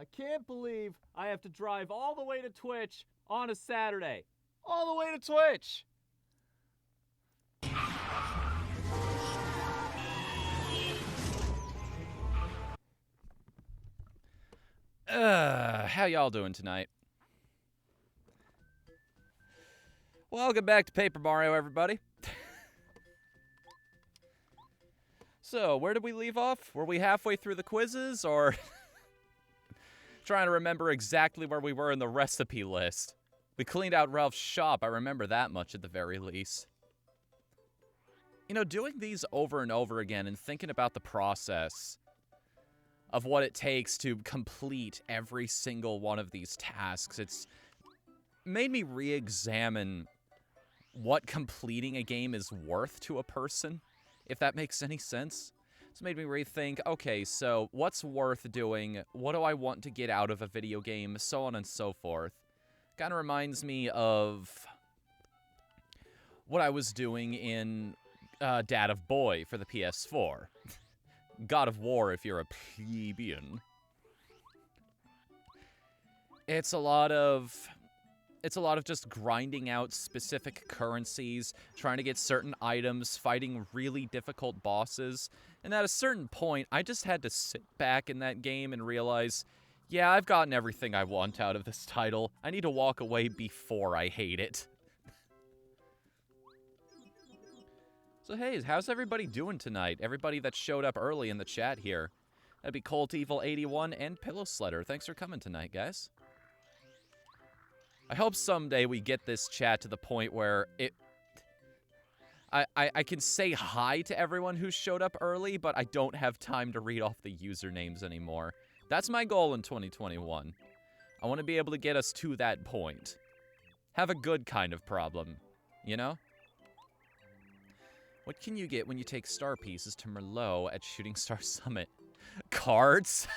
I can't believe I have to drive all the way to Twitch on a Saturday. All the way to Twitch! How y'all doing tonight? Welcome back to Paper Mario, everybody. So, where did we leave off? Were we halfway through the quizzes, or trying to remember exactly where we were in the recipe list? We cleaned out Ralph's shop, I remember that much at the very least. You know, doing these over and over again and thinking about the process of what it takes to complete every single one of these tasks, it's made me re-examine what completing a game is worth to a person, if that makes any sense. It's made me rethink, okay, so what's worth doing? What do I want to get out of a video game? So on and so forth. Kind of reminds me of what I was doing in Dad of Boy for the PS4. God of War if you're a plebeian. It's a lot of just grinding out specific currencies, trying to get certain items, fighting really difficult bosses. And at a certain point, I just had to sit back in that game and realize, yeah, I've gotten everything I want out of this title. I need to walk away before I hate it. So hey, how's everybody doing tonight? Everybody that showed up early in the chat here. That'd be Colt Evil 81 and Pillow Sledder. Thanks for coming tonight, guys. I hope someday we get this chat to the point where I can say hi to everyone who showed up early, but I don't have time to read off the usernames anymore. That's my goal in 2021. I want to be able to get us to that point. Have a good kind of problem, you know? What can you get when you take star pieces to Merlot at Shooting Star Summit? Cards?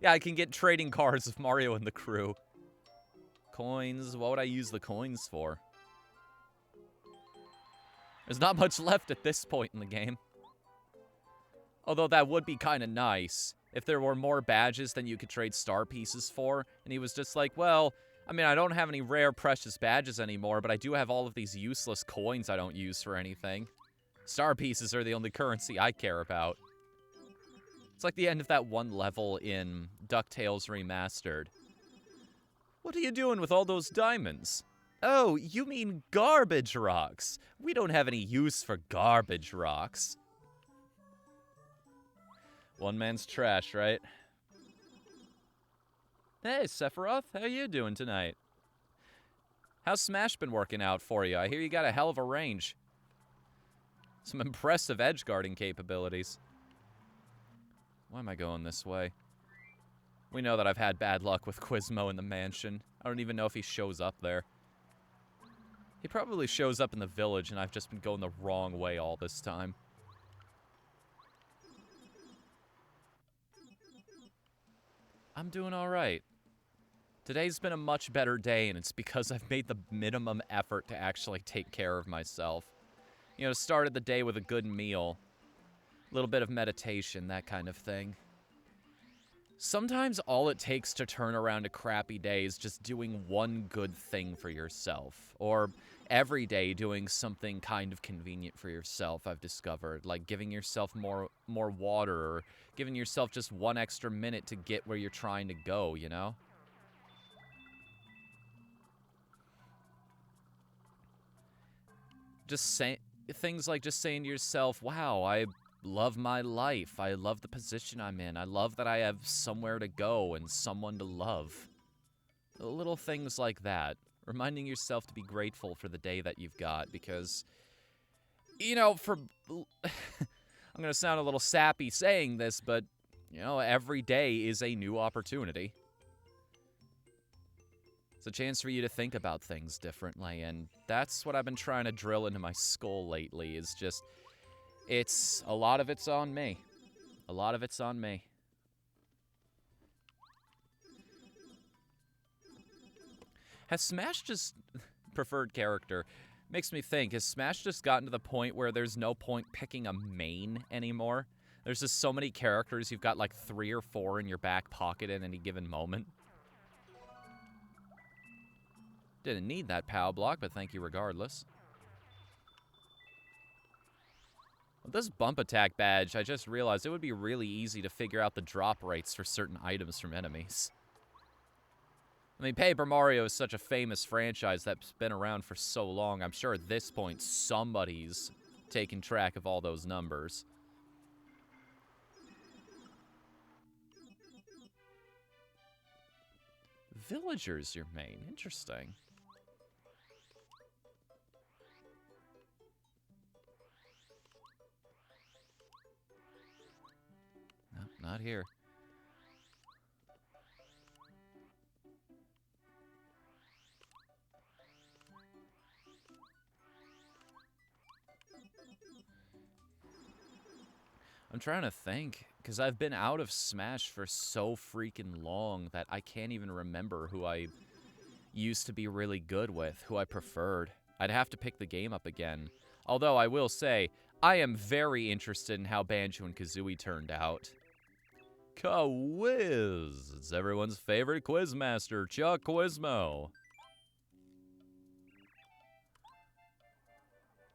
Yeah, I can get trading cards of Mario and the crew. Coins, what would I use the coins for? There's not much left at this point in the game. Although that would be kind of nice if there were more badges than you could trade star pieces for. And he was just like, well, I mean, I don't have any rare precious badges anymore, but I do have all of these useless coins I don't use for anything. Star pieces are the only currency I care about. It's like the end of that one level in DuckTales Remastered. What are you doing with all those diamonds? Oh, you mean garbage rocks. We don't have any use for garbage rocks. One man's trash, right? Hey, Sephiroth, how you doing tonight? How's Smash been working out for you? I hear you got a hell of a range. Some impressive edge guarding capabilities. Why am I going this way? We know that I've had bad luck with Quizmo in the mansion. I don't even know if he shows up there. He probably shows up in the village, and I've just been going the wrong way all this time. I'm doing alright. Today's been a much better day, and it's because I've made the minimum effort to actually take care of myself. You know, started the day with a good meal, a little bit of meditation, that kind of thing. Sometimes all it takes to turn around a crappy day is just doing one good thing for yourself. Or every day doing something kind of convenient for yourself, I've discovered. Like giving yourself more water, or giving yourself just one extra minute to get where you're trying to go, you know? Just things like just saying to yourself, wow, I love my life. I love the position I'm in. I love that I have somewhere to go and someone to love. Little things like that. Reminding yourself to be grateful for the day that you've got, because, you know, I'm going to sound a little sappy saying this, but, you know, every day is a new opportunity. It's a chance for you to think about things differently, and that's what I've been trying to drill into my skull lately, is just, a lot of it's on me. A lot of it's on me. Has Smash just, preferred character, makes me think, has Smash just gotten to the point where there's no point picking a main anymore? There's just so many characters. You've got like 3 or 4 in your back pocket at any given moment. Didn't need that POW block, but thank you regardless. With this bump attack badge, I just realized it would be really easy to figure out the drop rates for certain items from enemies. I mean, Paper Mario is such a famous franchise that's been around for so long. I'm sure at this point, somebody's taking track of all those numbers. Villagers, your main. Interesting. No, not here. I'm trying to think, because I've been out of Smash for so freaking long that I can't even remember who I used to be really good with, who I preferred. I'd have to pick the game up again. Although I will say, I am very interested in how Banjo and Kazooie turned out. Quiz! It's everyone's favorite quizmaster, Chuck Quizmo.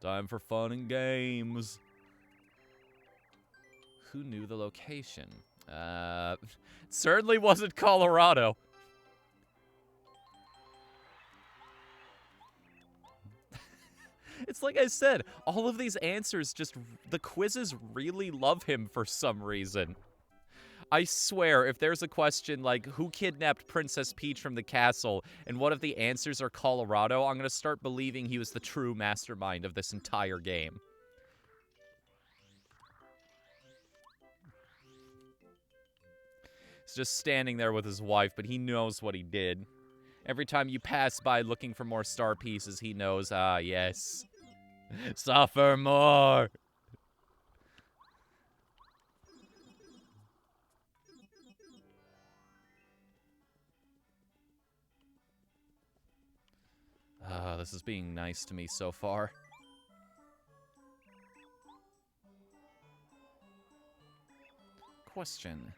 Time for fun and games. Who knew the location? It certainly wasn't Colorado. It's like I said, all of these answers just, the quizzes really love him for some reason. I swear, if there's a question like, who kidnapped Princess Peach from the castle, and one of the answers are Colorado, I'm going to start believing he was the true mastermind of this entire game. He's just standing there with his wife, but he knows what he did. Every time you pass by looking for more star pieces, he knows, ah, yes. Suffer more. Ah, this is being nice to me so far. Question.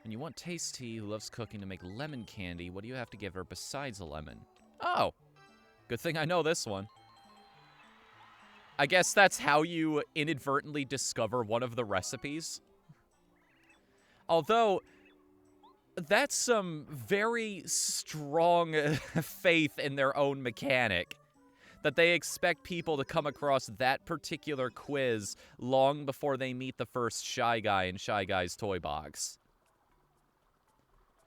When you want Tasty, who loves cooking, to make lemon candy, what do you have to give her besides a lemon? Oh! Good thing I know this one. I guess that's how you inadvertently discover one of the recipes. Although, that's some very strong faith in their own mechanic. That they expect people to come across that particular quiz long before they meet the first Shy Guy in Shy Guy's toy box.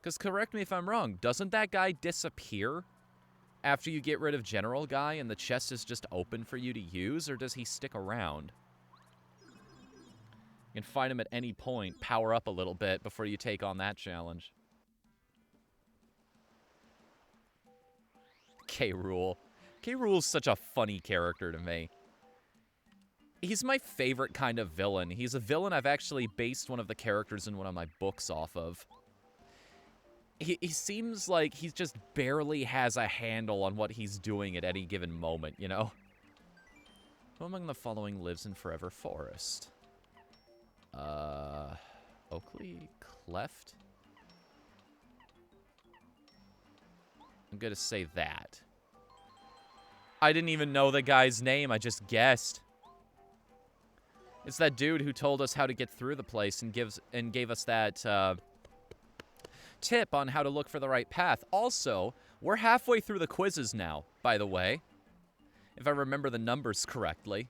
Because correct me if I'm wrong, doesn't that guy disappear after you get rid of General Guy and the chest is just open for you to use, or does he stick around? You can find him at any point, power up a little bit before you take on that challenge. K. Rool. K. Rool's such a funny character to me. He's my favorite kind of villain. He's a villain I've actually based one of the characters in one of my books off of. He seems like he just barely has a handle on what he's doing at any given moment, you know? Who among the following lives in Forever Forest? Oakley? Cleft? I'm gonna say that. I didn't even know the guy's name, I just guessed. It's that dude who told us how to get through the place and gave us that, tip on how to look for the right path. Also, we're halfway through the quizzes now, by the way. If I remember the numbers correctly.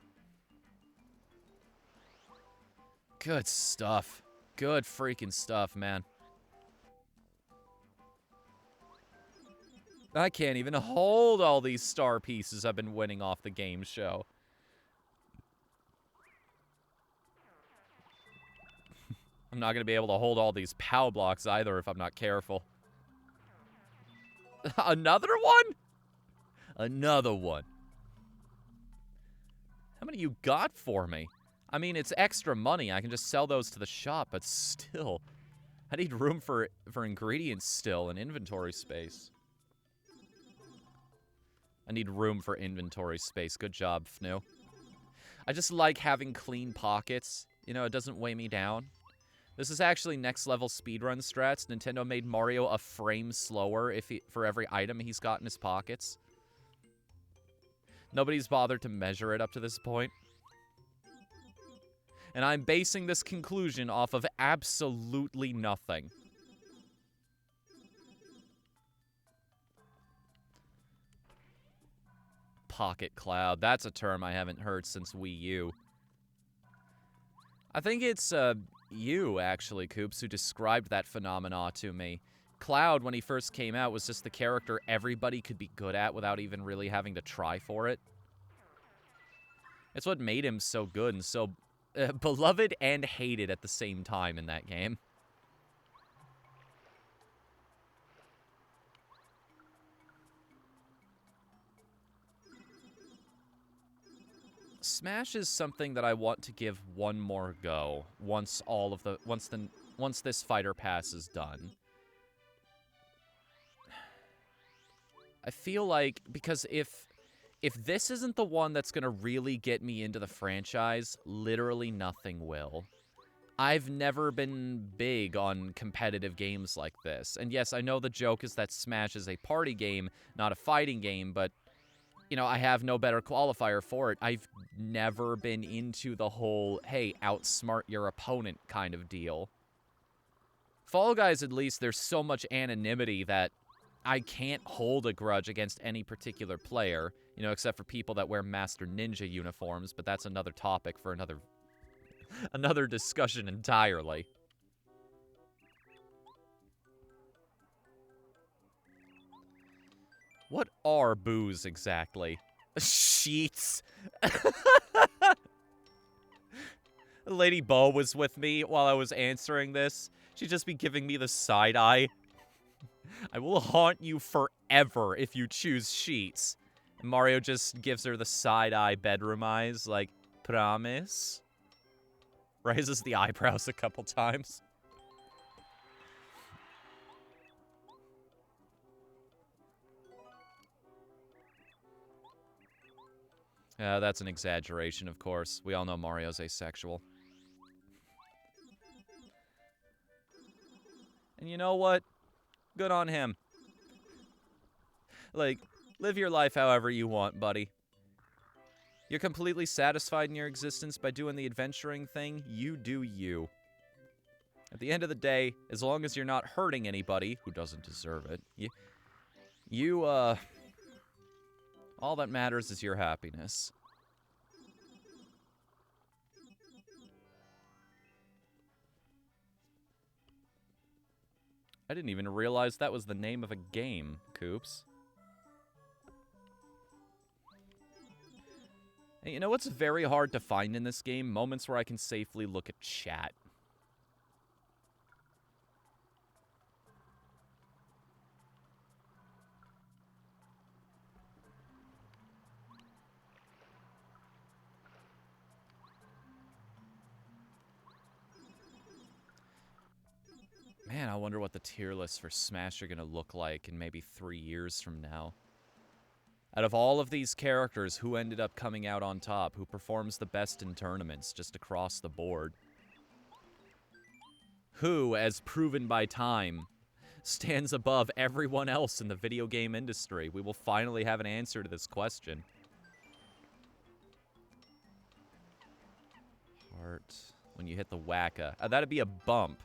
Good stuff. Good freaking stuff, man. I can't even hold all these star pieces I've been winning off the game show. I'm not going to be able to hold all these POW blocks either if I'm not careful. Another one? Another one. How many you got for me? I mean, it's extra money. I can just sell those to the shop, but still. I need room for ingredients still and inventory space. I need room for inventory space. Good job, Fnu. I just like having clean pockets. You know, it doesn't weigh me down. This is actually next level speedrun strats. Nintendo made Mario a frame slower for every item he's got in his pockets. Nobody's bothered to measure it up to this point. And I'm basing this conclusion off of absolutely nothing. Pocket cloud. That's a term I haven't heard since Wii U. I think it's you, actually, Koops, who described that phenomena to me. Cloud, when he first came out, was just the character everybody could be good at without even really having to try for it. It's what made him so good and so beloved and hated at the same time in that game. Smash is something that I want to give one more go once this fighter pass is done. I feel like, because if this isn't the one that's going to really get me into the franchise, literally nothing will. I've never been big on competitive games like this. And yes, I know the joke is that Smash is a party game, not a fighting game, but, you know, I have no better qualifier for it. I've never been into the whole, hey, outsmart your opponent kind of deal. Fall Guys, at least, there's so much anonymity that I can't hold a grudge against any particular player, you know, except for people that wear Master Ninja uniforms, but that's another topic for another discussion entirely. What are boos exactly? Sheets. Lady Bo was with me while I was answering this. She'd just be giving me the side eye. I will haunt you forever if you choose sheets. And Mario just gives her the side-eye bedroom eyes, like, promise? Raises the eyebrows a couple times. That's an exaggeration, of course. We all know Mario's asexual. And you know what? Good on him. Like, live your life however you want, buddy. You're completely satisfied in your existence by doing the adventuring thing. You do you. At the end of the day, as long as you're not hurting anybody who doesn't deserve it, all that matters is your happiness. I didn't even realize that was the name of a game, Koops. Hey, you know what's very hard to find in this game? Moments where I can safely look at chat. Man, I wonder what the tier lists for Smash are going to look like in maybe 3 years from now. Out of all of these characters, who ended up coming out on top? Who performs the best in tournaments, just across the board? Who, as proven by time, stands above everyone else in the video game industry? We will finally have an answer to this question. Heart. When you hit the whacka. That'd be a bump.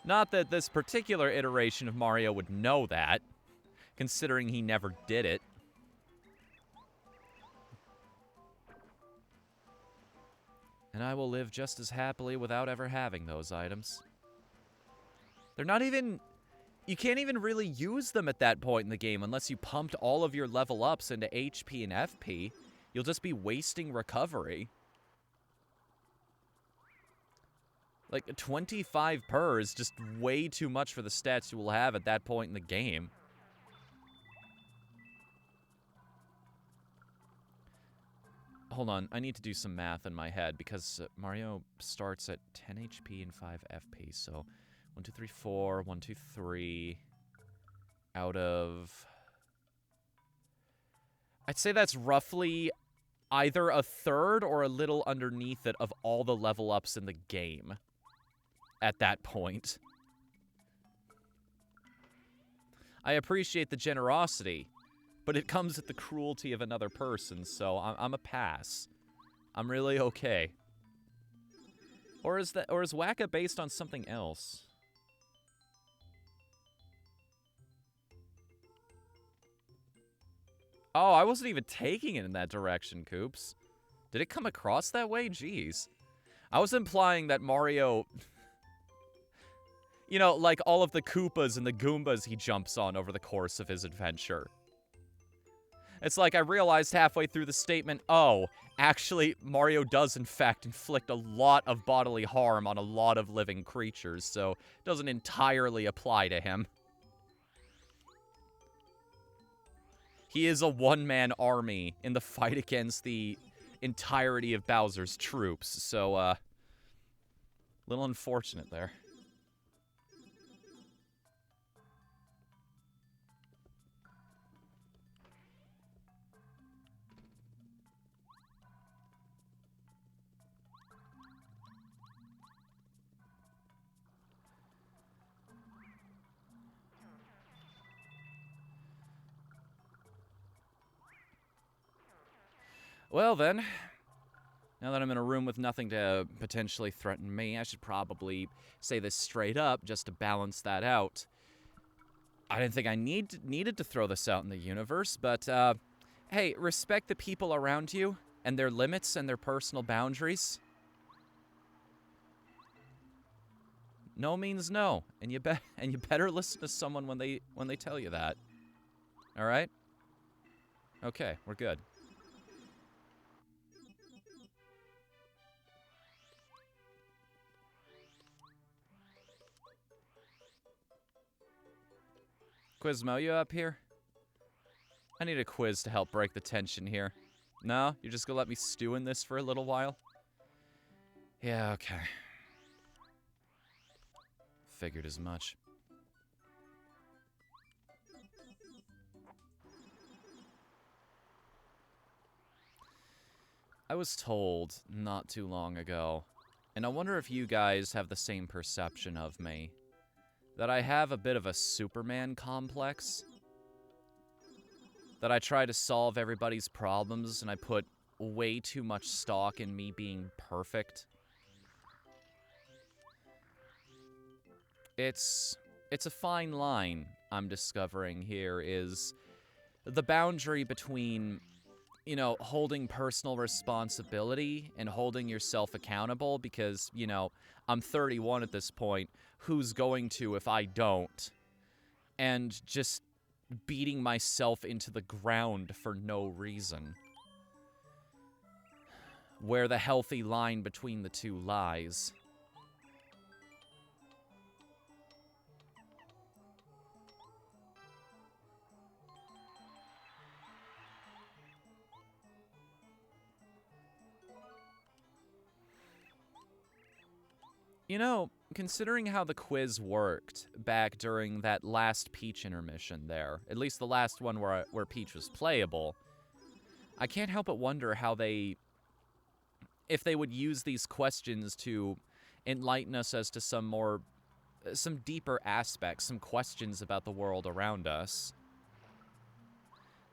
Not that this particular iteration of Mario would know that, considering he never did it. And I will live just as happily without ever having those items. They're not even... You can't even really use them at that point in the game unless you pumped all of your level ups into HP and FP. You'll just be wasting recovery. Like, 25 per is just way too much for the stats you will have at that point in the game. Hold on, I need to do some math in my head, because Mario starts at 10 HP and 5 FP, so 1, 2, 3, 4, 1, 2, 3, out of... I'd say that's roughly either a third or a little underneath it of all the level ups in the game at that point. I appreciate the generosity, but it comes at the cruelty of another person, so I'm a pass. I'm really okay. Or is Waka based on something else? Oh, I wasn't even taking it in that direction, Koops. Did it come across that way? Jeez. I was implying that Mario... You know, like all of the Koopas and the Goombas he jumps on over the course of his adventure. It's like I realized halfway through the statement, oh, actually, Mario does in fact inflict a lot of bodily harm on a lot of living creatures, so it doesn't entirely apply to him. He is a one-man army in the fight against the entirety of Bowser's troops, so, little unfortunate there. Well then, now that I'm in a room with nothing to potentially threaten me, I should probably say this straight up just to balance that out. I didn't think I needed to throw this out in the universe, but, hey, respect the people around you and their limits and their personal boundaries. No means no, and you better listen to someone when they tell you that. All right? Okay, we're good. Quizmo, you up here? I need a quiz to help break the tension here. No? You're just gonna let me stew in this for a little while? Yeah, okay. Figured as much. I was told not too long ago, and I wonder if you guys have the same perception of me, that I have a bit of a Superman complex. That I try to solve everybody's problems and I put way too much stock in me being perfect. It's a fine line I'm discovering here, is the boundary between, you know, holding personal responsibility and holding yourself accountable, because, you know, I'm 31 at this point. Who's going to if I don't? And just beating myself into the ground for no reason. Where the healthy line between the two lies. You know, considering how the quiz worked back during that last Peach intermission there, at least the last one where Peach was playable, I can't help but wonder how if they would use these questions to enlighten us as to some deeper aspects, some questions about the world around us.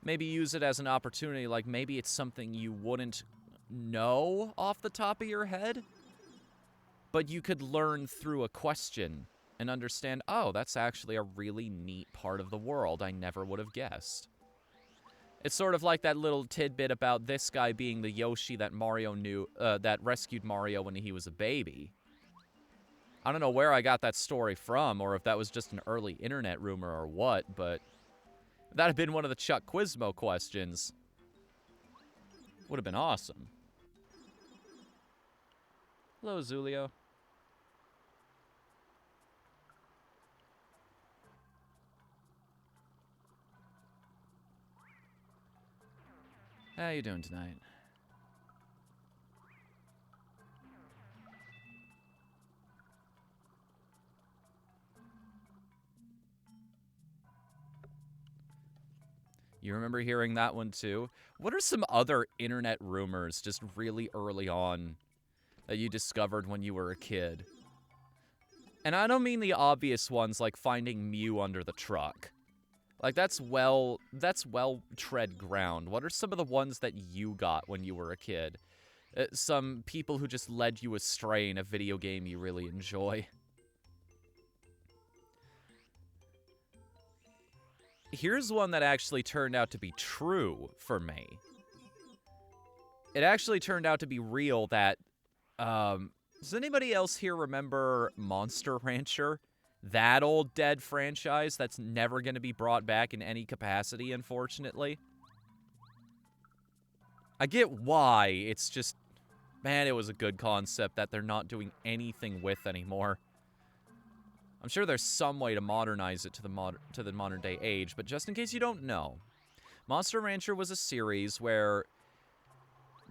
Maybe use it as an opportunity, like maybe it's something you wouldn't know off the top of your head, but you could learn through a question and understand, oh, that's actually a really neat part of the world I never would have guessed. It's sort of like that little tidbit about this guy being the Yoshi that Mario knew, that rescued Mario when he was a baby. I don't know where I got that story from, or if that was just an early internet rumor or what, but that'd have been one of the Chuck Quizmo questions. Would have been awesome. Hello, Zulio. How you doing tonight? You remember hearing that one too? What are some other internet rumors just really early on that you discovered when you were a kid? And I don't mean the obvious ones like finding Mew under the truck. Like, that's well tread ground. What are some of the ones that you got when you were a kid? Some people who just led you astray in a video game you really enjoy. Here's one that actually turned out to be true for me. It actually turned out to be real that, does anybody else here remember Monster Rancher? That old dead franchise that's never going to be brought back in any capacity, unfortunately. I get why, it's just, man, it was a good concept that they're not doing anything with anymore. I'm sure there's some way to modernize it to the modern day age, but just in case you don't know, Monster Rancher was a series where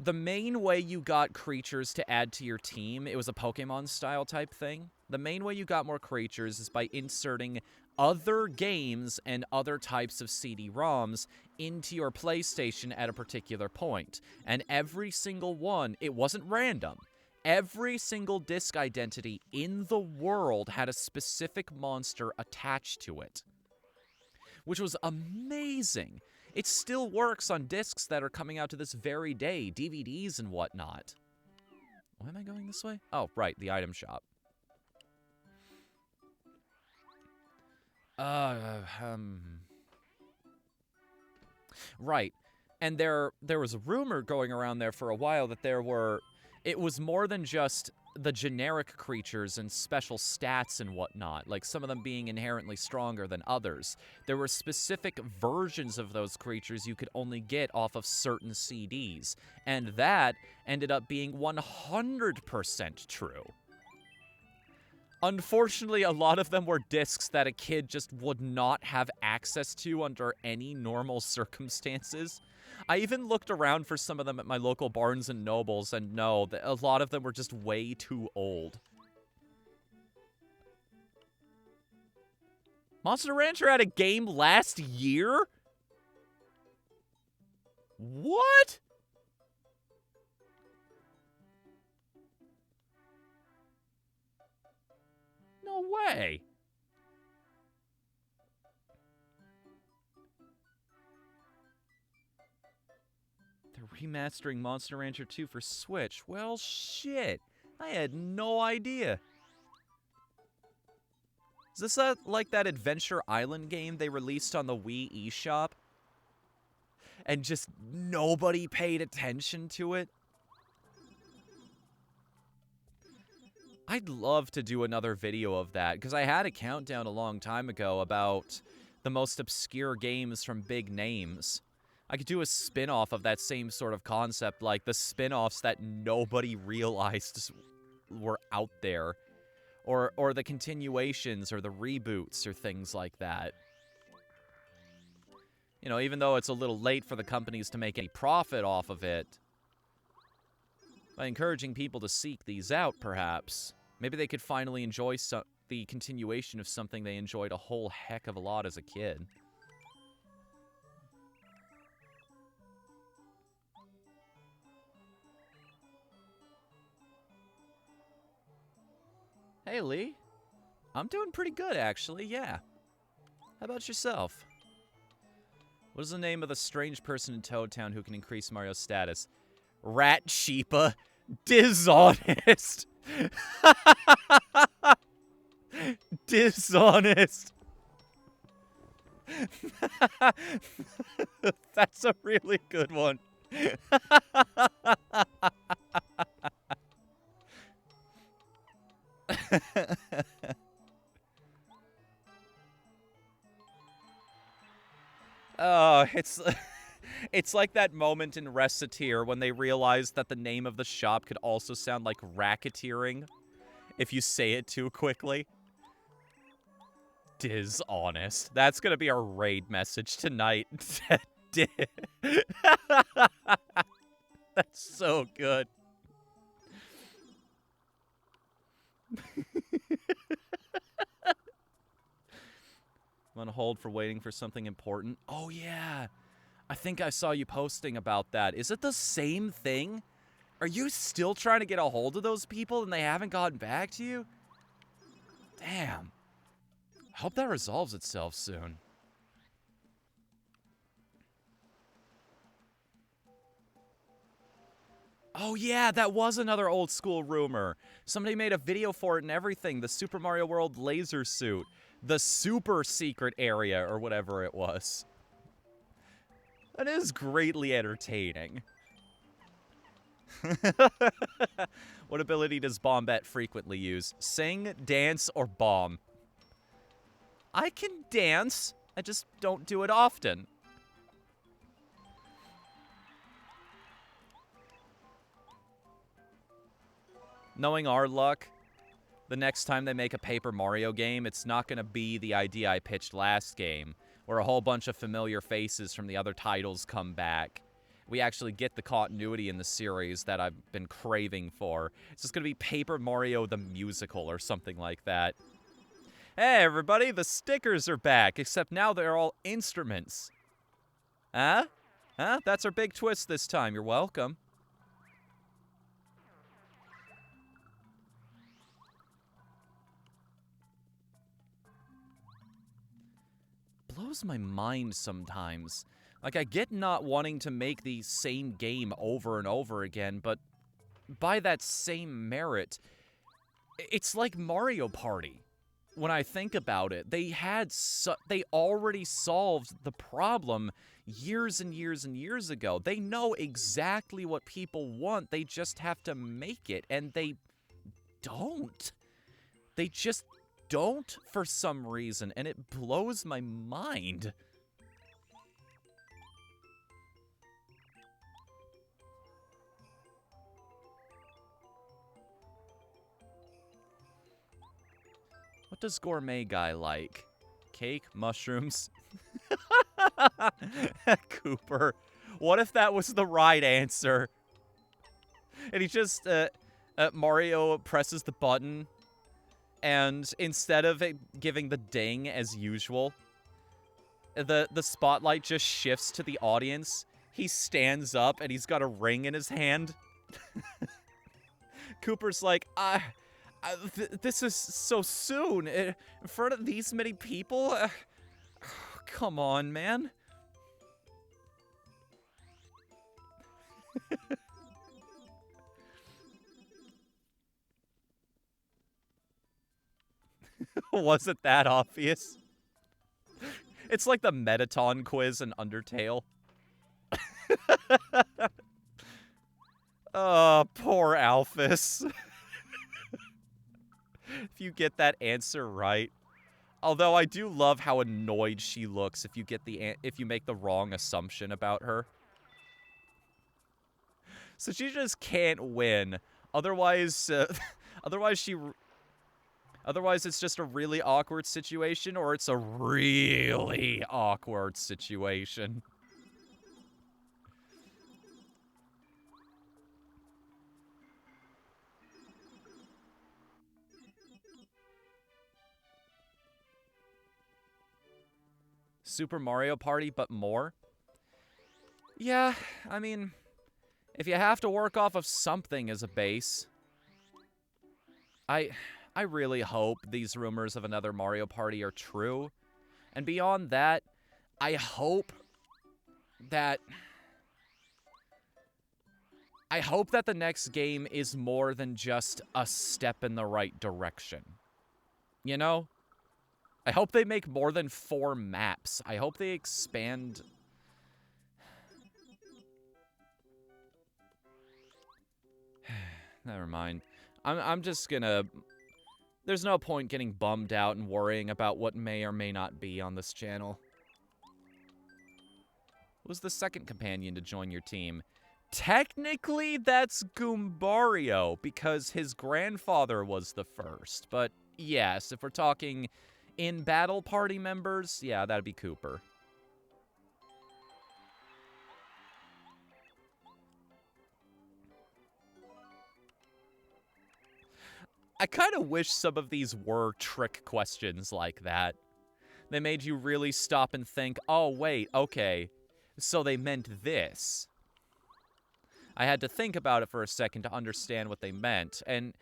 the main way you got creatures to add to your team, it was a Pokemon-style type thing. The main way you got more creatures is by inserting other games and other types of CD-ROMs into your PlayStation at a particular point. And every single one, it wasn't random. Every single disc identity in the world had a specific monster attached to it, which was amazing. It still works on discs that are coming out to this very day, DVDs and whatnot. Why am I going this way? Oh, right, the item shop. Right. And there was a rumor going around there for a while that it was more than just the generic creatures and special stats and whatnot, like some of them being inherently stronger than others. There were specific versions of those creatures you could only get off of certain CDs, and that ended up being 100% true. Unfortunately, a lot of them were discs that a kid just would not have access to under any normal circumstances. I even looked around for some of them at my local Barnes & Nobles, and no, a lot of them were just way too old. Monster Rancher had a game last year? What? No way. They're remastering Monster Rancher 2 for Switch. Well, shit. I had no idea. Is this like that Adventure Island game they released on the Wii eShop? And just nobody paid attention to it? I'd love to do another video of that, because I had a countdown a long time ago about the most obscure games from big names. I could do a spin-off of that same sort of concept, like the spin-offs that nobody realized were out there. Or the continuations, or the reboots, or things like that. You know, even though it's a little late for the companies to make any profit off of it, by encouraging people to seek these out, perhaps, maybe they could finally enjoy the continuation of something they enjoyed a whole heck of a lot as a kid. Hey, Lee. I'm doing pretty good, actually, yeah. How about yourself? What is the name of the strange person in Toad Town who can increase Mario's status? Rat Sheepa. Dishonest. Dishonest. That's a really good one. Oh, it's like that moment in Recettear when they realized that the name of the shop could also sound like racketeering if you say it too quickly. Dishonest. That's gonna be our raid message tonight. That's so good. I'm on hold for waiting for something important. Oh, yeah. I think I saw you posting about that. Is it the same thing? Are you still trying to get a hold of those people and they haven't gotten back to you? Damn. I hope that resolves itself soon. Oh yeah, that was another old school rumor. Somebody made a video for it and everything. The Super Mario World laser suit. The super secret area or whatever it was. That is greatly entertaining. What ability does Bombette frequently use? Sing, dance, or bomb? I can dance. I just don't do it often. Knowing our luck, the next time they make a Paper Mario game, it's not going to be the idea I pitched last game, where a whole bunch of familiar faces from the other titles come back. We actually get the continuity in the series that I've been craving for. It's just going to be Paper Mario the Musical or something like that. Hey, everybody, the stickers are back, except now they're all instruments. Huh? Huh? That's our big twist this time. You're welcome. Blows my mind sometimes. Like, I get not wanting to make the same game over and over again, but by that same merit, it's like Mario Party. When I think about it, they already solved the problem years and years and years ago. They know exactly what people want. They just have to make it, and they don't. They just don't for some reason, and it blows my mind. What does Gourmet Guy like? Cake? Mushrooms? Cooper. What if that was the right answer? And he just, Mario presses the button, and instead of it giving the ding as usual, the spotlight just shifts to the audience. He stands up, and he's got a ring in his hand. Cooper's like, this is so soon. In front of these many people? Come on, man. Was it that obvious? It's like the Metaton quiz in Undertale. Oh, poor Alphys. If you get that answer right. Although I do love how annoyed she looks if you make the wrong assumption about her. So she just can't win. Otherwise, otherwise it's just a really awkward situation, or it's a really awkward situation. Super Mario Party, but more? Yeah, I mean, if you have to work off of something as a base. I really hope these rumors of another Mario Party are true. And beyond that, I hope that the next game is more than just a step in the right direction. You know? I hope they make more than 4 maps. I hope they expand. Never mind. I'm just gonna... There's no point getting bummed out and worrying about what may or may not be on this channel. Who's the second companion to join your team? Technically, that's Goombario, because his grandfather was the first. But yes, if we're talking in-battle party members, yeah, that'd be Cooper. I kind of wish some of these were trick questions like that. They made you really stop and think, oh, wait, okay. So they meant this. I had to think about it for a second to understand what they meant, and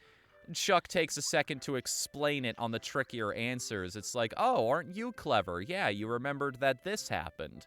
Chuck takes a second to explain it on the trickier answers. It's like, oh, aren't you clever? Yeah, you remembered that this happened.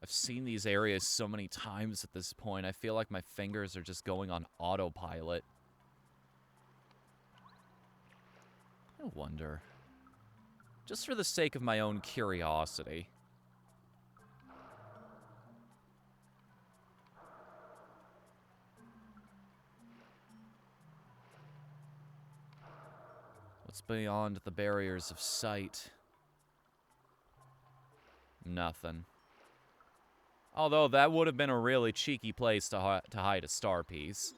I've seen these areas so many times at this point, I feel like my fingers are just going on autopilot. I wonder. Just for the sake of my own curiosity. What's beyond the barriers of sight? Nothing. Although that would have been a really cheeky place to hide a star piece.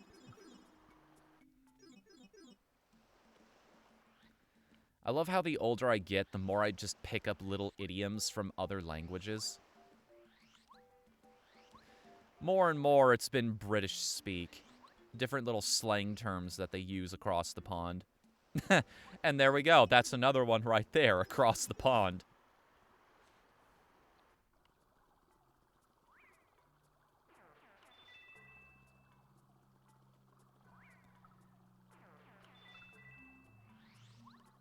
I love how the older I get, the more I just pick up little idioms from other languages. More and more, it's been British speak. Different little slang terms that they use across the pond. And there we go. That's another one right there, across the pond.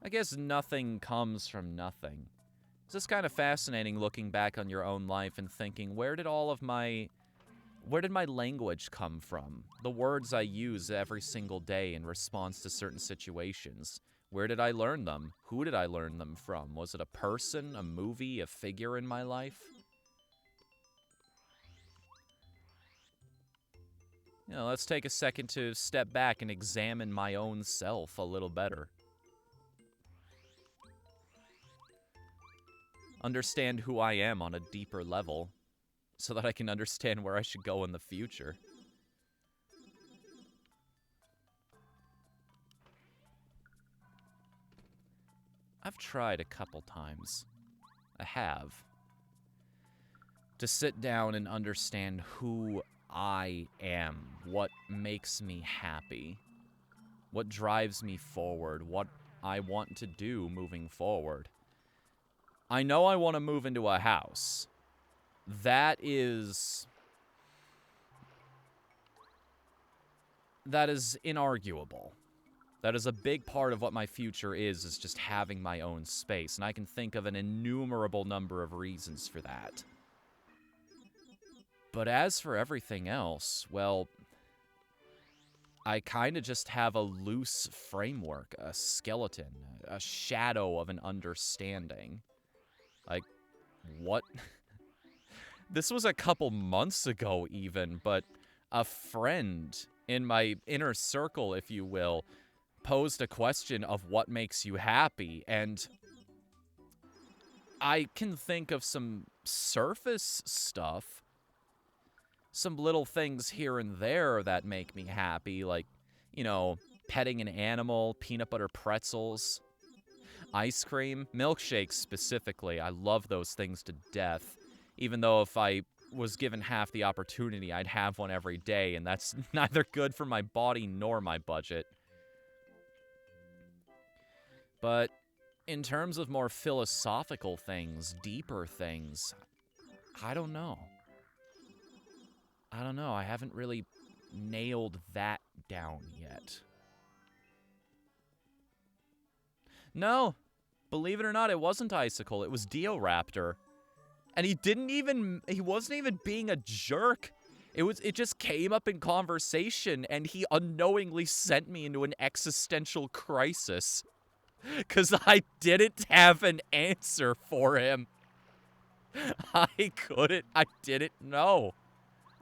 I guess nothing comes from nothing. It's just kind of fascinating looking back on your own life and thinking, where did my language come from? The words I use every single day in response to certain situations. Where did I learn them? Who did I learn them from? Was it a person, a movie, a figure in my life? You know, let's take a second to step back and examine my own self a little better. Understand who I am on a deeper level, so that I can understand where I should go in the future. I've tried a couple times. I have. To sit down and understand who I am, what makes me happy, what drives me forward, what I want to do moving forward. I know I want to move into a house. That is inarguable. That is a big part of what my future is just having my own space, and I can think of an innumerable number of reasons for that. But as for everything else, well, I kind of just have a loose framework, a skeleton, a shadow of an understanding. Like, what? This was a couple months ago even, but a friend in my inner circle, if you will, posed a question of what makes you happy, and I can think of some surface stuff, some little things here and there that make me happy, like, you know, petting an animal, peanut butter pretzels, ice cream, milkshakes specifically. I love those things to death, even though if I was given half the opportunity, I'd have one every day, and that's neither good for my body nor my budget. But in terms of more philosophical things, deeper things, I don't know. I haven't really nailed that down yet. No, believe it or not, it wasn't Icicle. It was Dioraptor. And he wasn't even being a jerk. It just came up in conversation, and he unknowingly sent me into an existential crisis. Because I didn't have an answer for him. I didn't know.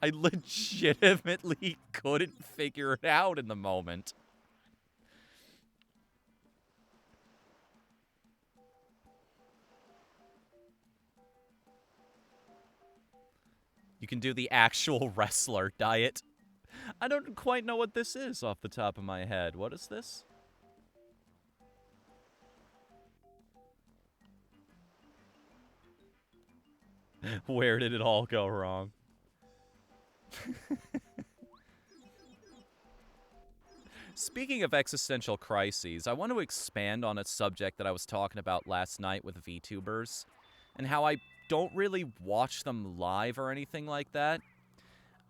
I legitimately couldn't figure it out in the moment. You can do the actual wrestler diet. I don't quite know what this is off the top of my head. What is this? Where did it all go wrong? Speaking of existential crises, I want to expand on a subject that I was talking about last night with VTubers, and how I don't really watch them live or anything like that.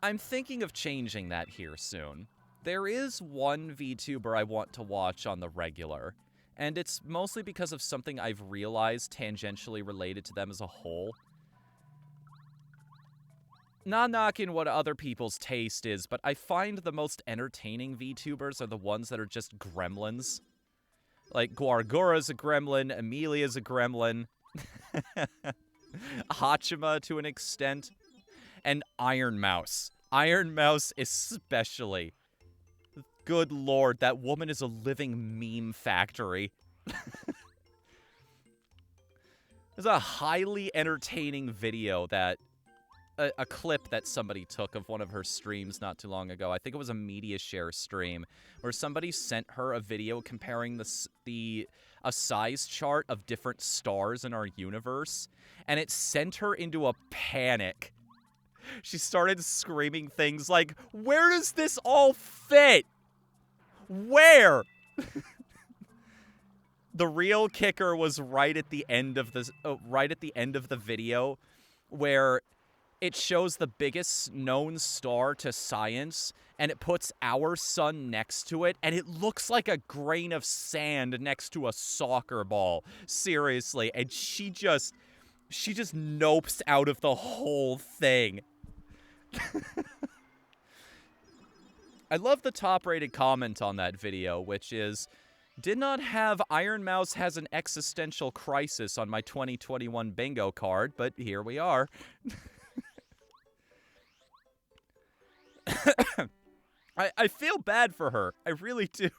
I'm thinking of changing that here soon. There is one VTuber I want to watch on the regular, and it's mostly because of something I've realized tangentially related to them as a whole. Not knocking what other people's taste is, but I find the most entertaining VTubers are the ones that are just gremlins. Like, Guargora's a gremlin, Amelia's a gremlin, Hachima to an extent, and Iron Mouse. Iron Mouse especially. Good lord, that woman is a living meme factory. There's a highly entertaining video that a clip that somebody took of one of her streams not too long ago. I think it was a media share stream where somebody sent her a video comparing a size chart of different stars in our universe, and it sent her into a panic. She started screaming things like, "Where does this all fit? Where?" The real kicker was right at the end of the video, where it shows the biggest known star to science, and it puts our sun next to it, and it looks like a grain of sand next to a soccer ball. Seriously, and she just nopes out of the whole thing. I love the top-rated comment on that video, which is, "Did not have Iron Mouse has an existential crisis on my 2021 bingo card, but here we are." I feel bad for her. I really do.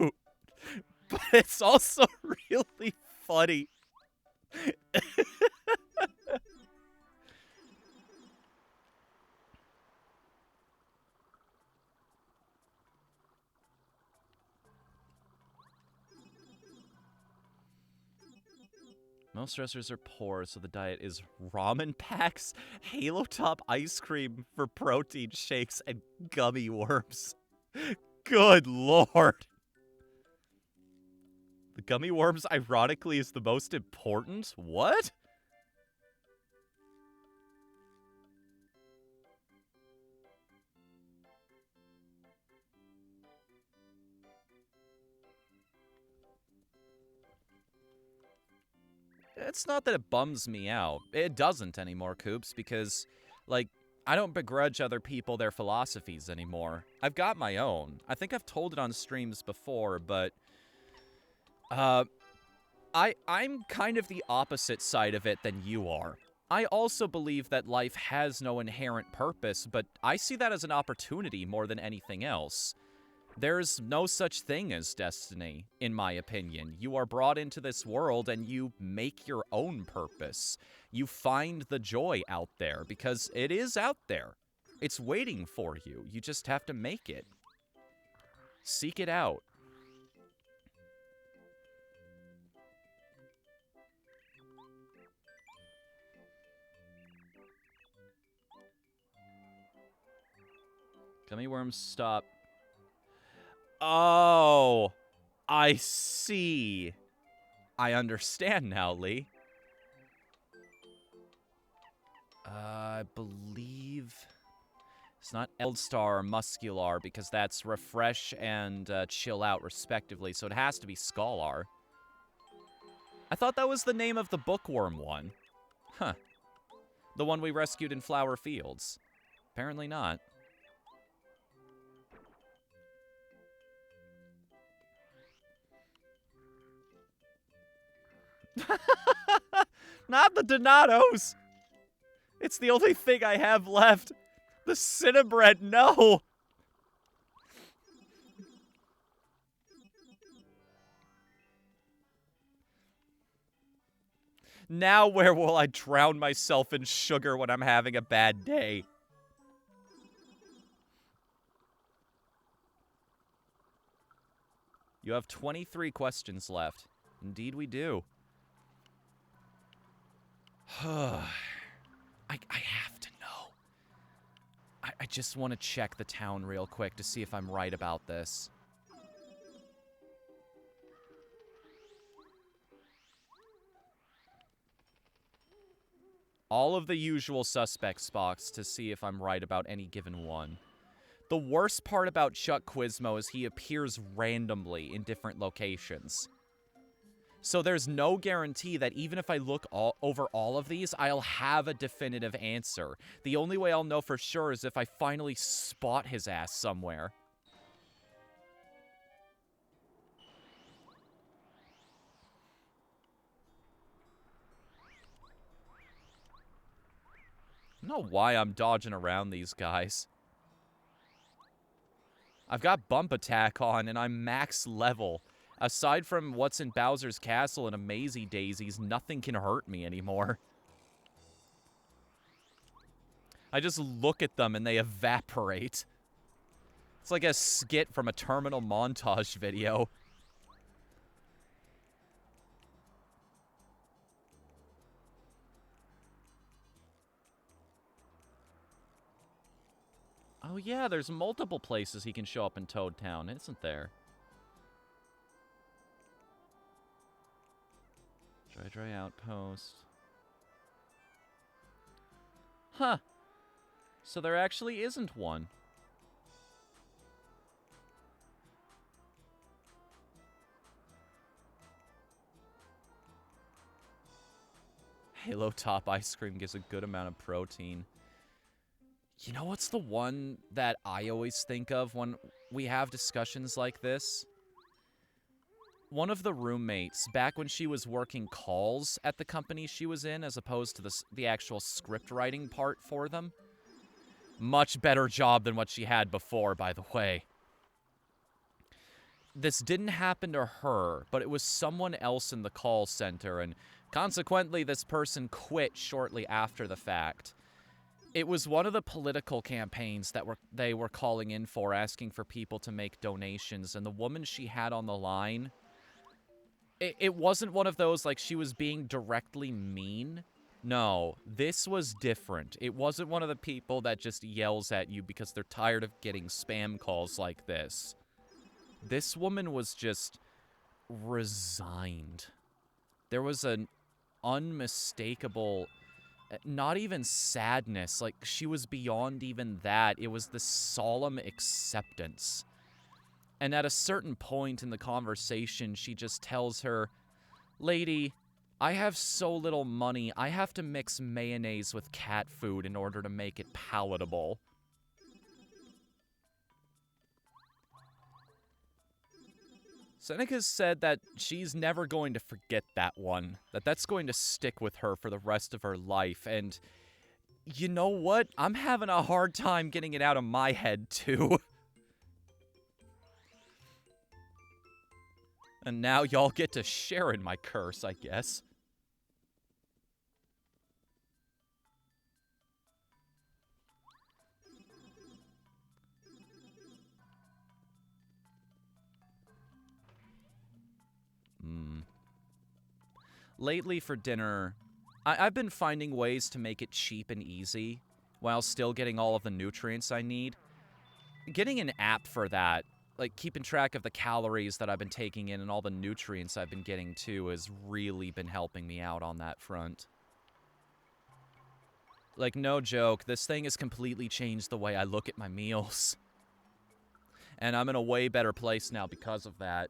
But it's also really funny. Most wrestlers are poor, so the diet is ramen packs, Halo Top ice cream for protein shakes, and gummy worms. Good lord. The gummy worms, ironically, is the most important? What? It's not that it bums me out. It doesn't anymore, Coops, because, like, I don't begrudge other people their philosophies anymore. I've got my own. I think I've told it on streams before, but I'm kind of the opposite side of it than you are. I also believe that life has no inherent purpose, but I see that as an opportunity more than anything else. There's no such thing as destiny, in my opinion. You are brought into this world and you make your own purpose. You find the joy out there, because it is out there. It's waiting for you. You just have to make it. Seek it out. Gummy worms, stop. Oh, I see. I understand now, Lee. I believe it's not Eldstar or Muscular, because that's refresh and chill out, respectively, so it has to be Scholar. I thought that was the name of the bookworm one. Huh. The one we rescued in Flower Fields. Apparently not. Not the Donatos! It's the only thing I have left. The Cinnabread, no! Now where will I drown myself in sugar when I'm having a bad day? You have 23 questions left. Indeed we do. I have to know. I just want to check the town real quick to see if I'm right about this. All of the usual suspect spots to see if I'm right about any given one. The worst part about Chuck Quizmo is he appears randomly in different locations. So there's no guarantee that even if I look over all of these, I'll have a definitive answer. The only way I'll know for sure is if I finally spot his ass somewhere. I don't know why I'm dodging around these guys. I've got bump attack on and I'm max level. Aside from what's in Bowser's Castle and Amazy Daisies, nothing can hurt me anymore. I just look at them and they evaporate. It's like a skit from a Terminal montage video. Oh yeah, there's multiple places he can show up in Toad Town, isn't there? Dry Outpost. Huh. So there actually isn't one. Halo Top ice cream gives a good amount of protein. You know what's the one that I always think of when we have discussions like this? One of the roommates, back when she was working calls at the company she was in, as opposed to the actual script writing part for them. Much better job than what she had before, by the way. This didn't happen to her, but it was someone else in the call center, and consequently this person quit shortly after the fact. It was one of the political campaigns that they were calling in for, asking for people to make donations, and the woman she had on the line, it wasn't one of those, like, she was being directly mean. No, this was different. It wasn't one of the people that just yells at you because they're tired of getting spam calls like this. This woman was just resigned. There was an unmistakable, not even sadness, like she was beyond even that. It was the solemn acceptance. And at a certain point in the conversation, she just tells her, "Lady, I have so little money, I have to mix mayonnaise with cat food in order to make it palatable." Seneca's said that she's never going to forget that one, that's going to stick with her for the rest of her life, and you know what? I'm having a hard time getting it out of my head, too. And now y'all get to share in my curse, I guess. Lately for dinner, I've been finding ways to make it cheap and easy while still getting all of the nutrients I need. Getting an app for that, like keeping track of the calories that I've been taking in and all the nutrients I've been getting too, has really been helping me out on that front. Like, no joke, this thing has completely changed the way I look at my meals. And I'm in a way better place now because of that.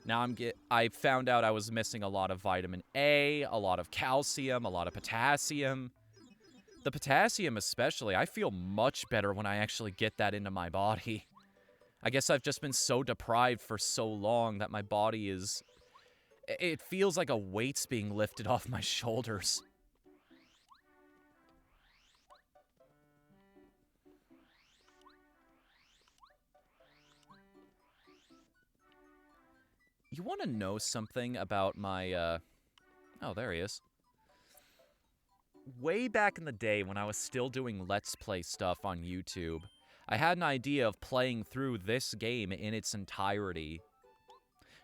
Now I found out I was missing a lot of vitamin A, a lot of calcium, a lot of potassium. The potassium especially, I feel much better when I actually get that into my body. I guess I've just been so deprived for so long that my body is... It feels like a weight's being lifted off my shoulders. You want to know something about my, Oh, there he is. Way back in the day when I was still doing Let's Play stuff on YouTube, I had an idea of playing through this game in its entirety.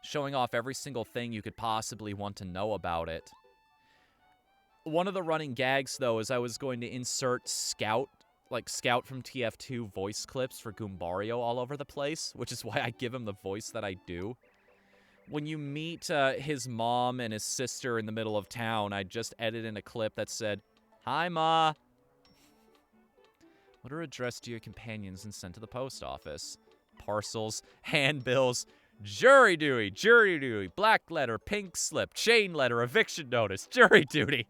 showing off every single thing you could possibly want to know about it. One of the running gags, though, is I was going to insert Scout from TF2 voice clips for Goombario all over the place, which is why I give him the voice that I do. When you meet his mom and his sister in the middle of town, I just edited in a clip that said, "Hi, Ma." What are addressed to your companions and sent to the post office? Parcels, handbills, jury duty, black letter, pink slip, chain letter, eviction notice, jury duty.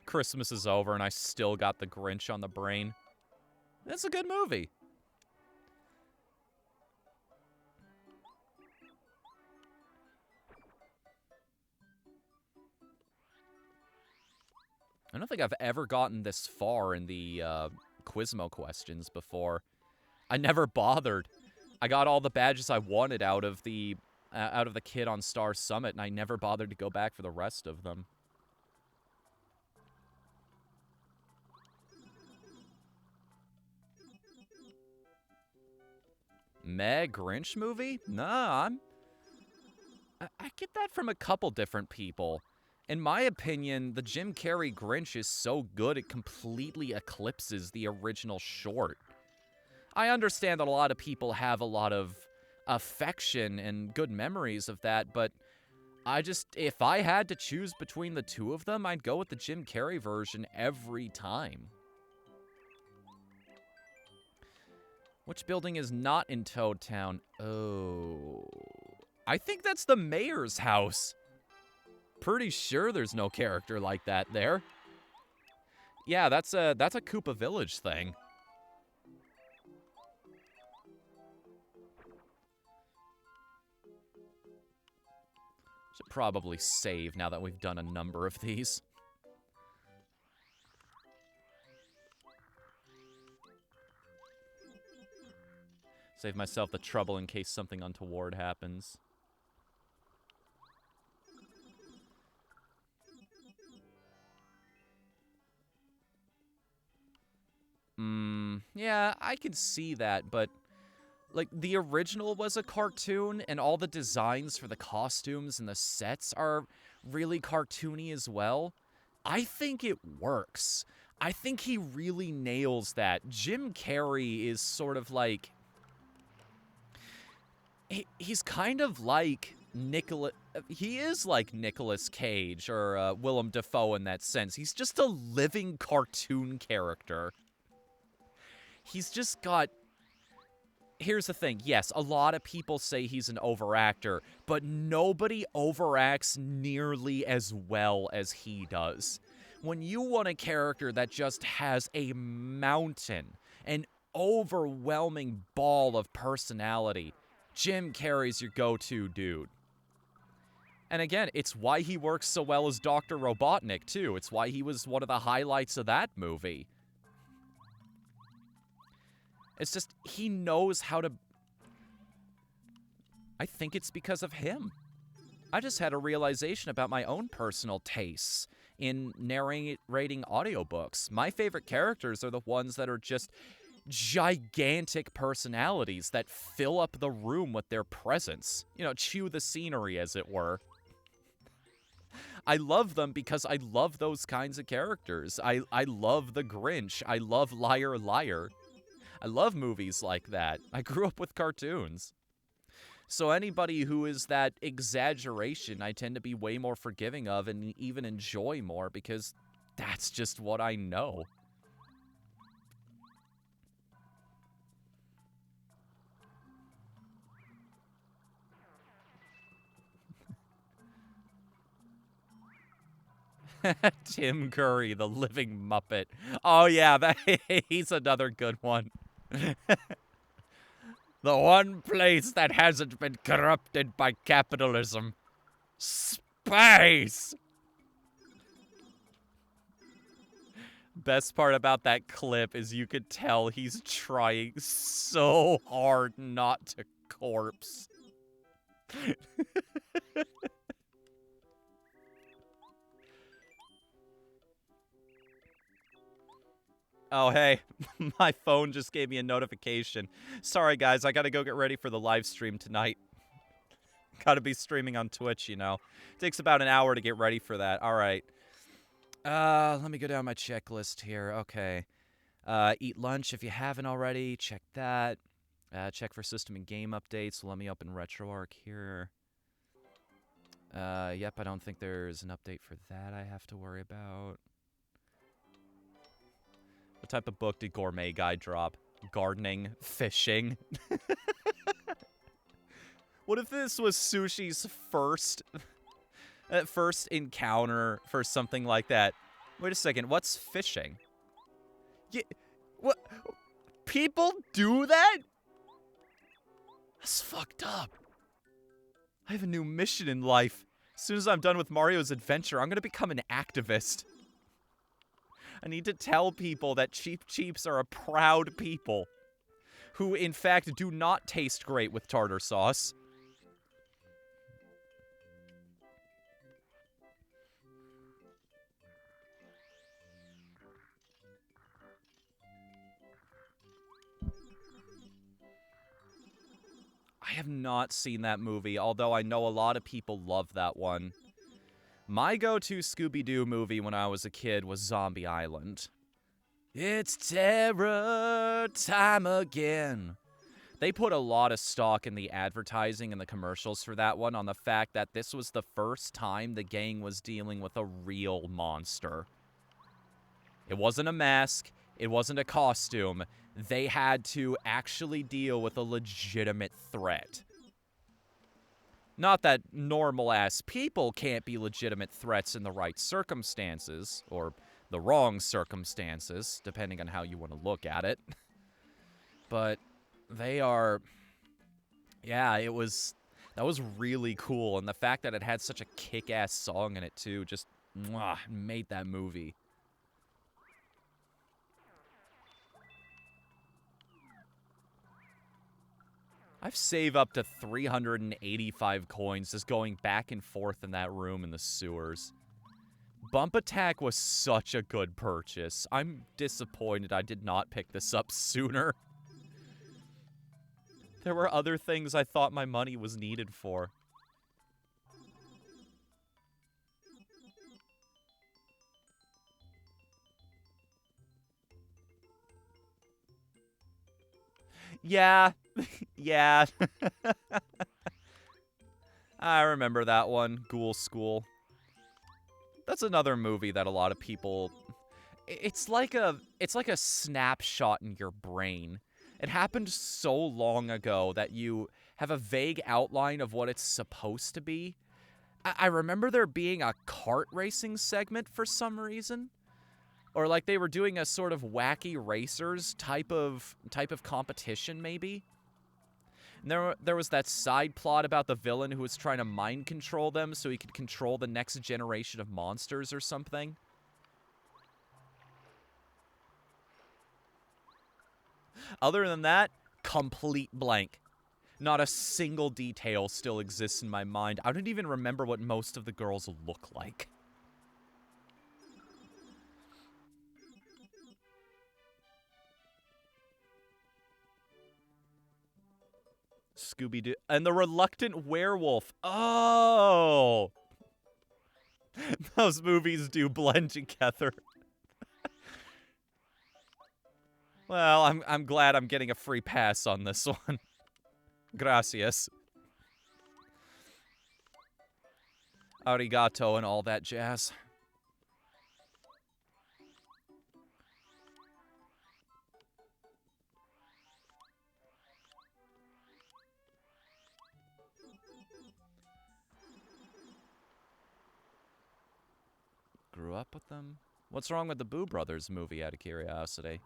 Christmas is over and I still got The Grinch on the brain. That's a good movie. I don't think I've ever gotten this far in the Quizmo questions before. I never bothered. I got all the badges I wanted out of the kid on Star Summit, and I never bothered to go back for the rest of them. Meg Grinch movie? Nah, I get that from a couple different people. In my opinion, the Jim Carrey Grinch is so good it completely eclipses the original short. I understand that a lot of people have a lot of affection and good memories of that, but if I had to choose between the two of them, I'd go with the Jim Carrey version every time. Which building is not in Toad Town? Oh, I think that's the mayor's house. Pretty sure there's no character like that there. Yeah, that's a Koopa Village thing. Should probably save now that we've done a number of these. Save myself the trouble in case something untoward happens. Yeah, I could see that, but like, the original was a cartoon, and all the designs for the costumes and the sets are really cartoony as well. I think it works. I think he really nails that. Jim Carrey is sort of like... He's kind of like he is like Nicolas Cage or Willem Dafoe in that sense. He's just a living cartoon character. He's just got... Here's the thing. Yes, a lot of people say he's an overactor, but nobody overacts nearly as well as he does. When you want a character that just has a mountain, an overwhelming ball of personality, Jim Carrey's your go-to dude. And again, it's why he works so well as Dr. Robotnik, too. It's why he was one of the highlights of that movie. It's just, he knows how to... I think it's because of him. I just had a realization about my own personal tastes in narrating audiobooks. My favorite characters are the ones that are just gigantic personalities that fill up the room with their presence. You know, chew the scenery, as it were. I love them because I love those kinds of characters. I love The Grinch. I love Liar Liar. I love movies like that. I grew up with cartoons. So anybody who is that exaggeration, I tend to be way more forgiving of and even enjoy more because that's just what I know. Tim Curry, the living Muppet. Oh yeah, he's another good one. The one place that hasn't been corrupted by capitalism. Space! Best part about that clip is you could tell he's trying so hard not to corpse. Oh, hey, my phone just gave me a notification. Sorry, guys, I gotta go get ready for the live stream tonight. Gotta be streaming on Twitch, you know. Takes about an hour to get ready for that. All right. Let me go down my checklist here. Okay. Eat lunch if you haven't already. Check that. Check for system and game updates. Let me open RetroArch here. Yep, I don't think there's an update for that I have to worry about. What type of book did Gourmet Guy drop? Gardening? Fishing? What if this was Sushi's first encounter for something like that? Wait a second, what's fishing? Yeah, what? People do that? That's fucked up. I have a new mission in life. As soon as I'm done with Mario's adventure, I'm gonna become an activist. I need to tell people that Cheep Cheeps are a proud people who, in fact, do not taste great with tartar sauce. I have not seen that movie, although I know a lot of people love that one. My go-to Scooby-Doo movie when I was a kid was Zombie Island. It's terror time again. They put a lot of stock in the advertising and the commercials for that one on the fact that this was the first time the gang was dealing with a real monster. It wasn't a mask. It wasn't a costume. They had to actually deal with a legitimate threat. Not that normal-ass people can't be legitimate threats in the right circumstances, or the wrong circumstances, depending on how you want to look at it. But they are... Yeah, that was really cool, and the fact that it had such a kick-ass song in it, too, just made that movie. I've saved up to 385 coins just going back and forth in that room in the sewers. Bump Attack was such a good purchase. I'm disappointed I did not pick this up sooner. There were other things I thought my money was needed for. Yeah. Yeah. I remember that one. Ghoul School. That's another movie that a lot of people... It's like a snapshot in your brain. It happened so long ago that you have a vague outline of what it's supposed to be. I remember there being a kart racing segment for some reason. Or like they were doing a sort of wacky racers type of competition, maybe. And there was that side plot about the villain who was trying to mind control them so he could control the next generation of monsters or something. Other than that, complete blank. Not a single detail still exists in my mind. I don't even remember what most of the girls look like. Scooby-Doo. And the Reluctant Werewolf. Oh! Those movies do blend together. Well, I'm glad I'm getting a free pass on this one. Gracias. Arigato and all that jazz. Grew up with them? What's wrong with the Boo Brothers movie, out of curiosity?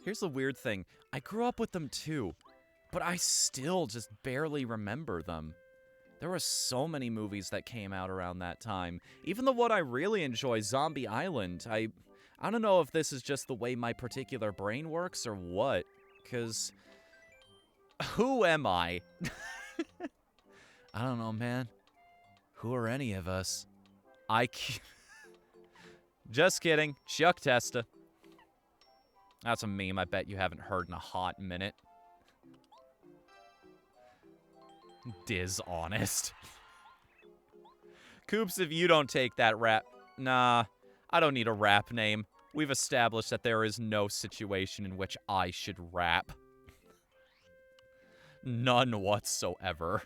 Here's the weird thing. I grew up with them too, but I still just barely remember them. There were so many movies that came out around that time. Even the one I really enjoy, Zombie Island, I don't know if this is just the way my particular brain works or what, Because who am I? I don't know, man. Who are any of us? Just kidding. Chuck Testa. That's a meme I bet you haven't heard in a hot minute. Dishonest. Coops, if you don't take that rap... Nah, I don't need a rap name. We've established that there is no situation in which I should rap. None whatsoever.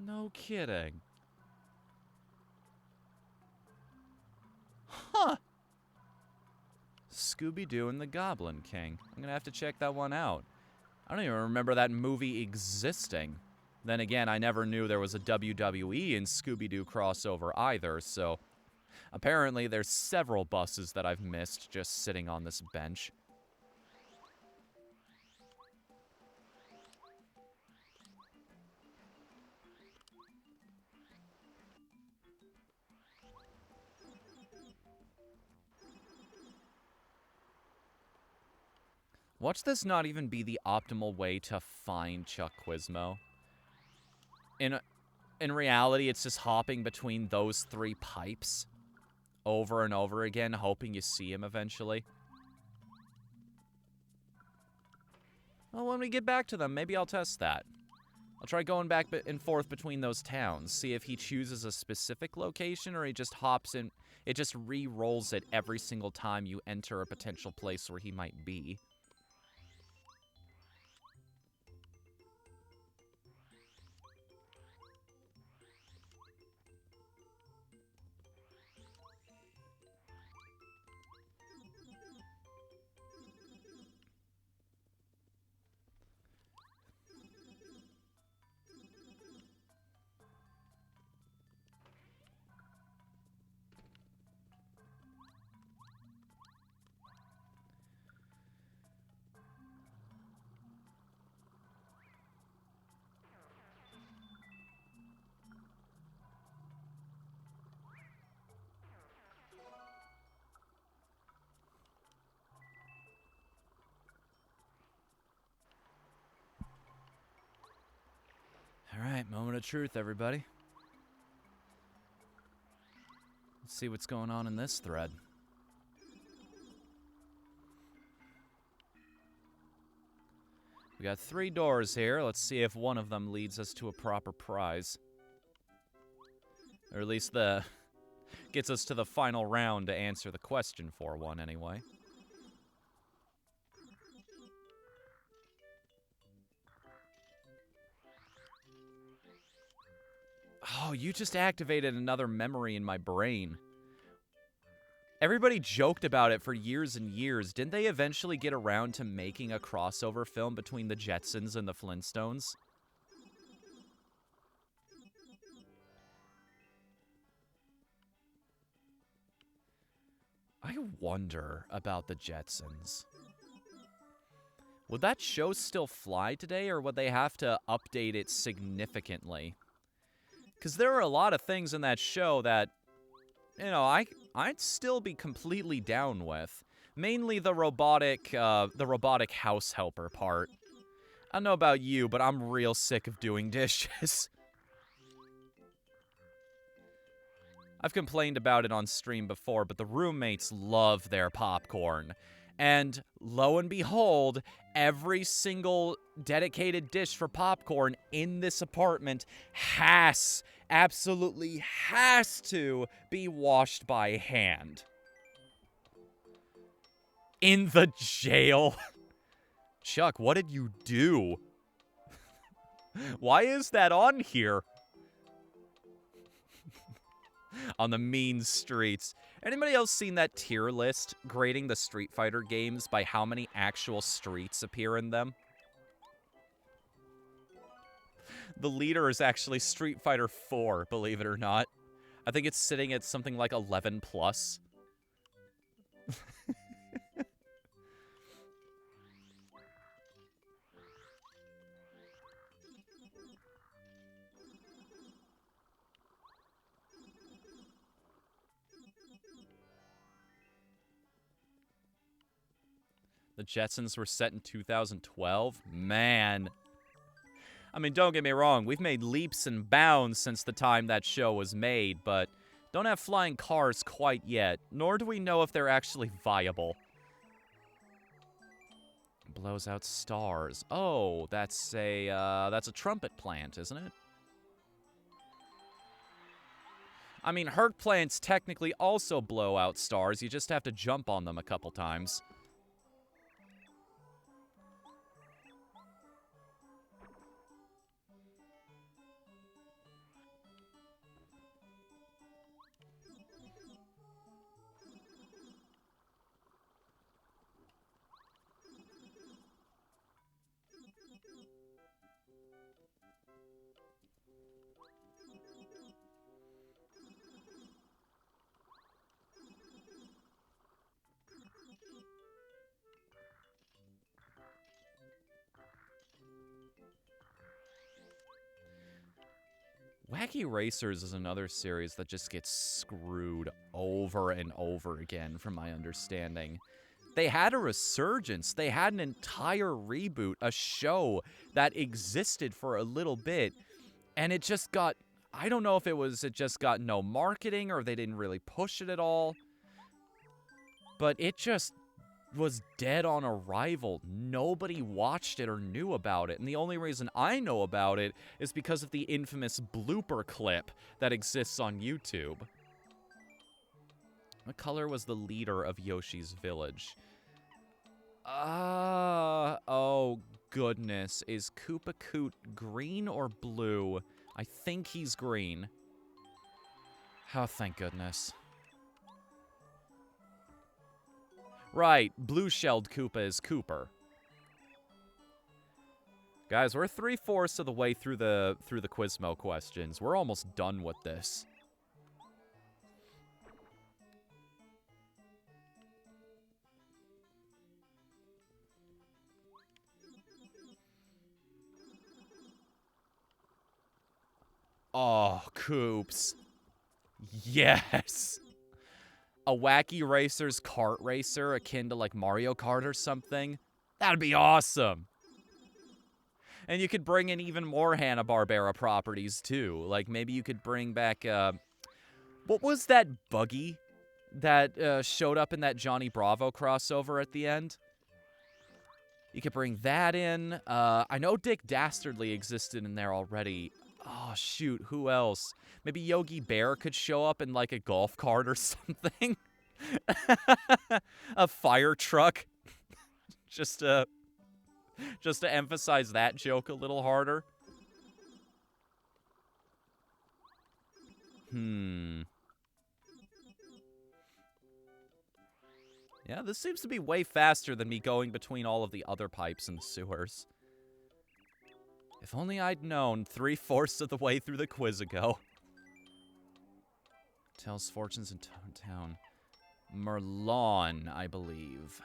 No kidding. Huh. Scooby-Doo and the Goblin King. I'm gonna have to check that one out. I don't even remember that movie existing. Then again, I never knew there was a WWE and Scooby-Doo crossover either, so... Apparently, there's several buses that I've missed just sitting on this bench. Watch this not even be the optimal way to find Chuck Quizmo. In reality, it's just hopping between those 3 pipes over and over again, hoping you see him eventually. Well, when we get back to them, maybe I'll test that. I'll try going back and forth between those towns, see if he chooses a specific location or he just hops in. It just re-rolls it every single time you enter a potential place where he might be. Alright, moment of truth, everybody. Let's see what's going on in this thread. We got 3 doors here. Let's see if one of them leads us to a proper prize. Or at least gets us to the final round to answer the question for one, anyway. Oh, you just activated another memory in my brain. Everybody joked about it for years and years. Didn't they eventually get around to making a crossover film between the Jetsons and the Flintstones? I wonder about the Jetsons. Would that show still fly today, or would they have to update it significantly? Because there are a lot of things in that show that, you know, I'd still be completely down with. Mainly the robotic house helper part. I don't know about you, but I'm real sick of doing dishes. I've complained about it on stream before, but the roommates love their popcorn. And lo and behold, every single dedicated dish for popcorn in this apartment absolutely has to be washed by hand. In the jail. Chuck, what did you do? Why is that on here? On the mean streets. Anybody else seen that tier list grading the Street Fighter games by how many actual streets appear in them? The leader is actually Street Fighter 4, believe it or not. I think it's sitting at something like 11 plus. The Jetsons were set in 2012? Man. I mean, don't get me wrong, we've made leaps and bounds since the time that show was made, but don't have flying cars quite yet, nor do we know if they're actually viable. Blows out stars. Oh, that's a trumpet plant, isn't it? I mean, hurt plants technically also blow out stars, you just have to jump on them a couple times. Wacky Racers is another series that just gets screwed over and over again, from my understanding. They had a resurgence. They had an entire reboot, a show that existed for a little bit, and it just got... I don't know if it just got no marketing or they didn't really push it at all, but it just was dead on arrival. Nobody watched it or knew about it, and the only reason I know about it is because of the infamous blooper clip that exists on YouTube. What color was the leader of Yoshi's Village? Oh goodness. Is Koopa Koot green or blue? I think he's green. Oh, thank goodness. Right, blue-shelled Koopa is Cooper. Guys, we're 3/4 of the way through the Quizmo questions. We're almost done with this. Oh, Koops. Yes! A Wacky Racers kart racer akin to, like, Mario Kart or something. That'd be awesome! And you could bring in even more Hanna-Barbera properties, too. Like, maybe you could bring back, what was that buggy that showed up in that Johnny Bravo crossover at the end? You could bring that in. I know Dick Dastardly existed in there already. Oh, shoot, who else? Maybe Yogi Bear could show up in, like, a golf cart or something? A fire truck? just to emphasize that joke a little harder. Yeah, this seems to be way faster than me going between all of the other pipes in the sewers. If only I'd known 3/4 of the way through the quiz ago. Tells fortunes in Town. Merlon, I believe.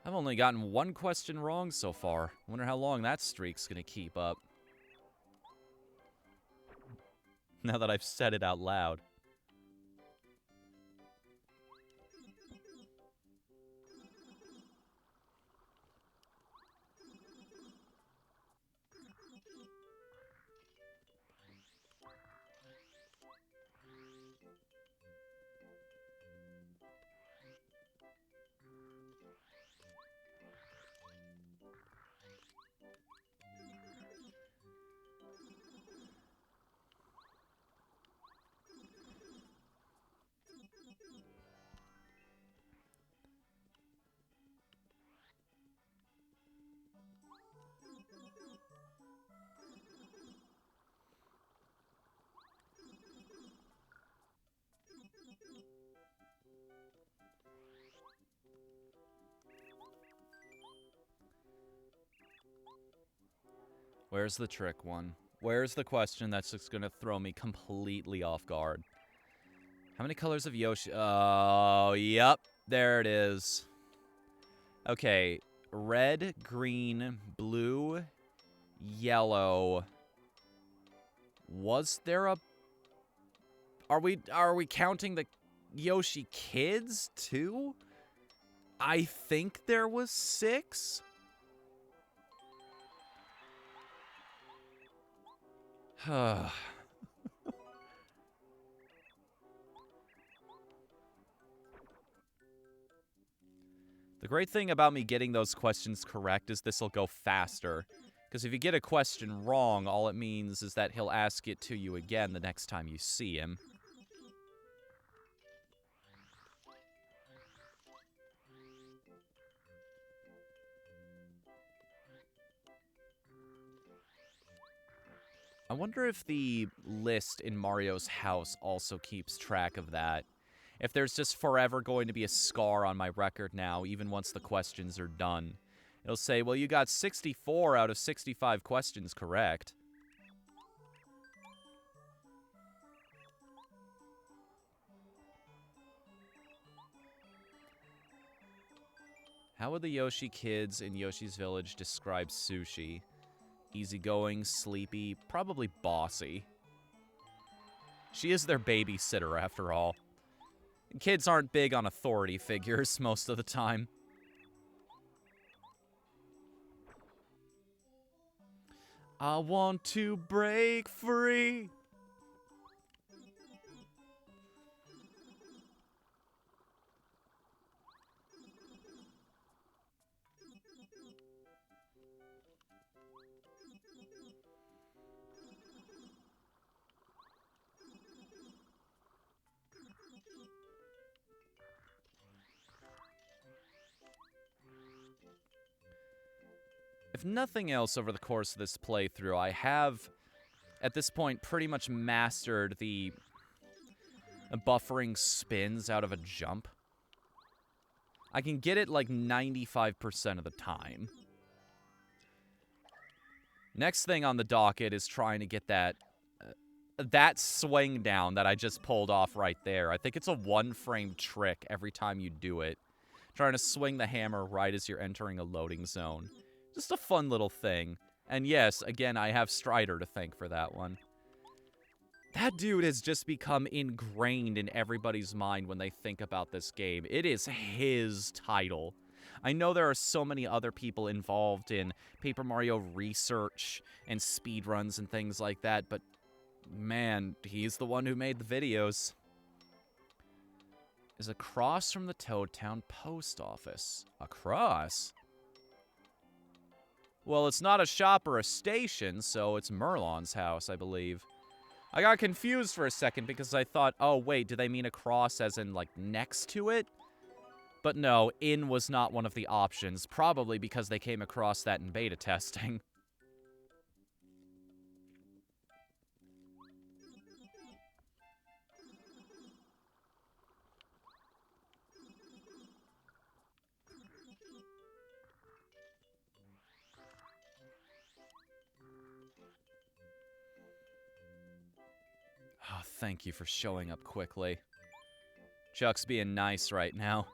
I've only gotten one question wrong so far. Wonder how long that streak's gonna keep up. Now that I've said it out loud. Where's the trick one? Where's the question that's just gonna throw me completely off guard? How many colors of Yoshi? Oh, yep. There it is. Okay. Red, green, blue, yellow. Was there a... Are we counting the Yoshi kids, too? I think there was 6. The great thing about me getting those questions correct is this'll go faster. Because if you get a question wrong, all it means is that he'll ask it to you again the next time you see him. I wonder if the list in Mario's house also keeps track of that. If there's just forever going to be a scar on my record now, even once the questions are done. It'll say, well, you got 64 out of 65 questions correct. How would the Yoshi kids in Yoshi's Village describe Sushi? Easygoing, sleepy, probably bossy. She is their babysitter, after all. Kids aren't big on authority figures most of the time. I want to break free. If nothing else over the course of this playthrough, I have, at this point, pretty much mastered the buffering spins out of a jump. I can get it like 95% of the time. Next thing on the docket is trying to get that swing down that I just pulled off right there. I think it's a 1-frame trick every time you do it. Trying to swing the hammer right as you're entering a loading zone. Just a fun little thing. And yes, again, I have Strider to thank for that one. That dude has just become ingrained in everybody's mind when they think about this game. It is his title. I know there are so many other people involved in Paper Mario research and speedruns and things like that, but man, he's the one who made the videos. Is across from the Toad Town post office. Across? Well, it's not a shop or a station, so it's Merlon's house, I believe. I got confused for a second because I thought, oh, wait, do they mean across as in, like, next to it? But no, in was not one of the options, probably because they came across that in beta testing. Oh, thank you for showing up quickly. Chuck's being nice right now.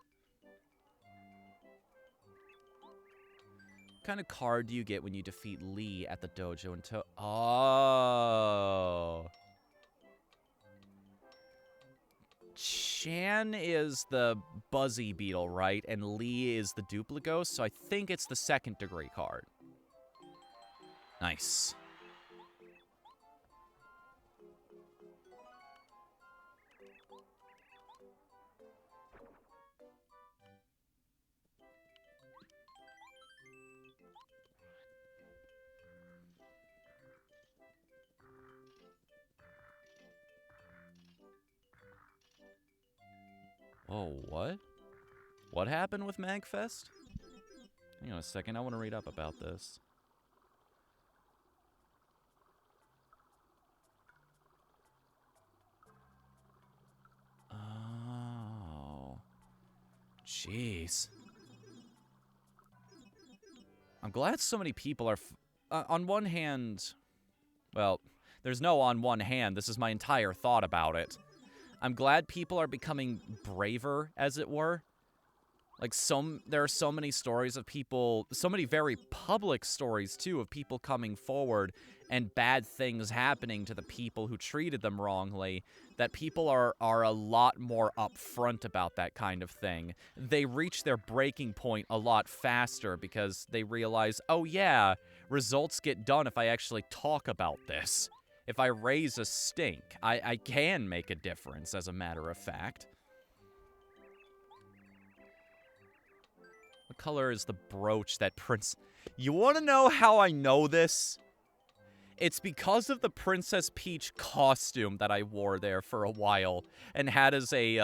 What kind of card do you get when you defeat Lee at the dojo and Oh. Chan is the Buzzy Beetle, right? And Lee is the Dupligos, so I think it's the 2nd degree card. Nice. Oh, what? What happened with MagFest? Hang on a second, I want to read up about this. Oh. Jeez. I'm glad so many people are on one hand, well, there's no on one hand. This is my entire thought about it. I'm glad people are becoming braver, as it were. Like, there are so many stories of people, so many very public stories, too, of people coming forward and bad things happening to the people who treated them wrongly, that people are a lot more upfront about that kind of thing. They reach their breaking point a lot faster because they realize, oh yeah, results get done if I actually talk about this. If I raise a stink, I can make a difference, as a matter of fact. What color is the brooch that Prince... You want to know how I know this? It's because of the Princess Peach costume that I wore there for a while and had as a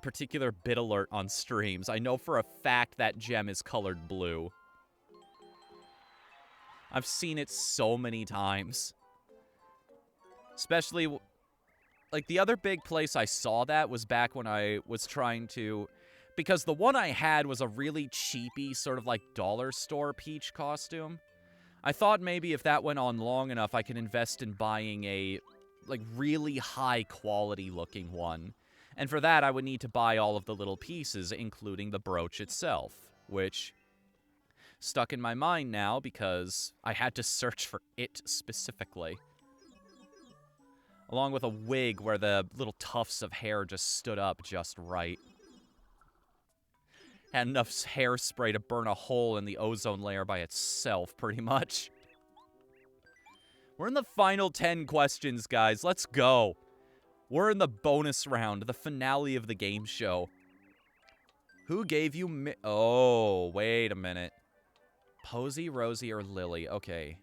particular bit alert on streams. I know for a fact that gem is colored blue. I've seen it so many times. Especially, like, the other big place I saw that was back when I was trying to... Because the one I had was a really cheapy, sort of like dollar store Peach costume. I thought maybe if that went on long enough, I could invest in buying a, like, really high quality looking one. And for that, I would need to buy all of the little pieces, including the brooch itself, which stuck in my mind now because I had to search for it specifically. Along with a wig where the little tufts of hair just stood up just right. Had enough hairspray to burn a hole in the ozone layer by itself, pretty much. We're in the final 10 questions, guys. Let's go. We're in the bonus round, the finale of the game show. Who gave you Oh, wait a minute. Posey, Rosie, or Lily? Okay.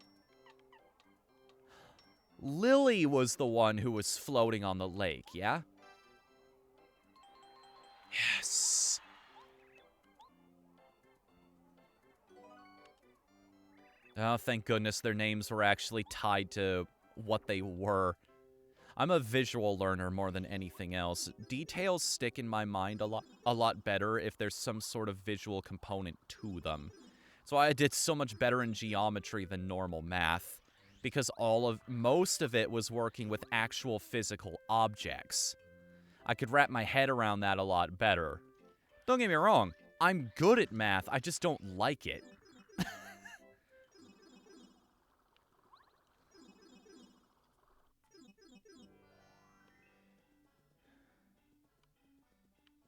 Lily was the one who was floating on the lake, yeah? Yes. Oh, thank goodness their names were actually tied to what they were. I'm a visual learner more than anything else. Details stick in my mind a lot better if there's some sort of visual component to them. That's why I did so much better in geometry than normal math. Because most of it was working with actual physical objects. I could wrap my head around that a lot better. Don't get me wrong, I'm good at math, I just don't like it.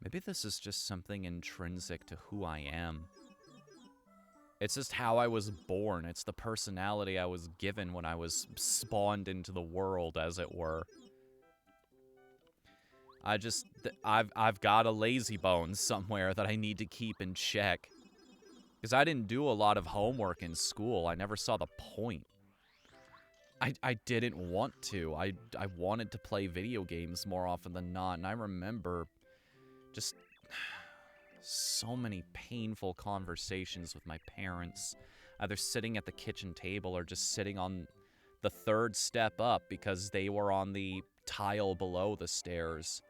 Maybe this is just something intrinsic to who I am. It's just how I was born. It's the personality I was given when I was spawned into the world, as it were. I've got a lazy bone somewhere that I need to keep in check. Because I didn't do a lot of homework in school. I never saw the point. I didn't want to. I wanted to play video games more often than not, and I remember just so many painful conversations with my parents, either sitting at the kitchen table or just sitting on the third step up because they were on the tile below the stairs.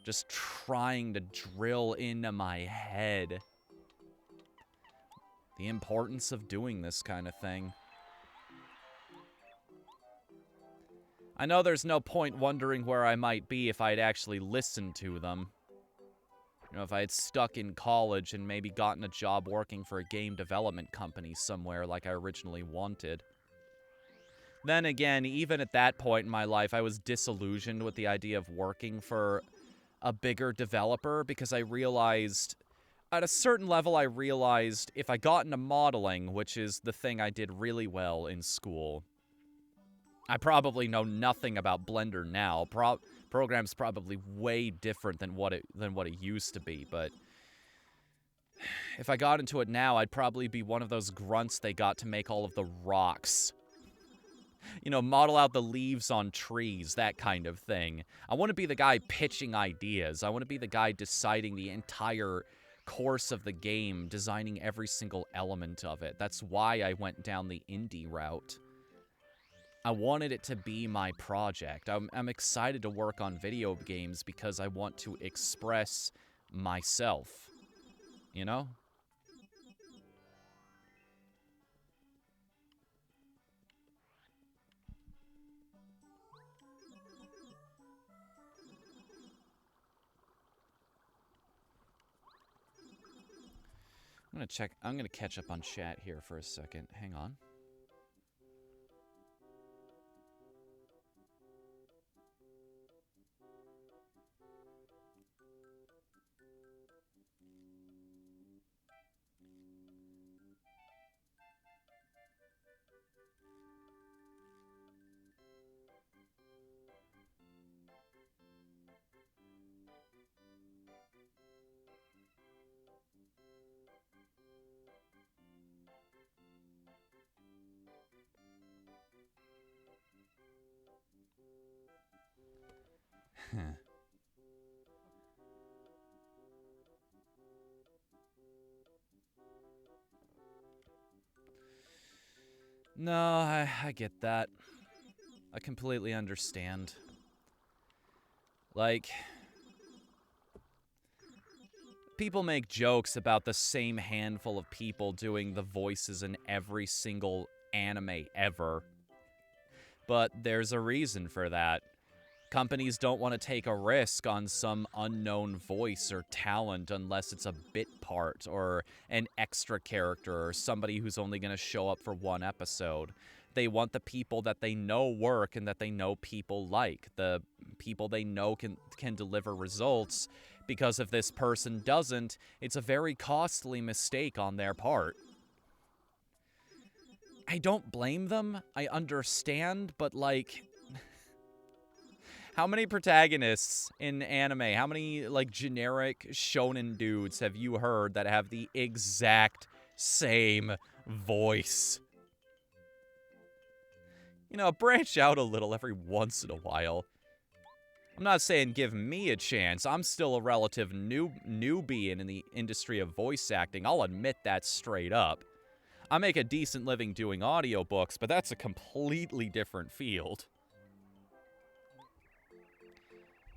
Just trying to drill into my head the importance of doing this kind of thing. I know there's no point wondering where I might be if I'd actually listened to them. You know, if I had stuck in college and maybe gotten a job working for a game development company somewhere like I originally wanted. Then again, even at that point in my life, I was disillusioned with the idea of working for a bigger developer because I realized, at a certain level, I realized if I got into modeling, which is the thing I did really well in school, I probably know nothing about Blender now. Program's probably way different than what it used to be, but if I got into it now, I'd probably be one of those grunts they got to make all of the rocks. You know, model out the leaves on trees, that kind of thing. I want to be the guy pitching ideas. I want to be the guy deciding the entire course of the game, designing every single element of it. That's why I went down the indie route. I wanted it to be my project. I'm excited to work on video games because I want to express myself. You know? I'm gonna catch up on chat here for a second. Hang on. No, I get that. I completely understand. Like, people make jokes about the same handful of people doing the voices in every single anime ever. But there's a reason for that. Companies don't want to take a risk on some unknown voice or talent unless it's a bit part or an extra character or somebody who's only going to show up for one episode. They want the people that they know work and that they know people like. The people they know can deliver results, because if this person doesn't, it's a very costly mistake on their part. I don't blame them. I understand, but like... How many protagonists in anime, how many, like, generic shonen dudes have you heard that have the exact same voice? You know, branch out a little every once in a while. I'm not saying give me a chance. I'm still a relative newbie in the industry of voice acting. I'll admit that straight up. I make a decent living doing audiobooks, but that's a completely different field.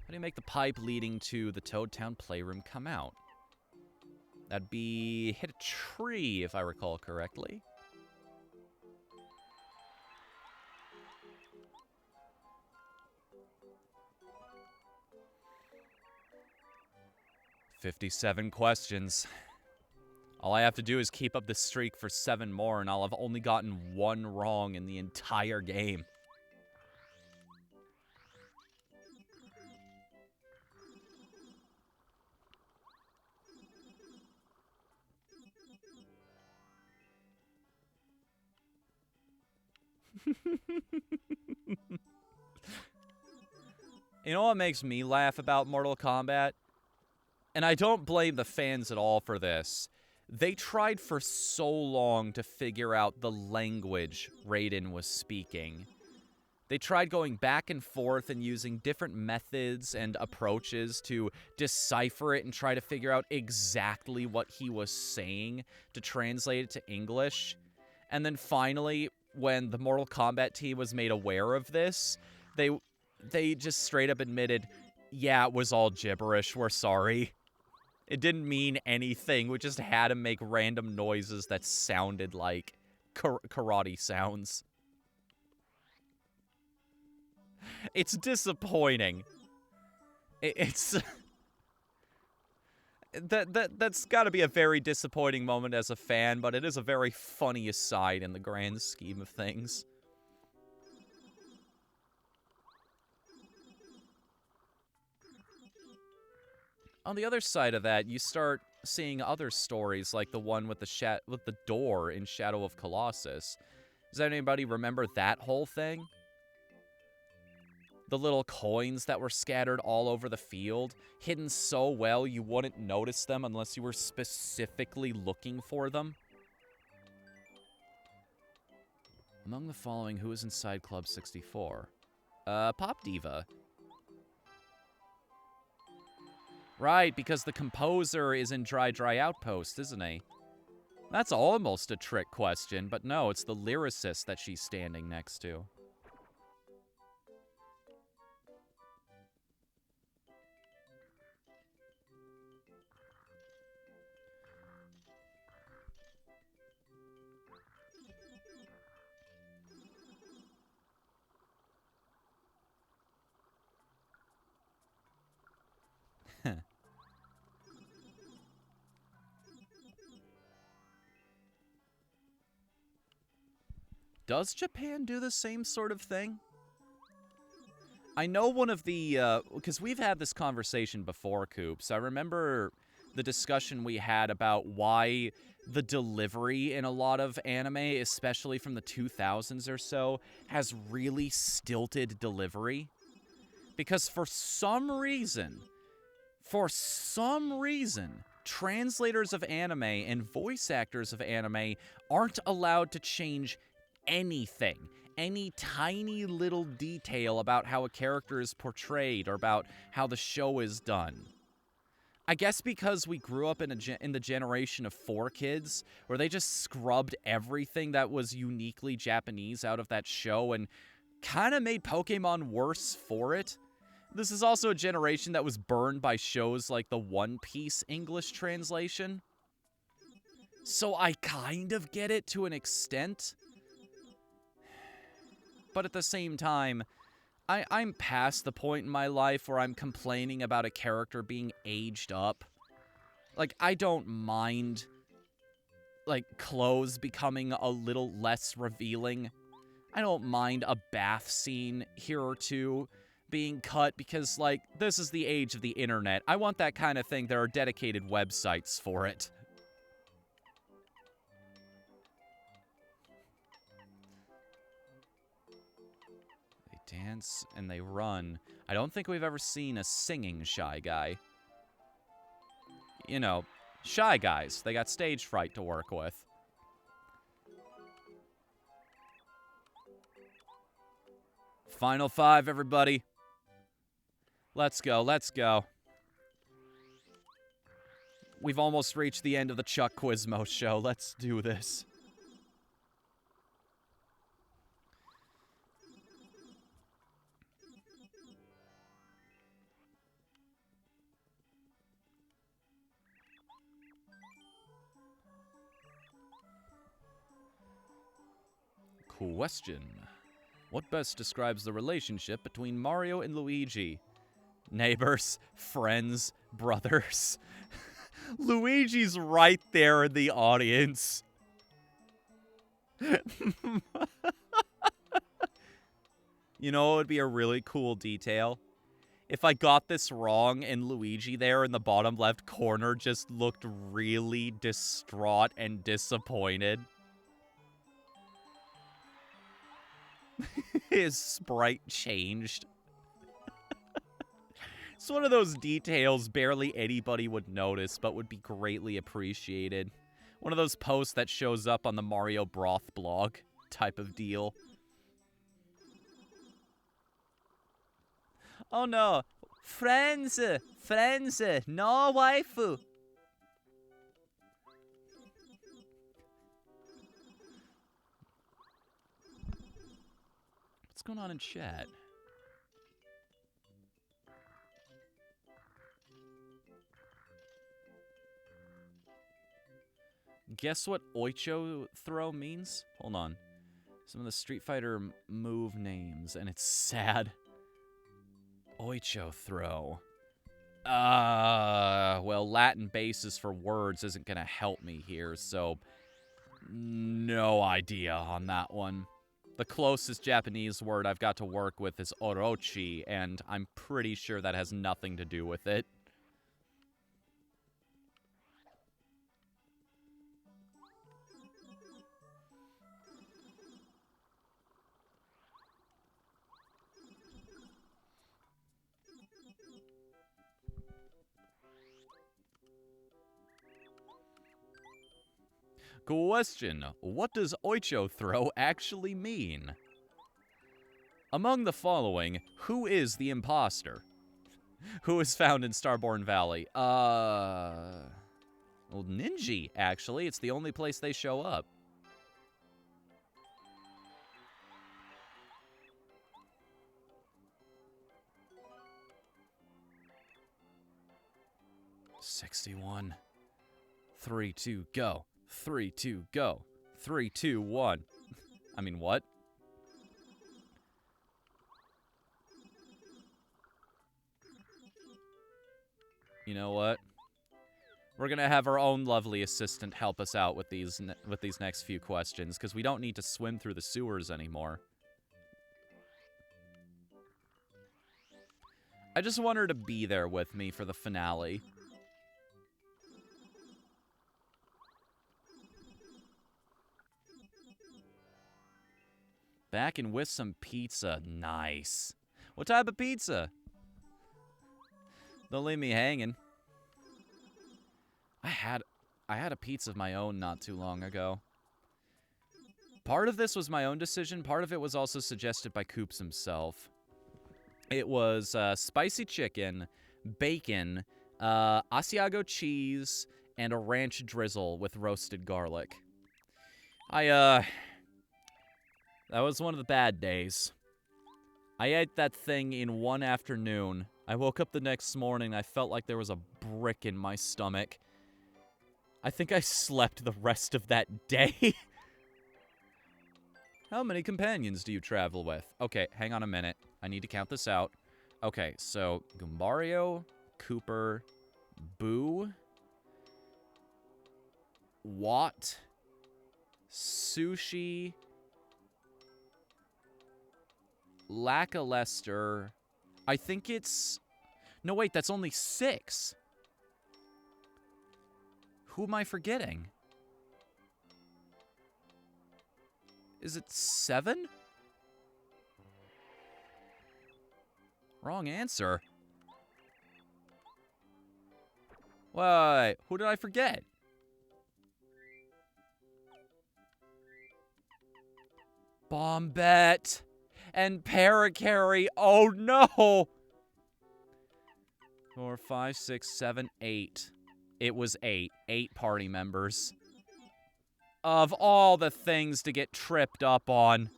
How do you make the pipe leading to the Toad Town Playroom come out? That'd be hit a tree, if I recall correctly. "57 questions. All I have to do is keep up this streak for 7 more, and I'll have only gotten 1 wrong in the entire game." You know what makes me laugh about Mortal Kombat? And I don't blame the fans at all for this. They tried for so long to figure out the language Raiden was speaking. They tried going back and forth and using different methods and approaches to decipher it and try to figure out exactly what he was saying to translate it to English. And then finally, when the Mortal Kombat team was made aware of this, they just straight up admitted, yeah, it was all gibberish, we're sorry. It didn't mean anything, we just had to make random noises that sounded like karate sounds. It's disappointing. It's... That's gotta be a very disappointing moment as a fan, but it is a very funny aside in the grand scheme of things. On the other side of that, you start seeing other stories like the one with the door in Shadow of Colossus. Does anybody remember that whole thing? The little coins that were scattered all over the field, hidden so well you wouldn't notice them unless you were specifically looking for them. Among the following, who is inside Club 64? Pop Diva. Right, because the composer is in Dry Dry Outpost, isn't he? That's almost a trick question, but no, it's the lyricist that she's standing next to. Does Japan do the same sort of thing? I know one of the, because we've had this conversation before, Coops. I remember the discussion we had about why the delivery in a lot of anime, especially from the 2000s or so, has really stilted delivery. Because for some reason, translators of anime and voice actors of anime aren't allowed to change anything. Any tiny little detail about how a character is portrayed or about how the show is done. I guess because we grew up in the generation of 4Kids, where they just scrubbed everything that was uniquely Japanese out of that show and kind of made Pokemon worse for it. This is also a generation that was burned by shows like the One Piece English translation. So I kind of get it to an extent. But at the same time, I'm past the point in my life where I'm complaining about a character being aged up. Like, I don't mind, like, clothes becoming a little less revealing. I don't mind a bath scene here or two being cut because, like, this is the age of the internet. I want that kind of thing. There are dedicated websites for it. They dance and they run. I don't think we've ever seen a singing Shy Guy. You know, Shy Guys. They got stage fright to work with. Final 5, everybody. Let's go, let's go. We've almost reached the end of the Chuck Quizmo show. Let's do this. Question. What best describes the relationship between Mario and Luigi? Neighbors, friends, brothers. Luigi's right there in the audience. You know what would be a really cool detail? If I got this wrong and Luigi there in the bottom left corner just looked really distraught and disappointed. His sprite changed. It's one of those details barely anybody would notice, but would be greatly appreciated. One of those posts that shows up on the Mario Broth blog type of deal. Oh no, friends, no waifu. What's going on in chat? Guess what Oicho throw means? Hold on. Some of the Street Fighter move names, and it's sad. Oicho throw. Well, Latin basis for words isn't gonna help me here, so no idea on that one. The closest Japanese word I've got to work with is orochi, and I'm pretty sure that has nothing to do with it. Question. What does Oicho throw actually mean? Among the following, who is the imposter? Who is found in Starborn Valley? Well, Ninji, actually. It's the only place they show up. $61. 3, 2, go. 3, 2, go. 3, 2, 1. I mean, what? You know what? We're gonna have our own lovely assistant help us out with these next few questions, because we don't need to swim through the sewers anymore. I just want her to be there with me for the finale. Back and with some pizza. Nice. What type of pizza? Don't leave me hanging. I had a pizza of my own not too long ago. Part of this was my own decision. Part of it was also suggested by Coops himself. It was spicy chicken, bacon, Asiago cheese, and a ranch drizzle with roasted garlic. That was one of the bad days. I ate that thing in one afternoon. I woke up the next morning and I felt like there was a brick in my stomach. I think I slept the rest of that day. How many companions do you travel with? Okay, hang on a minute. I need to count this out. Okay, so Goombario, Cooper, Boo, Watt, Sushi, Lackluster. I think it's... No, wait, that's only 6. Who am I forgetting? Is it 7? Wrong answer. Wait, who did I forget? Bombette and Parakarry. Oh no! 4, 5, 6, 7, 8. It was 8. 8 party members. Of all the things to get tripped up on.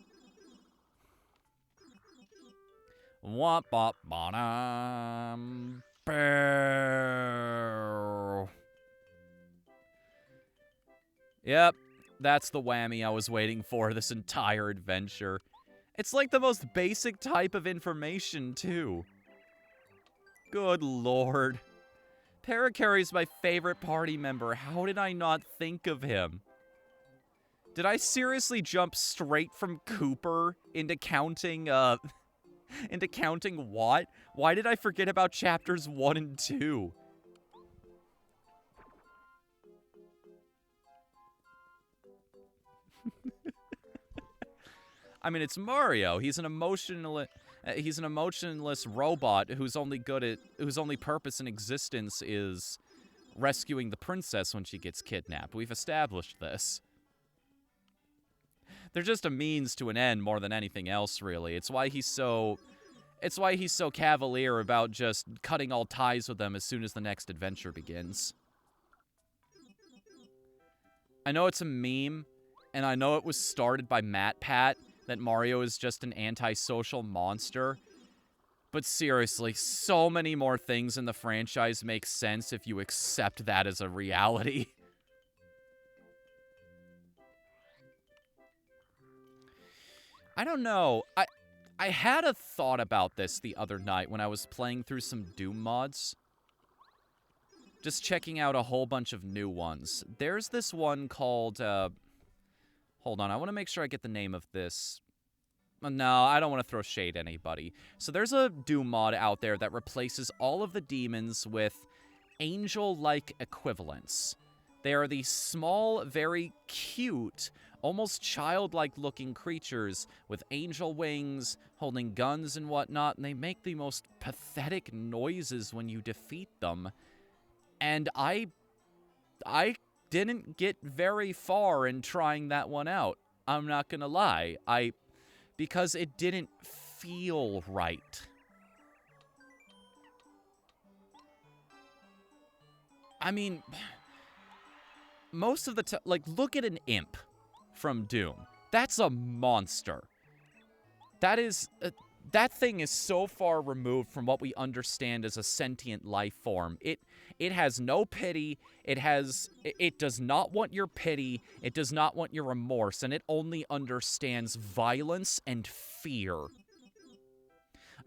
Womp bop bottom. Yep, that's the whammy I was waiting for this entire adventure. It's like the most basic type of information, too. Good lord. Parakarry's my favorite party member. How did I not think of him? Did I seriously jump straight from Cooper into counting what? Why did I forget about chapters 1 and 2? I mean, it's Mario. He's an emotionless robot whose only purpose in existence is rescuing the princess when she gets kidnapped. We've established this. They're just a means to an end more than anything else, really. It's why he's so cavalier about just cutting all ties with them as soon as the next adventure begins. I know it's a meme, and I know it was started by MatPat, that Mario is just an antisocial monster. But seriously, so many more things in the franchise make sense if you accept that as a reality. I don't know. I had a thought about this the other night when I was playing through some Doom mods. Just checking out a whole bunch of new ones. There's this one called, hold on, I want to make sure I get the name of this. No, I don't want to throw shade at anybody. So there's a Doom mod out there that replaces all of the demons with angel-like equivalents. They are these small, very cute, almost childlike looking creatures with angel wings, holding guns and whatnot, and they make the most pathetic noises when you defeat them. And I didn't get very far in trying that one out. I'm not gonna lie. Because it didn't feel right. I mean, most of the time, like, look at an imp from Doom. That's a monster. That thing is so far removed from what we understand as a sentient life form. It has no pity. It does not want your pity. It does not want your remorse, and it only understands violence and fear.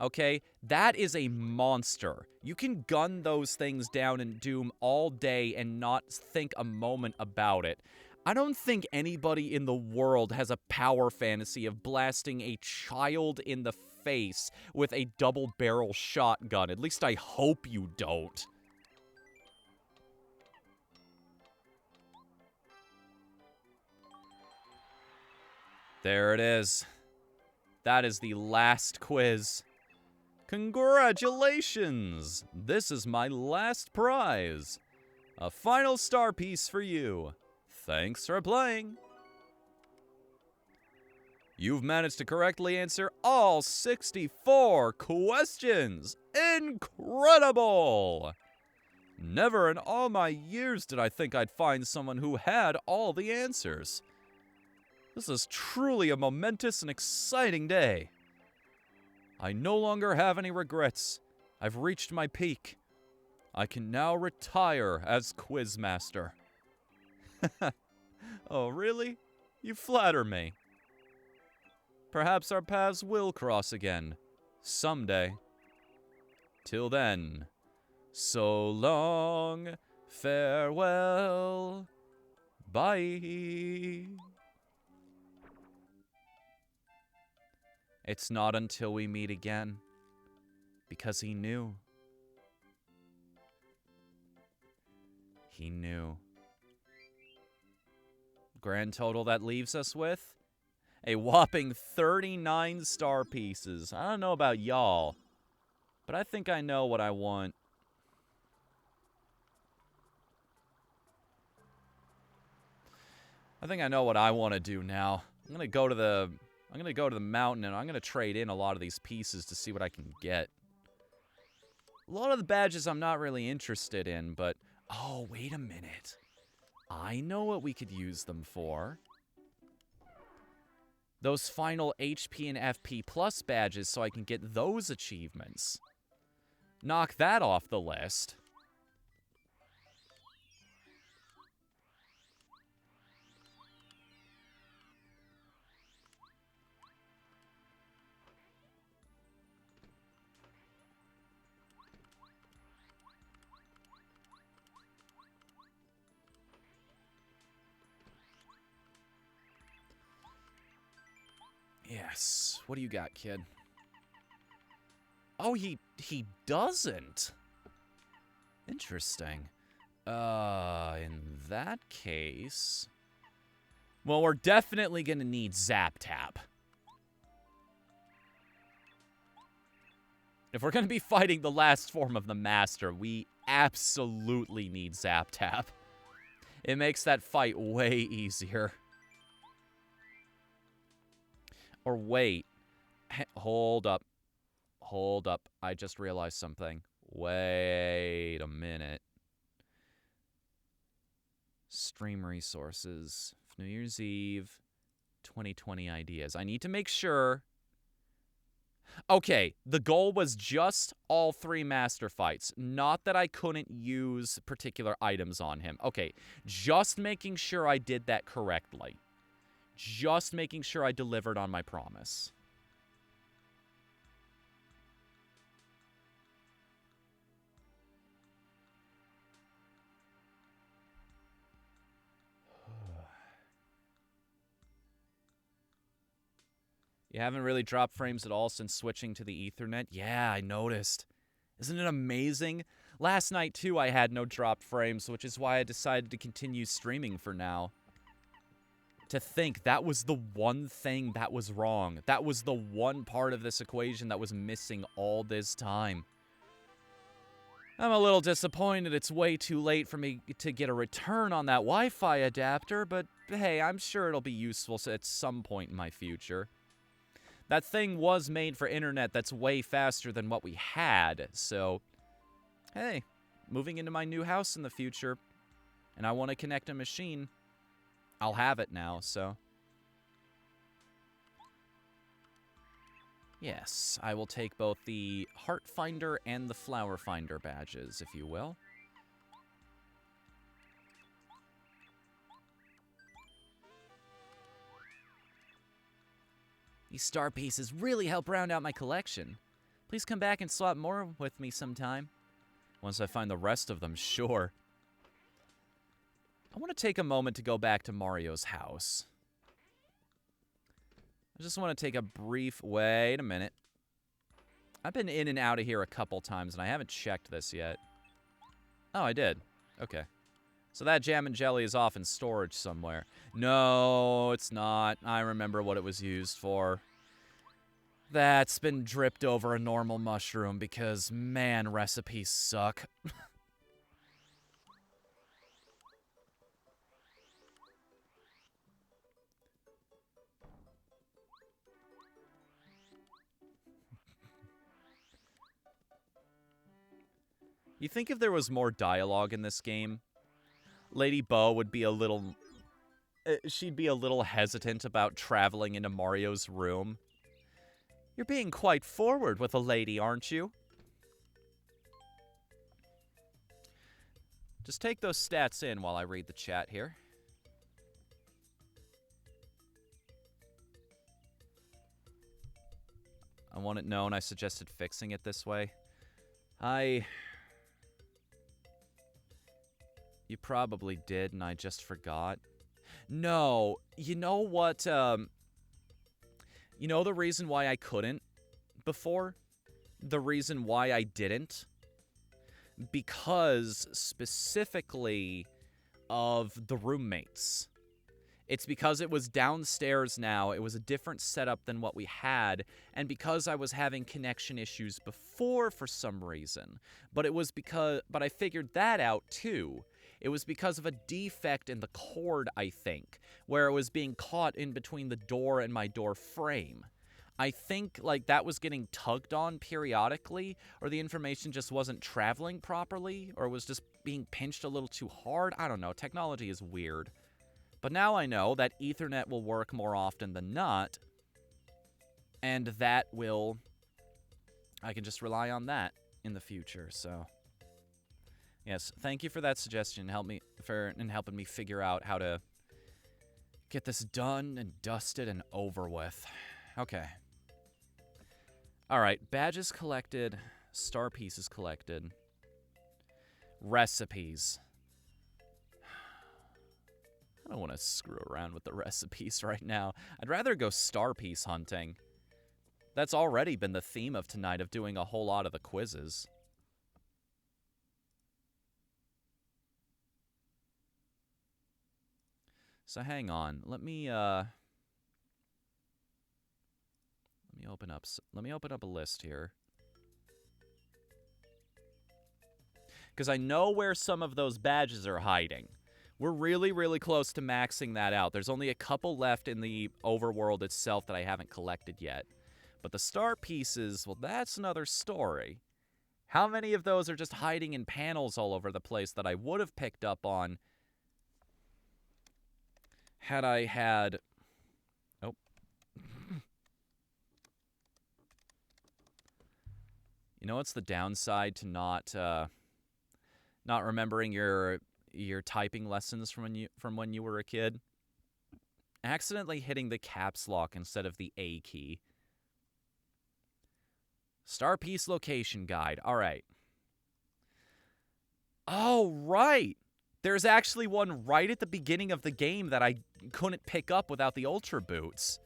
Okay? That is a monster. You can gun those things down in Doom all day and not think a moment about it. I don't think anybody in the world has a power fantasy of blasting a child in the face with a double-barrel shotgun. At least I hope you don't. There it is. That is the last quiz. Congratulations! This is my last prize. A final star piece for you. Thanks for playing. You've managed to correctly answer all 64 questions. Incredible! Never in all my years did I think I'd find someone who had all the answers. This is truly a momentous and exciting day. I no longer have any regrets. I've reached my peak. I can now retire as Quizmaster. Oh, really? You flatter me. Perhaps our paths will cross again. Someday. Till then, so long, farewell, bye. It's not until we meet again, because he knew. He knew. Grand total that leaves us with? A whopping 39 star pieces. I don't know about y'all, but I think I know what I want. I think I know what I want to do now. I'm gonna go to the mountain and I'm gonna trade in a lot of these pieces to see what I can get. A lot of the badges I'm not really interested in, but oh, wait a minute. I know what we could use them for. Those final HP and FP plus badges so I can get those achievements. Knock that off the list. Yes. What do you got, kid? Oh, he doesn't. Interesting. In that case... Well, we're definitely gonna need Zap Tap. If we're gonna be fighting the last form of the Master, we absolutely need Zap Tap. It makes that fight way easier. Or wait. Hold up. Hold up. I just realized something. Wait a minute. Stream resources. New Year's Eve. 2020 ideas. I need to make sure. Okay, the goal was just all 3 master fights. Not that I couldn't use particular items on him. Okay, just making sure I did that correctly. Just making sure I delivered on my promise. You haven't really dropped frames at all since switching to the Ethernet? Yeah, I noticed. Isn't it amazing? Last night, too, I had no dropped frames, which is why I decided to continue streaming for now. To think that was the one thing that was wrong. That was the one part of this equation that was missing all this time. I'm a little disappointed it's way too late for me to get a return on that Wi-Fi adapter, but hey, I'm sure it'll be useful at some point in my future. That thing was made for internet that's way faster than what we had, so hey, moving into my new house in the future, and I want to connect a machine. I'll have it now, so. Yes, I will take both the Heart Finder and the Flower Finder badges, if you will. These star pieces really help round out my collection. Please come back and swap more with me sometime. Once I find the rest of them, sure. I want to take a moment to go back to Mario's house. I just want to take a brief... Wait a minute. I've been in and out of here a couple times, and I haven't checked this yet. Oh, I did. Okay. So that jam and jelly is off in storage somewhere. No, it's not. I remember what it was used for. That's been dripped over a normal mushroom because, man, recipes suck. You think if there was more dialogue in this game, Lady Bo would be a little... she'd be a little hesitant about traveling into Mario's room. You're being quite forward with a lady, aren't you? Just take those stats in while I read the chat here. I want it known I suggested fixing it this way. You probably did, and I just forgot. No, you know what, you know the reason why I couldn't before? The reason why I didn't? Because, specifically, of the roommates. It's because it was downstairs now, it was a different setup than what we had, and because I was having connection issues before for some reason. But I figured that out too. It was because of a defect in the cord, I think, where it was being caught in between the door and my door frame. I think, like, that was getting tugged on periodically, or the information just wasn't traveling properly, or was just being pinched a little too hard. I don't know. Technology is weird. But now I know that Ethernet will work more often than not, and that will... I can just rely on that in the future, so... Yes, thank you for that suggestion. Helping me figure out how to get this done and dusted and over with. Okay. Alright, badges collected, star pieces collected, recipes. I don't want to screw around with the recipes right now. I'd rather go star piece hunting. That's already been the theme of tonight, of doing a whole lot of the quizzes. So hang on, let me open up a list here. Because I know where some of those badges are hiding. We're really, really close to maxing that out. There's only a couple left in the overworld itself that I haven't collected yet. But the star pieces, well, that's another story. How many of those are just hiding in panels all over the place that I would have picked up on had I had... Oh. You know what's the downside to not remembering your typing lessons from when you were a kid? Accidentally hitting the caps lock instead of the A key. Star piece location guide. All right. Oh, right. There's actually one right at the beginning of the game that I couldn't pick up without the Ultra Boots.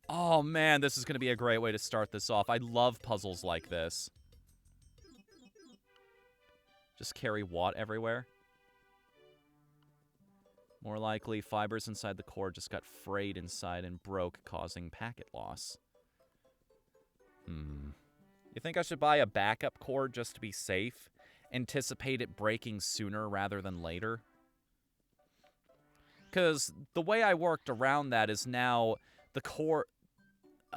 Oh, man, this is going to be a great way to start this off. I love puzzles like this. Just carry Watt everywhere. More likely, fibers inside the cord just got frayed inside and broke, causing packet loss. You think I should buy a backup cord just to be safe? Anticipate it breaking sooner rather than later? Because the way I worked around that is now the cord...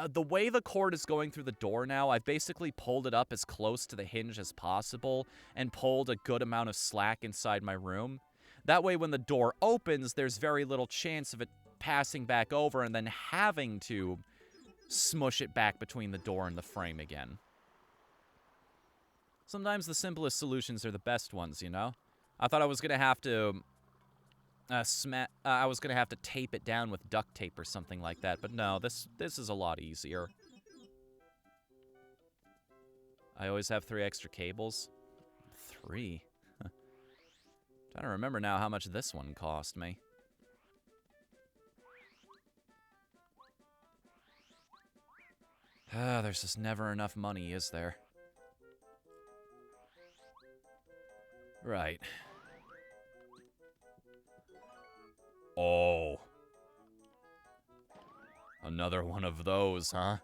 the way the cord is going through the door now, I've basically pulled it up as close to the hinge as possible and pulled a good amount of slack inside my room. That way when the door opens, there's very little chance of it passing back over and then having to smush it back between the door and the frame again. Sometimes the simplest solutions are the best ones, you know? I thought I was going to have to I was going to have to tape it down with duct tape or something like that, but no, this is a lot easier. I always have 3 extra cables. 3? Trying to remember now how much this one cost me. There's just never enough money, is there? Right. Oh. Another one of those, huh?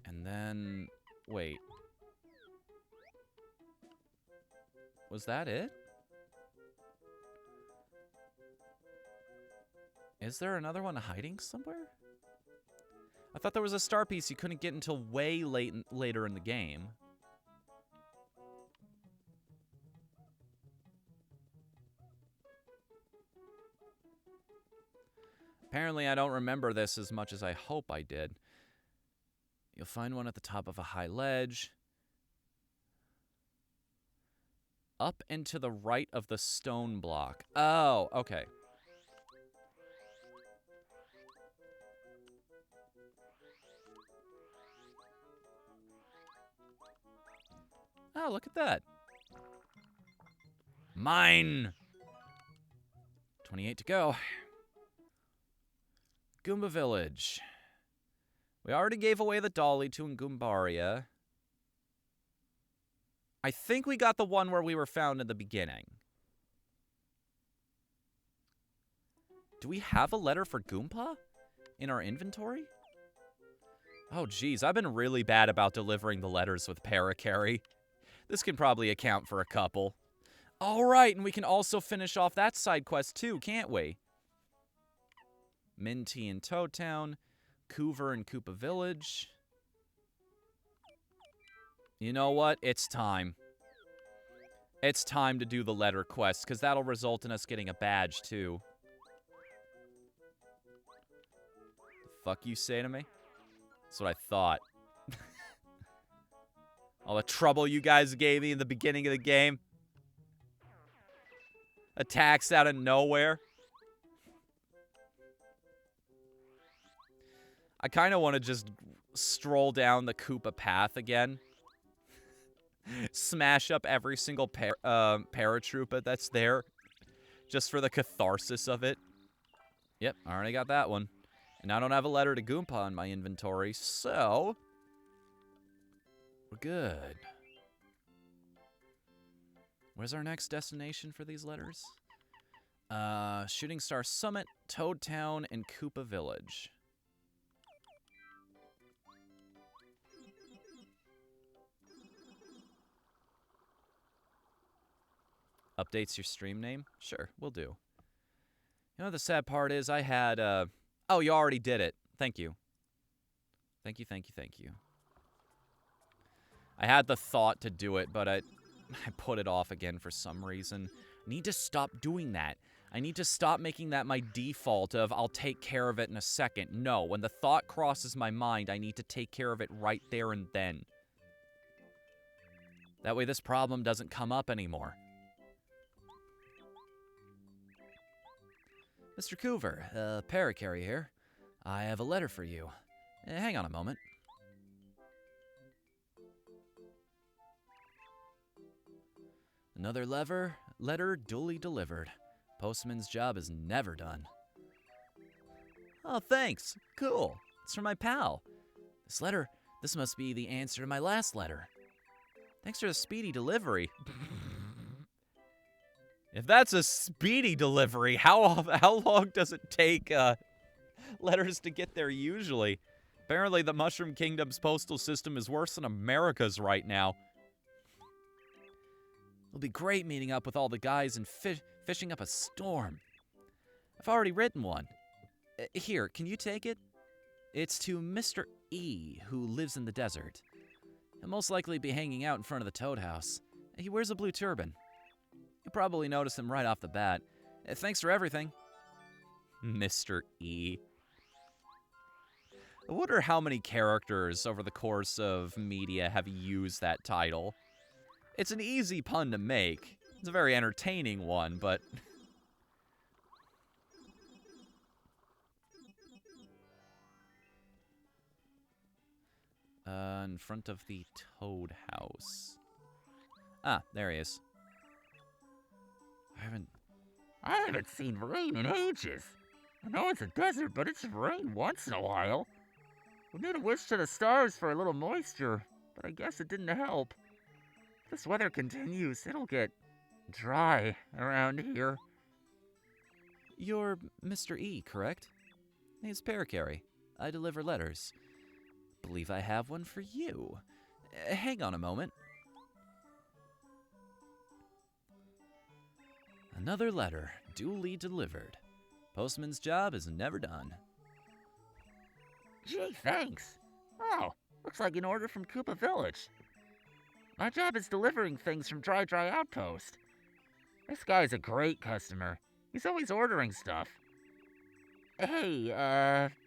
And then... Wait. Was that it? Is there another one hiding somewhere? I thought there was a star piece you couldn't get until way later in the game. Apparently, I don't remember this as much as I hope I did. You'll find one at the top of a high ledge. Up and to the right of the stone block. Oh, okay. Oh, look at that. Mine! 28 to go. Goomba Village. We already gave away the dolly to Goombaria. I think we got the one where we were found in the beginning. Do we have a letter for Goomba in our inventory? Oh, geez, I've been really bad about delivering the letters with Parakarry. This can probably account for a couple. All right, and we can also finish off that side quest too, can't we? Minty in Toad Town, Koover in Koopa Village. You know what? It's time. It's time to do the letter quest, because that'll result in us getting a badge, too. The fuck you say to me? That's what I thought. All the trouble you guys gave me in the beginning of the game. Attacks out of nowhere. I kind of want to just stroll down the Koopa path again. Smash up every single paratroopa that's there. Just for the catharsis of it. Yep, I already got that one. And I don't have a letter to Goomba in my inventory, so... we're good. Where's our next destination for these letters? Shooting Star Summit, Toad Town, and Koopa Village. Updates your stream name? Sure, we'll do. You know, the sad part is I had, oh, you already did it. Thank you. Thank you, thank you, thank you. I had the thought to do it, but I put it off again for some reason. I need to stop doing that. I need to stop making that my default of I'll take care of it in a second. No, when the thought crosses my mind, I need to take care of it right there and then. That way this problem doesn't come up anymore. Mr. Koover, Parakarry here. I have a letter for you. Hang on a moment. Another letter duly delivered. Postman's job is never done. Oh, thanks. Cool. It's from my pal. This must be the answer to my last letter. Thanks for the speedy delivery. If that's a speedy delivery, how long does it take letters to get there usually? Apparently the Mushroom Kingdom's postal system is worse than America's right now. It'll be great meeting up with all the guys and fishing up a storm. I've already written one. Here, can you take it? It's to Mr. E, who lives in the desert. He'll most likely be hanging out in front of the Toad House. He wears a blue turban. You'll probably notice him right off the bat. Thanks for everything. Mr. E. I wonder how many characters over the course of media have used that title. It's an easy pun to make. It's a very entertaining one, but... In front of the Toad House. Ah, there he is. I haven't seen rain in ages. I know it's a desert, but it's rained once in a while. We made a wish to the stars for a little moisture, but I guess it didn't help. If this weather continues, it'll get dry around here. You're Mr. E, correct? Name's Parakarry. I deliver letters. Believe I have one for you. Hang on a moment. Another letter, duly delivered. Postman's job is never done. Gee, thanks. Oh, looks like an order from Koopa Village. My job is delivering things from Dry Outpost. This guy's a great customer. He's always ordering stuff. Hey,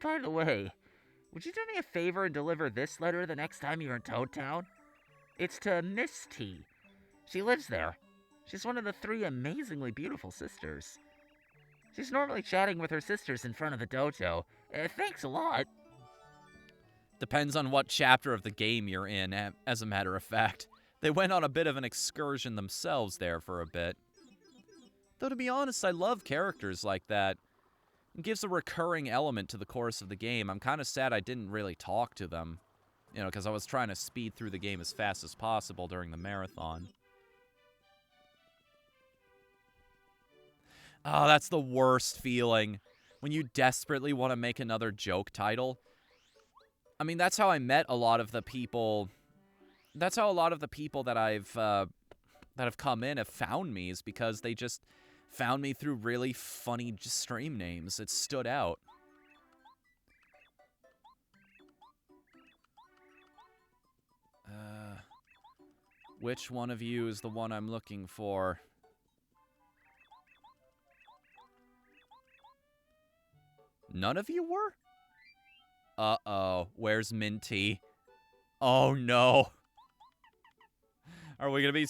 by the way, would you do me a favor and deliver this letter the next time you're in Toad Town? It's to Miss T. She lives there. She's one of the 3 amazingly beautiful sisters. She's normally chatting with her sisters in front of the dojo. Thanks a lot. Depends on what chapter of the game you're in, as a matter of fact. They went on a bit of an excursion themselves there for a bit. Though to be honest, I love characters like that. It gives a recurring element to the course of the game. I'm kind of sad I didn't really talk to them. You know, because I was trying to speed through the game as fast as possible during the marathon. Oh, that's the worst feeling. When you desperately want to make another joke title. I mean, that's how I met a lot of the people. That's how a lot of the people that that have come in have found me, is because they just found me through really funny stream names. It stood out. Which one of you is the one I'm looking for? None of you were? Uh-oh. Where's Minty? Oh, no. Are we gonna be...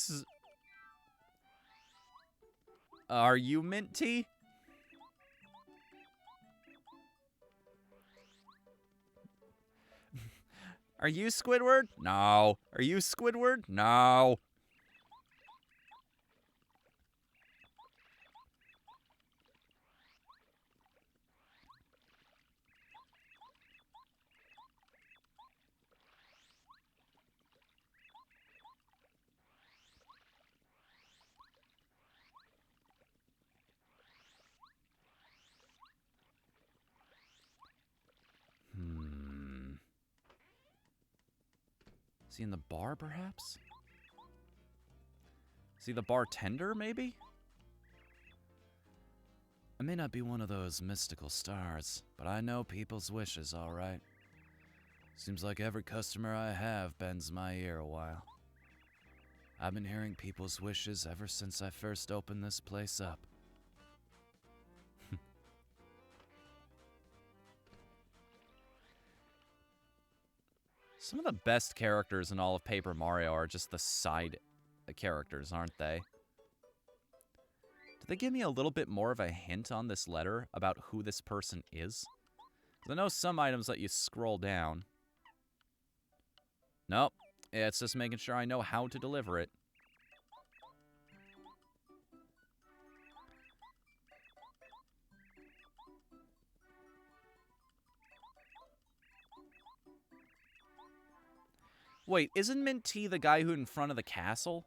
Are you Minty? Are you Squidward? No. Are you Squidward? No. Is he in the bar, perhaps? Is he the bartender, maybe? I may not be one of those mystical stars, but I know people's wishes, all right. Seems like every customer I have bends my ear a while. I've been hearing people's wishes ever since I first opened this place up. Some of the best characters in all of Paper Mario are just the side characters, aren't they? Did they give me a little bit more of a hint on this letter about who this person is? Because I know some items let you scroll down. Nope. It's just making sure I know how to deliver it. Wait, isn't Minty the guy who's in front of the castle?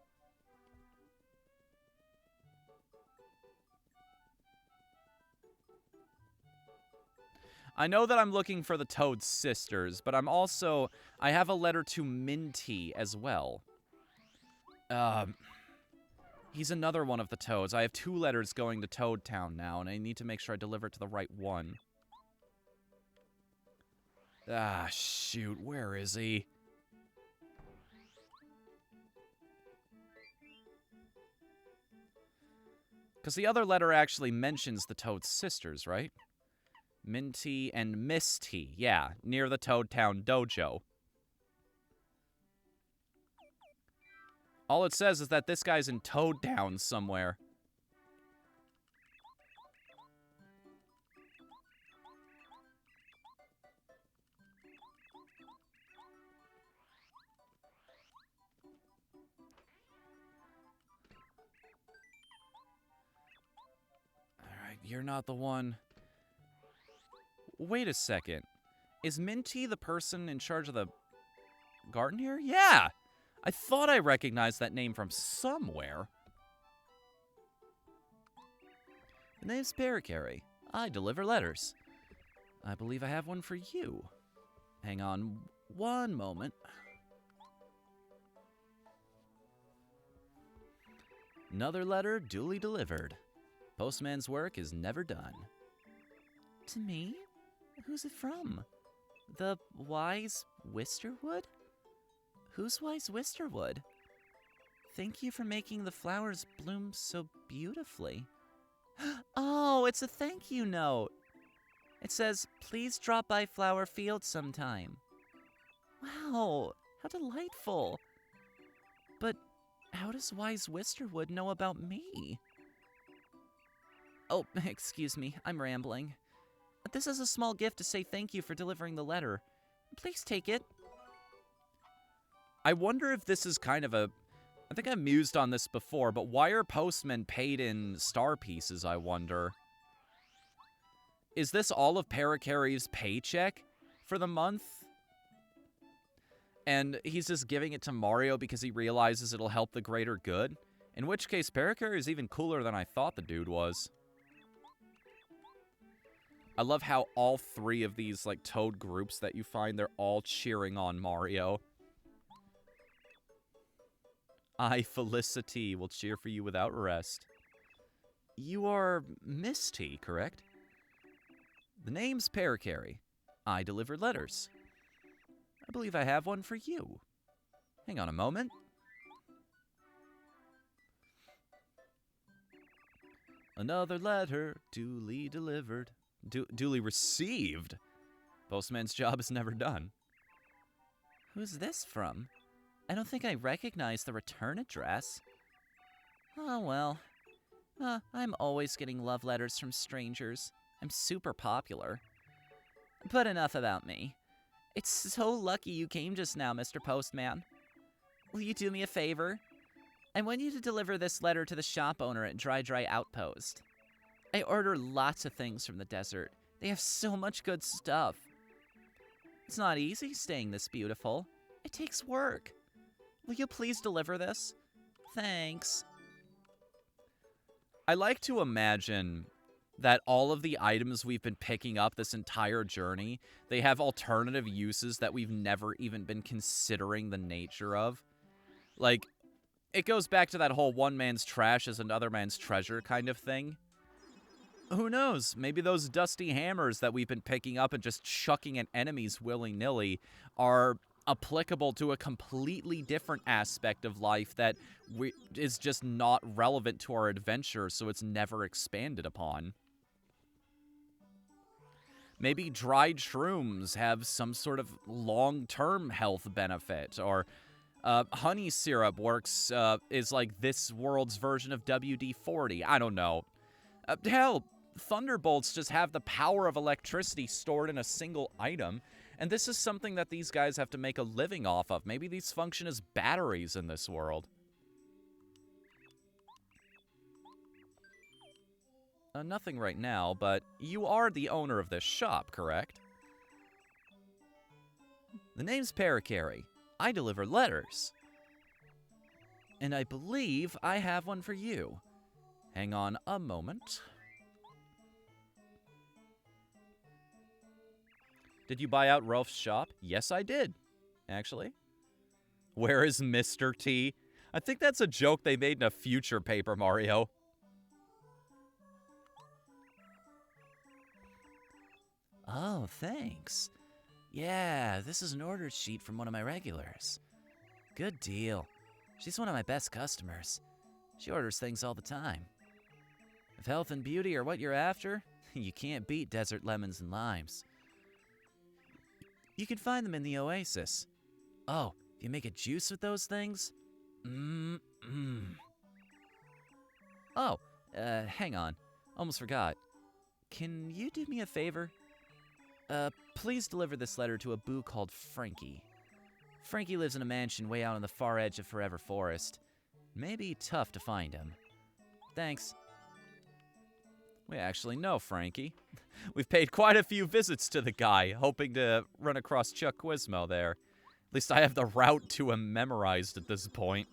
I know that I'm looking for the Toad sisters, but I have a letter to Minty as well. He's another one of the Toads. I have 2 letters going to Toad Town now, and I need to make sure I deliver it to the right one. Ah, shoot, where is he? Because the other letter actually mentions the Toad sisters, right? Minty and Misty, yeah, near the Toad Town Dojo. All it says is that this guy's in Toad Town somewhere. you're not the one. Wait a second. Is Minty the person in charge of the garden here? Yeah! I thought I recognized that name from somewhere. The name's Parakarry. I deliver letters. I believe I have one for you. Hang on one moment. Another letter duly delivered. Postman's work is never done. To me? Who's it from? The Wise Wisterwood? Who's Wise Wisterwood? Thank you for making the flowers bloom so beautifully. Oh, it's a thank you note. It says, please drop by Flower Field sometime. Wow, how delightful. But how does Wise Wisterwood know about me? Oh, excuse me, I'm rambling. This is a small gift to say thank you for delivering the letter. Please take it. I wonder if this is kind of a... I think I've mused on this before, but why are postmen paid in star pieces, I wonder? Is this all of Parakarry's paycheck for the month? And he's just giving it to Mario because he realizes it'll help the greater good? In which case, Parakarry is even cooler than I thought the dude was. I love how all three of these, like, Toad groups that you find, they're all cheering on Mario. I, Felicity, will cheer for you without rest. You are Misty, correct? The name's Parakarry. I deliver letters. I believe I have one for you. Hang on a moment. Another letter duly delivered. Duly received? Postman's job is never done. Who's this from? I don't think I recognize the return address. Oh, well. I'm always getting love letters from strangers. I'm super popular. But enough about me. It's so lucky you came just now, Mr. Postman. Will you do me a favor? I want you to deliver this letter to the shop owner at Dry Outpost. I order lots of things from the desert. They have so much good stuff. It's not easy staying this beautiful. It takes work. Will you please deliver this? Thanks. I like to imagine that all of the items we've been picking up this entire journey, they have alternative uses that we've never even been considering the nature of. Like, it goes back to that whole one man's trash is another man's treasure kind of thing. Who knows? Maybe those dusty hammers that we've been picking up and just chucking at enemies willy-nilly are applicable to a completely different aspect of life that is just not relevant to our adventure, so it's never expanded upon. Maybe dried shrooms have some sort of long-term health benefit, or honey syrup works, is like this world's version of WD-40. I don't know. Hell, thunderbolts just have the power of electricity stored in a single item, and this is something that these guys have to make a living off of. Maybe these function as batteries in this world. Nothing right now, but you are the owner of this shop, correct? The name's Parakarry. I deliver letters. And I believe I have one for you. Hang on a moment. Did you buy out Ralph's shop? Yes, I did, actually. Where is Mr. T? I think that's a joke they made in a future Paper Mario. Oh, thanks. Yeah, this is an order sheet from one of my regulars. Good deal. She's one of my best customers. She orders things all the time. If health and beauty are what you're after, you can't beat desert lemons and limes. You can find them in the oasis. Oh, if you make a juice with those things? Oh, hang on. Almost forgot. Can you do me a favor? Please deliver this letter to a boo called Frankie. Frankie lives in a mansion way out on the far edge of Forever Forest. May be tough to find him. Thanks. We actually know Frankie. We've paid quite a few visits to the guy, hoping to run across Chuck Quizmo there. At least I have the route to him memorized at this point.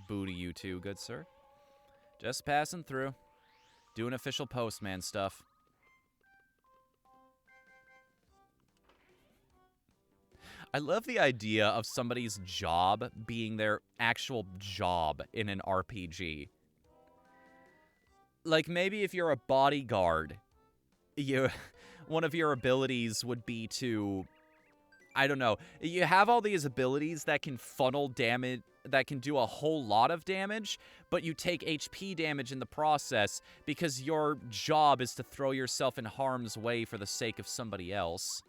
Boo to you too, good sir. Just passing through. Doing official postman stuff. I love the idea of somebody's job being their actual job in an RPG. Like, maybe if you're a bodyguard, one of your abilities would be to... I don't know. You have all these abilities that can funnel damage, that can do a whole lot of damage, but you take HP damage in the process because your job is to throw yourself in harm's way for the sake of somebody else.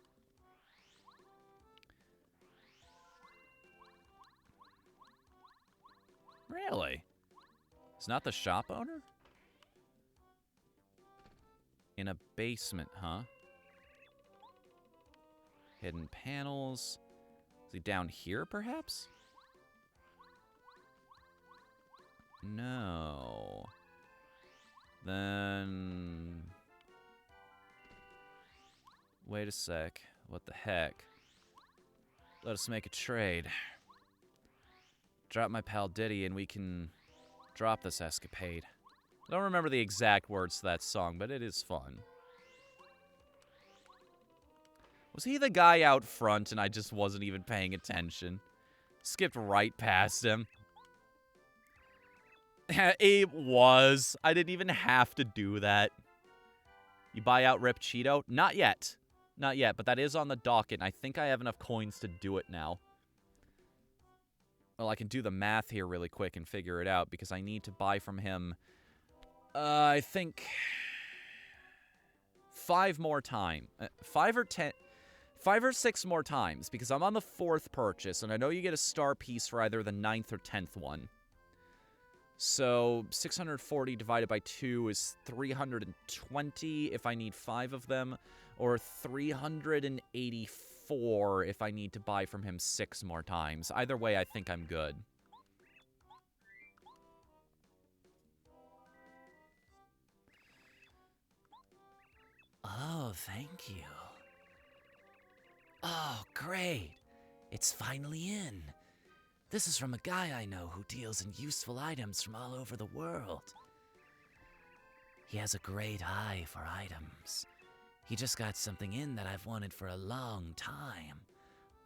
Really? It's not the shop owner? In a basement, huh? Hidden panels. Is he down here, perhaps? No. Then... Wait a sec. What the heck? Let us make a trade. Drop my pal Diddy and we can drop this escapade. I don't remember the exact words to that song, but it is fun. Was he the guy out front and I just wasn't even paying attention? Skipped right past him. It was. I didn't even have to do that. You buy out Rip Cheeto? Not yet. Not yet, but that is on the docket, and I think I have enough coins to do it now. Well, I can do the math here really quick and figure it out, because I need to buy from him, I think, 5 more times. 5 or 6 more times, because I'm on the 4th purchase, and I know you get a star piece for either the 9th or 10th one. So, 640 divided by 2 is 320 if I need 5 of them, or 384 if I need to buy from him 6 more times. Either way, I think I'm good. Oh, thank you. Oh, great. It's finally in. This is from a guy I know who deals in useful items from all over the world. He has a great eye for items. He just got something in that I've wanted for a long time.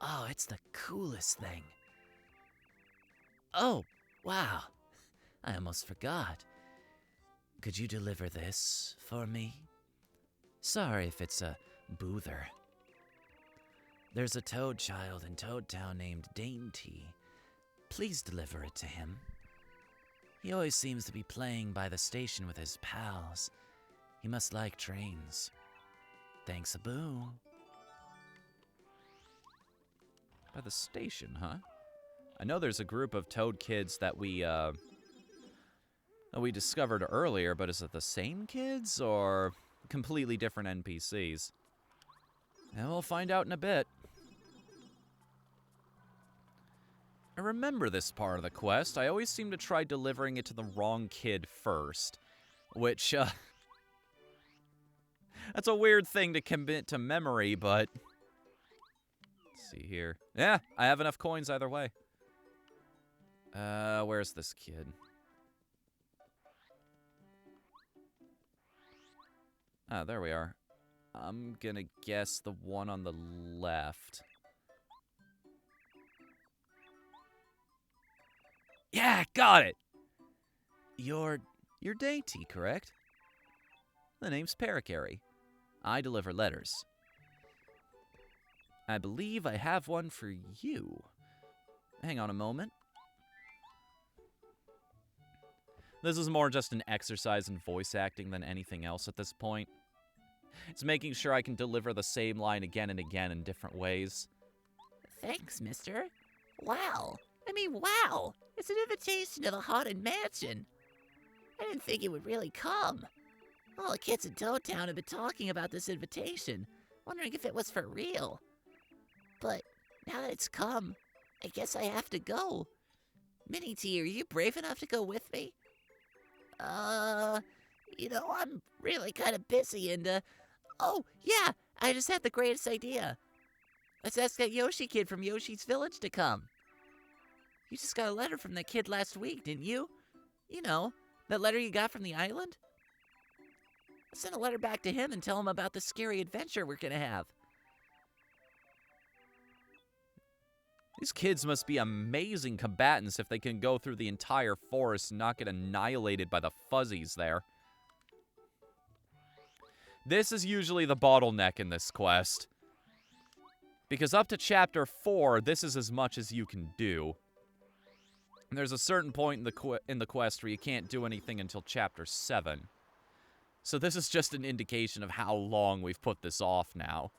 Oh, it's the coolest thing. Oh, wow. I almost forgot. Could you deliver this for me? Sorry if it's a boother. There's a toad child in Toad Town named Dainty. Please deliver it to him. He always seems to be playing by the station with his pals. He must like trains. Thanks a boo. By the station, huh? I know there's a group of Toad kids that we discovered earlier, but is it the same kids or completely different NPCs? And we'll find out in a bit. I remember this part of the quest. I always seem to try delivering it to the wrong kid first, which, that's a weird thing to commit to memory, but... Let's see here. Yeah, I have enough coins either way. Where's this kid? Ah, there we are. I'm gonna guess the one on the left. Yeah, got it! You're Dainty, correct? The name's Parakarry. I deliver letters. I believe I have one for you. Hang on a moment. This is more just an exercise in voice acting than anything else at this point. It's making sure I can deliver the same line again and again in different ways. Thanks, mister. Wow, I mean, wow! It's an invitation to the Haunted Mansion. I didn't think it would really come. All the kids in Toad Town have been talking about this invitation, wondering if it was for real. But now that it's come, I guess I have to go. Minnie T, are you brave enough to go with me? I'm really kind of busy and, oh, yeah, I just had the greatest idea. Let's ask that Yoshi kid from Yoshi's Village to come. You just got a letter from that kid last week, didn't you? You know, that letter you got from the island? Let's send a letter back to him and tell him about the scary adventure we're gonna have. These kids must be amazing combatants if they can go through the entire forest and not get annihilated by the fuzzies there. This is usually the bottleneck in this quest. Because up to Chapter 4, this is as much as you can do. And there's a certain point in the quest where you can't do anything until Chapter 7. So this is just an indication of how long we've put this off now.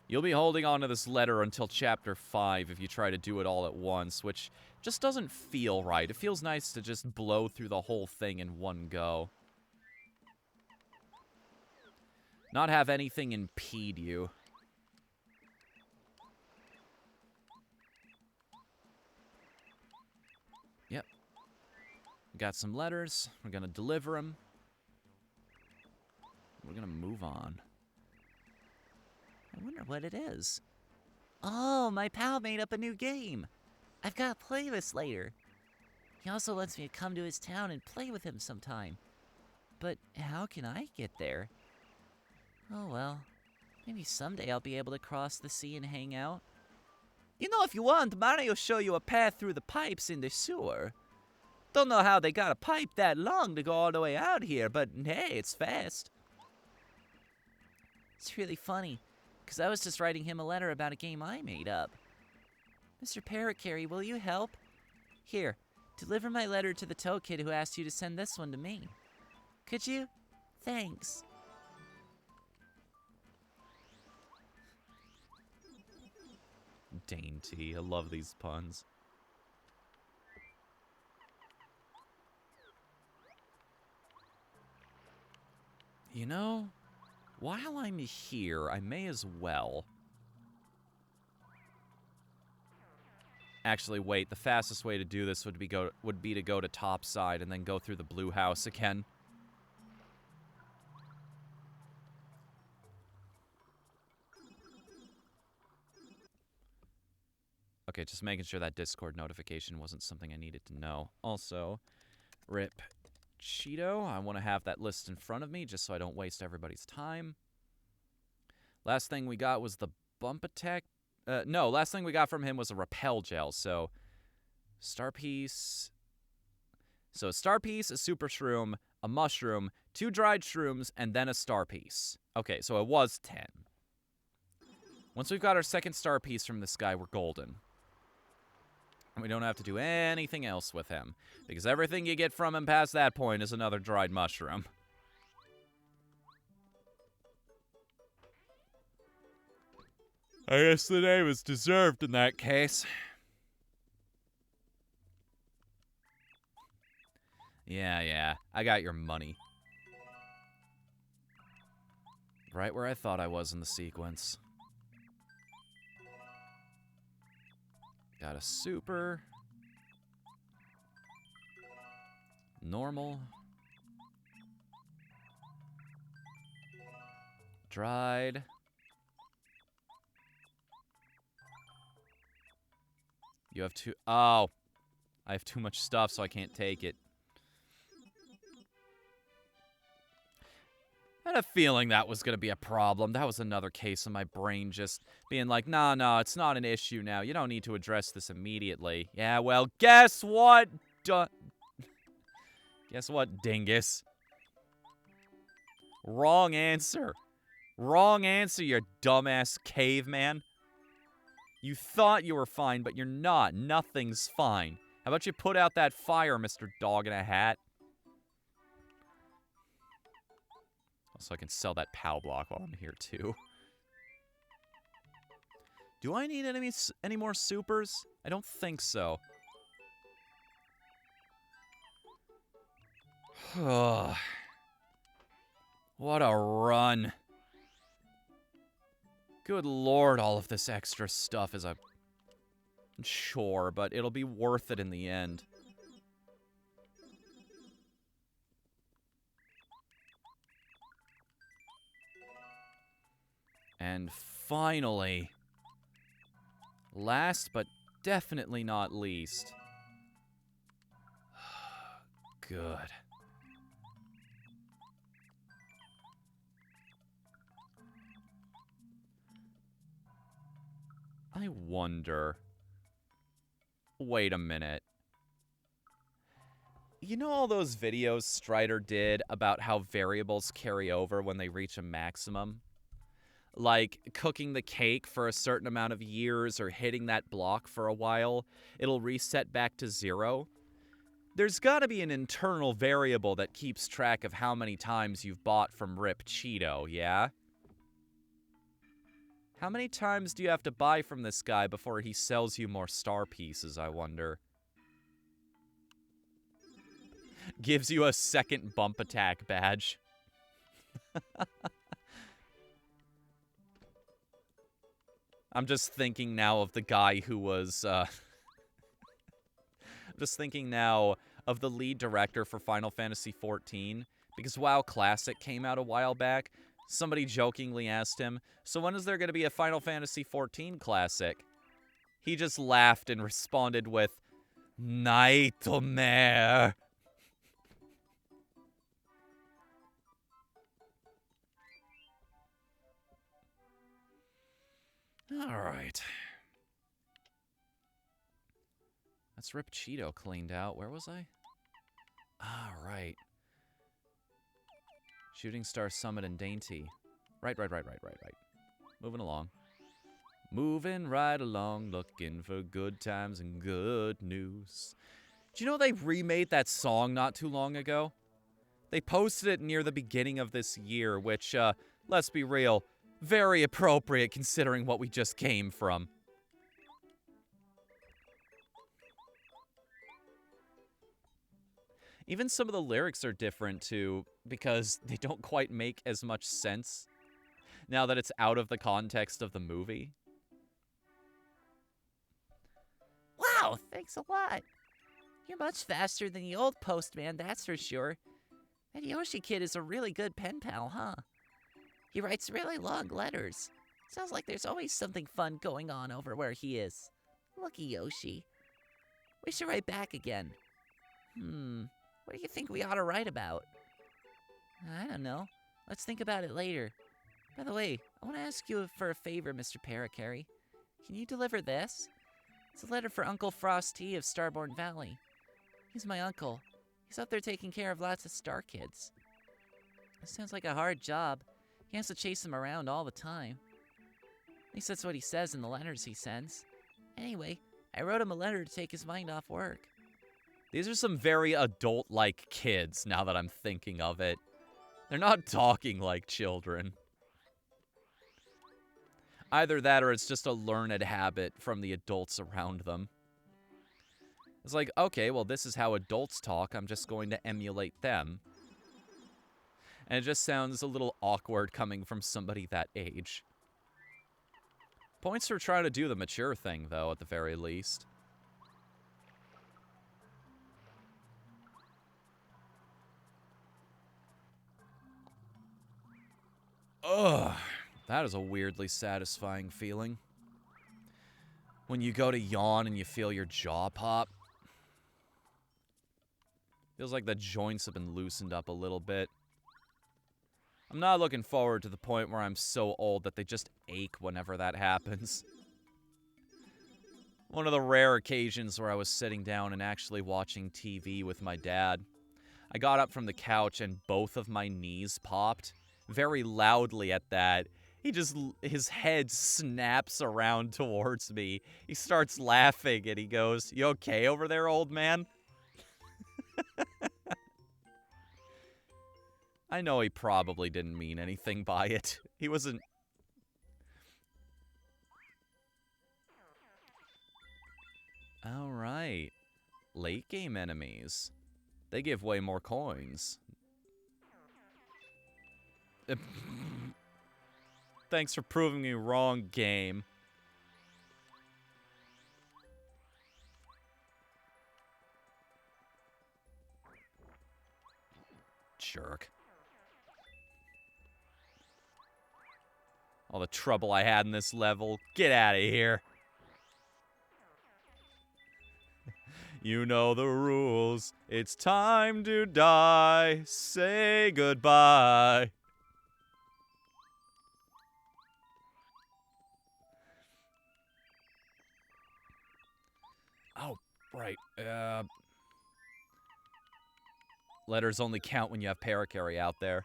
You'll be holding on to this letter until Chapter 5 if you try to do it all at once, which just doesn't feel right. It feels nice to just blow through the whole thing in one go. Not have anything impede you. Yep. Got some letters. We're gonna deliver them. We're gonna move on. I wonder what it is. Oh, my pal made up a new game. I've got to play this later. He also wants me to come to his town and play with him sometime. But how can I get there? Oh well, maybe someday I'll be able to cross the sea and hang out. You know, if you want, Mario'll show you a path through the pipes in the sewer. Don't know how they got a pipe that long to go all the way out here, but hey, it's fast. It's really funny, because I was just writing him a letter about a game I made up. Mr. Parrotcarry, will you help? Here, deliver my letter to the Toad Kid who asked you to send this one to me. Could you? Thanks. Dainty. I love these puns. You know, while I'm here, I may as well. Actually, wait. The fastest way to do this would be to go to topside and then go through the blue house again. Okay, just making sure that Discord notification wasn't something I needed to know. Also, rip Cheeto. I want to have that list in front of me just so I don't waste everybody's time. Last thing we got was the bump attack. No, last thing we got from him was a repel gel. So, star piece. So, a star piece, a super shroom, a mushroom, 2 dried shrooms, and then a star piece. Okay, so it was 10. Once we've got our second star piece from this guy, we're golden. And we don't have to do anything else with him, because everything you get from him past that point is another dried mushroom. I guess the name is deserved in that case. Yeah, I got your money. Right where I thought I was in the sequence. Got a super. Normal. Dried. You have two. Oh. I have too much stuff, so I can't take it. I had a feeling that was going to be a problem. That was another case of my brain just being like, no, it's not an issue now. You don't need to address this immediately. Yeah, well, guess what? Guess what, dingus? Wrong answer. Wrong answer, you dumbass caveman. You thought you were fine, but you're not. Nothing's fine. How about you put out that fire, Mr. Dog in a Hat? So I can sell that POW block while I'm here, too. Do I need any more supers? I don't think so. What a run. Good lord, all of this extra stuff is a chore, but it'll be worth it in the end. And finally, last but definitely not least. Good. I wonder. Wait a minute. You know all those videos Strider did about how variables carry over when they reach a maximum? Like cooking the cake for a certain amount of years or hitting that block for a while, it'll reset back to 0. There's gotta be an internal variable that keeps track of how many times you've bought from Rip Cheeto, yeah? How many times do you have to buy from this guy before he sells you more star pieces, I wonder? Gives you a second bump attack badge. I'm just thinking now of the guy who was, I'm just thinking now of the lead director for Final Fantasy XIV, because WoW Classic came out a while back. Somebody jokingly asked him, so when is there going to be a Final Fantasy XIV Classic? He just laughed and responded with, Nightmare. Alright. That's Rip Cheeto cleaned out. Where was I? Ah, right. Shooting Star Summit and Dainty. Right. Moving along. Moving right along, looking for good times and good news. Do you know they remade that song not too long ago? They posted it near the beginning of this year, which, let's be real, very appropriate considering what we just came from. Even some of the lyrics are different, too, because they don't quite make as much sense now that it's out of the context of the movie. Wow, thanks a lot. You're much faster than the old postman, that's for sure. That Yoshi kid is a really good pen pal, huh? He writes really long letters. Sounds like there's always something fun going on over where he is. Lucky Yoshi. We should write back again. What do you think we ought to write about? I don't know. Let's think about it later. By the way, I want to ask you for a favor, Mr. Parakarry. Can you deliver this? It's a letter for Uncle Frosty of Starborn Valley. He's my uncle. He's out there taking care of lots of star kids. It sounds like a hard job. He has to chase them around all the time. At least that's what he says in the letters he sends. Anyway, I wrote him a letter to take his mind off work. These are some very adult-like kids, now that I'm thinking of it. They're not talking like children. Either that or it's just a learned habit from the adults around them. It's like, okay, well, this is how adults talk. I'm just going to emulate them. And it just sounds a little awkward coming from somebody that age. Points for trying to do the mature thing, though, at the very least. Ugh, that is a weirdly satisfying feeling. When you go to yawn and you feel your jaw pop. Feels like the joints have been loosened up a little bit. I'm not looking forward to the point where I'm so old that they just ache whenever that happens. One of the rare occasions where I was sitting down and actually watching TV with my dad. I got up from the couch and both of my knees popped. Very loudly at that. His head snaps around towards me. He starts laughing and he goes, "You okay over there, old man?" I know he probably didn't mean anything by it. He wasn't... All right. Late game enemies. They give way more coins. Thanks for proving me wrong, game. Jerk. All the trouble I had in this level. Get out of here. You know the rules. It's time to die. Say goodbye. Oh, right. Letters only count when you have Parakarry out there.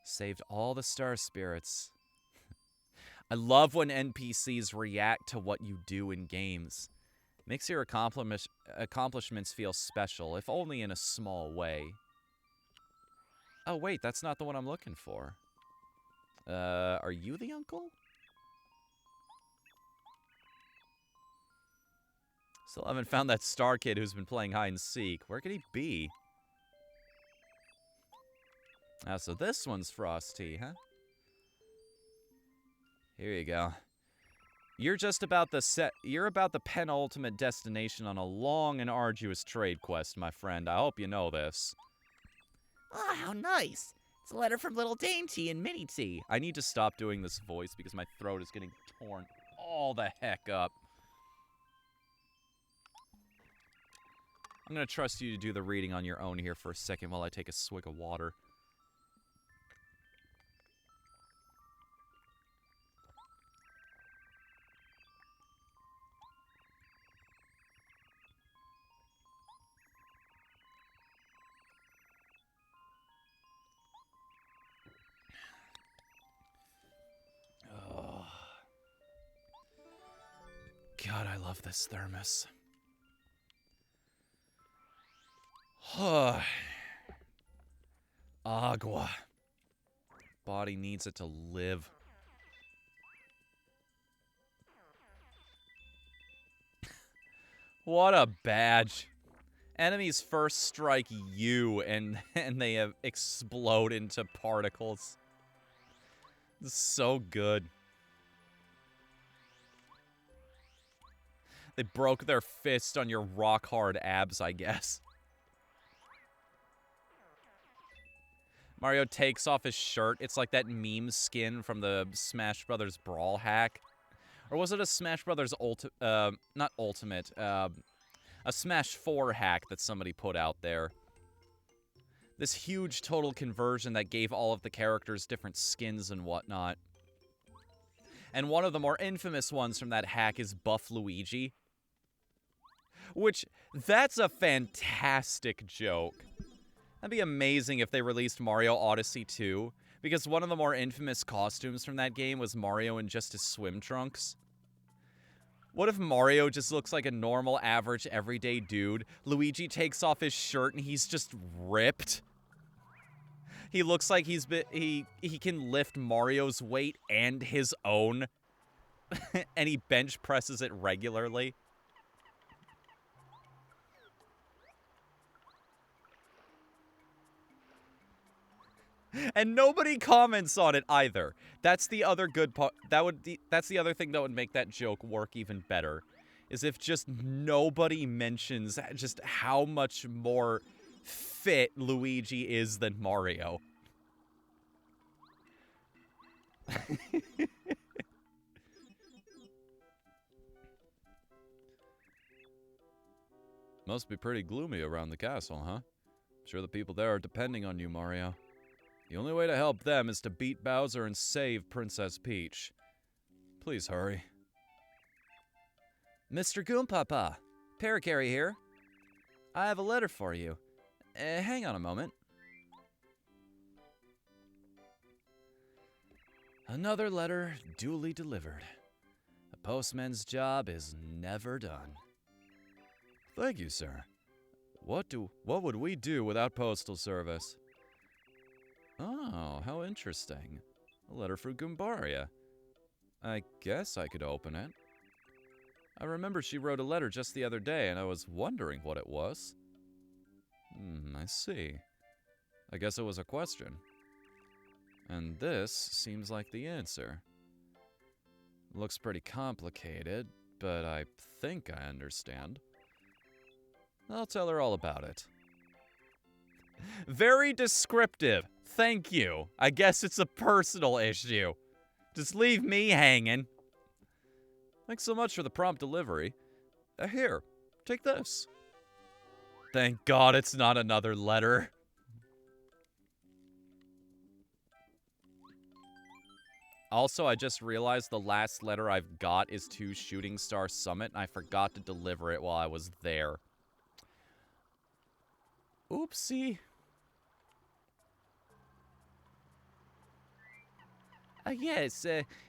Saved all the star spirits. I love when NPCs react to what you do in games. Makes your accomplishments feel special, if only in a small way. Oh, wait, that's not the one I'm looking for. Are you the uncle? Still haven't found that star kid who's been playing hide and seek. Where could he be? Ah, so this one's Frosty, huh? Here you go. You're about the penultimate destination on a long and arduous trade quest, my friend. I hope you know this. Oh, how nice. It's a letter from Little Dainty and Minnie T. I need to stop doing this voice because my throat is getting torn all the heck up. I'm going to trust you to do the reading on your own here for a second while I take a swig of water. Oh. God, I love this thermos. Agua. Body needs it to live. What a badge. Enemies first strike you and they explode into particles. This is so good. They broke their fist on your rock hard abs, I guess. Mario takes off his shirt. It's like that meme skin from the Smash Brothers Brawl hack. Or was it a Smash Brothers not Ultimate, a Smash 4 hack that somebody put out there. This huge total conversion that gave all of the characters different skins and whatnot. And one of the more infamous ones from that hack is Buff Luigi. Which, that's a fantastic joke. That'd be amazing if they released Mario Odyssey 2, because one of the more infamous costumes from that game was Mario in just his swim trunks. What if Mario just looks like a normal, average, everyday dude? Luigi takes off his shirt and he's just ripped. He looks like he can lift Mario's weight and his own, and he bench presses it regularly. And nobody comments on it either. That's the other good part. That's the other thing that would make that joke work even better. Is if just nobody mentions just how much more fit Luigi is than Mario. Must be pretty gloomy around the castle, huh? I'm sure the people there are depending on you, Mario. The only way to help them is to beat Bowser and save Princess Peach. Please hurry. Mr. Goompapa, Parakarry here. I have a letter for you. Hang on a moment. Another letter duly delivered. The postman's job is never done. Thank you, sir. What would we do without postal service? Oh, how interesting. A letter for Goombaria. I guess I could open it. I remember she wrote a letter just the other day, and I was wondering what it was. I see. I guess it was a question. And this seems like the answer. Looks pretty complicated, but I think I understand. I'll tell her all about it. Very descriptive. Thank you. I guess it's a personal issue. Just leave me hanging. Thanks so much for the prompt delivery. Here, take this. Thank God it's not another letter. Also, I just realized the last letter I've got is to Shooting Star Summit, and I forgot to deliver it while I was there. Oopsie. Yes,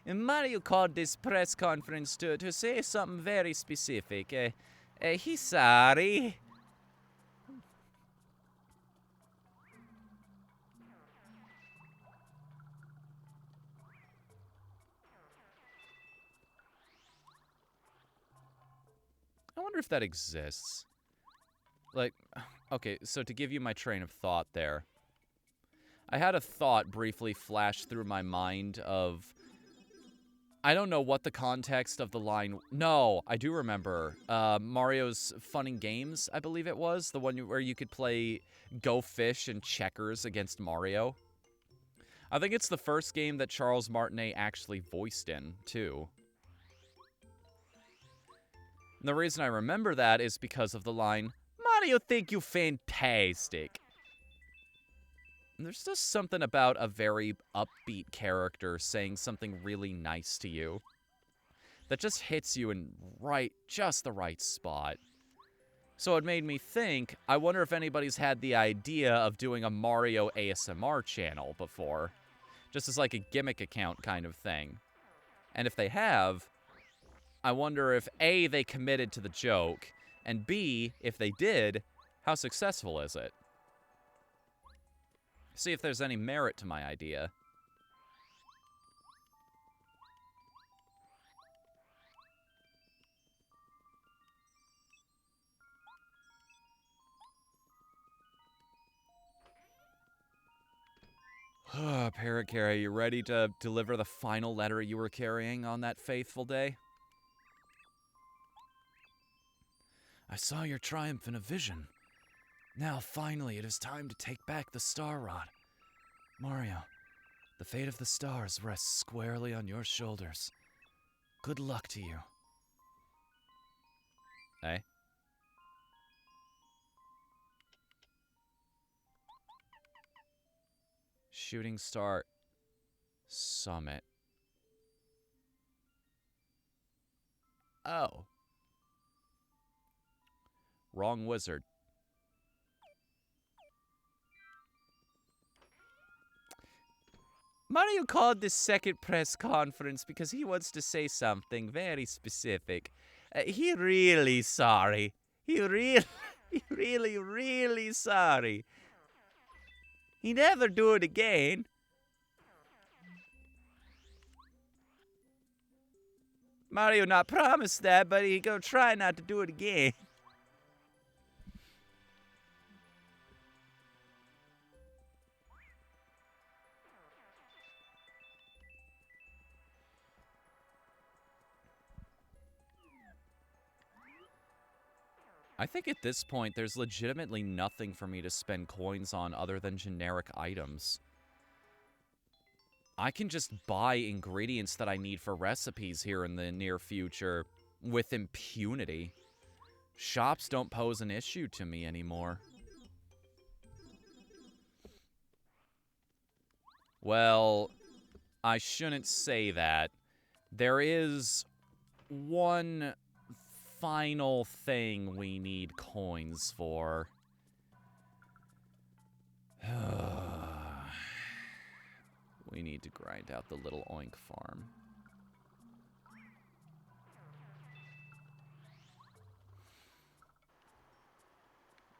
Mario called this press conference to say something very specific. He's sorry. I wonder if that exists. Like, okay, so to give you my train of thought there. I had a thought briefly flash through my mind of... I don't know what the context of the line... No, I do remember. Mario's Fun and Games, I believe it was. The one where you could play Go Fish and checkers against Mario. I think it's the first game that Charles Martinet actually voiced in, too. And the reason I remember that is because of the line, Mario think you fantastic. And there's just something about a very upbeat character saying something really nice to you that just hits you in just the right spot. So it made me think, I wonder if anybody's had the idea of doing a Mario ASMR channel before. Just as like a gimmick account kind of thing. And if they have, I wonder if A, they committed to the joke, and B, if they did, how successful is it? See if there's any merit to my idea. Parrot Carrie, you ready to deliver the final letter you were carrying on that fateful day? I saw your triumph in a vision. Now, finally, it is time to take back the Star Rod. Mario, the fate of the stars rests squarely on your shoulders. Good luck to you. Hey? Shooting Star Summit. Oh. Wrong wizard. Mario called this second press conference because he wants to say something very specific. He really sorry. He really sorry. He never do it again. Mario not promised that, but he gonna try not to do it again. I think at this point, there's legitimately nothing for me to spend coins on other than generic items. I can just buy ingredients that I need for recipes here in the near future with impunity. Shops don't pose an issue to me anymore. Well, I shouldn't say that. There is one final thing we need coins for. We need to grind out the Little Oink farm.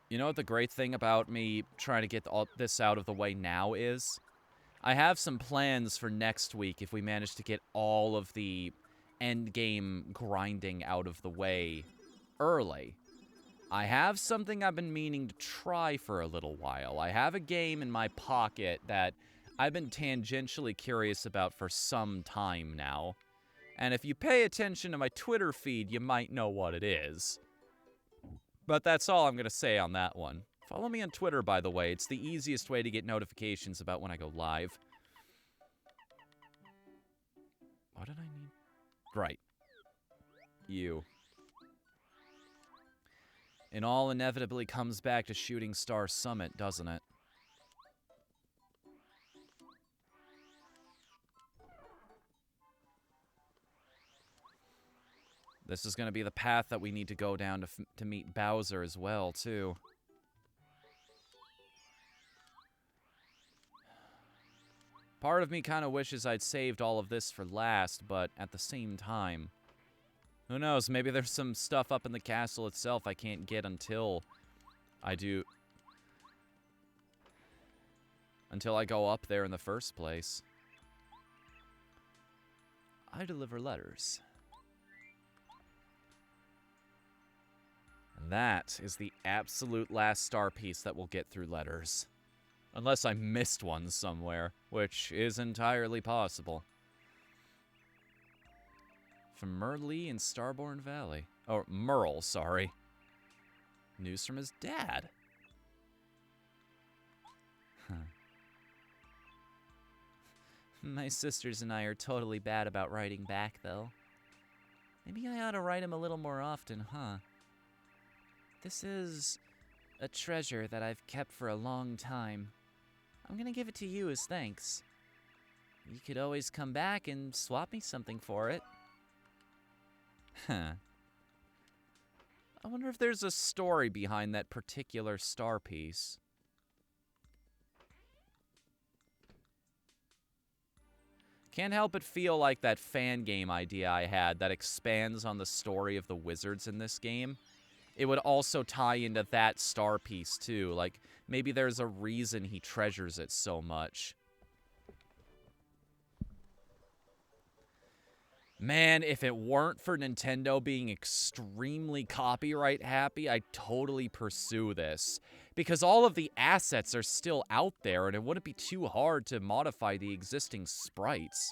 You know what the great thing about me trying to get all this out of the way now is? I have some plans for next week if we manage to get all of the end game grinding out of the way early. I have something I've been meaning to try for a little while. I have a game in my pocket that I've been tangentially curious about for some time now. And if you pay attention to my Twitter feed, you might know what it is. But that's all I'm going to say on that one. Follow me on Twitter, by the way. It's the easiest way to get notifications about when I go live. What did I need? Right. You. It all inevitably comes back to Shooting Star Summit, doesn't it? This is going to be the path that we need to go down to meet Bowser as well, too. Part of me kind of wishes I'd saved all of this for last, but at the same time, who knows, maybe there's some stuff up in the castle itself I can't get until I go up there in the first place. I deliver letters. And that is the absolute last star piece that will get through letters. Unless I missed one somewhere, which is entirely possible. From Merle in Starborn Valley. Oh, Merle, sorry. News from his dad. Huh. My sisters and I are totally bad about writing back, though. Maybe I ought to write him a little more often, huh? This is a treasure that I've kept for a long time. I'm gonna give it to you as thanks. You could always come back and swap me something for it. Huh. I wonder if there's a story behind that particular star piece. Can't help but feel like that fan game idea I had that expands on the story of the wizards in this game. It would also tie into that star piece too. Like, maybe there's a reason he treasures it so much. Man, if it weren't for Nintendo being extremely copyright happy, I'd totally pursue this. Because all of the assets are still out there, and it wouldn't be too hard to modify the existing sprites.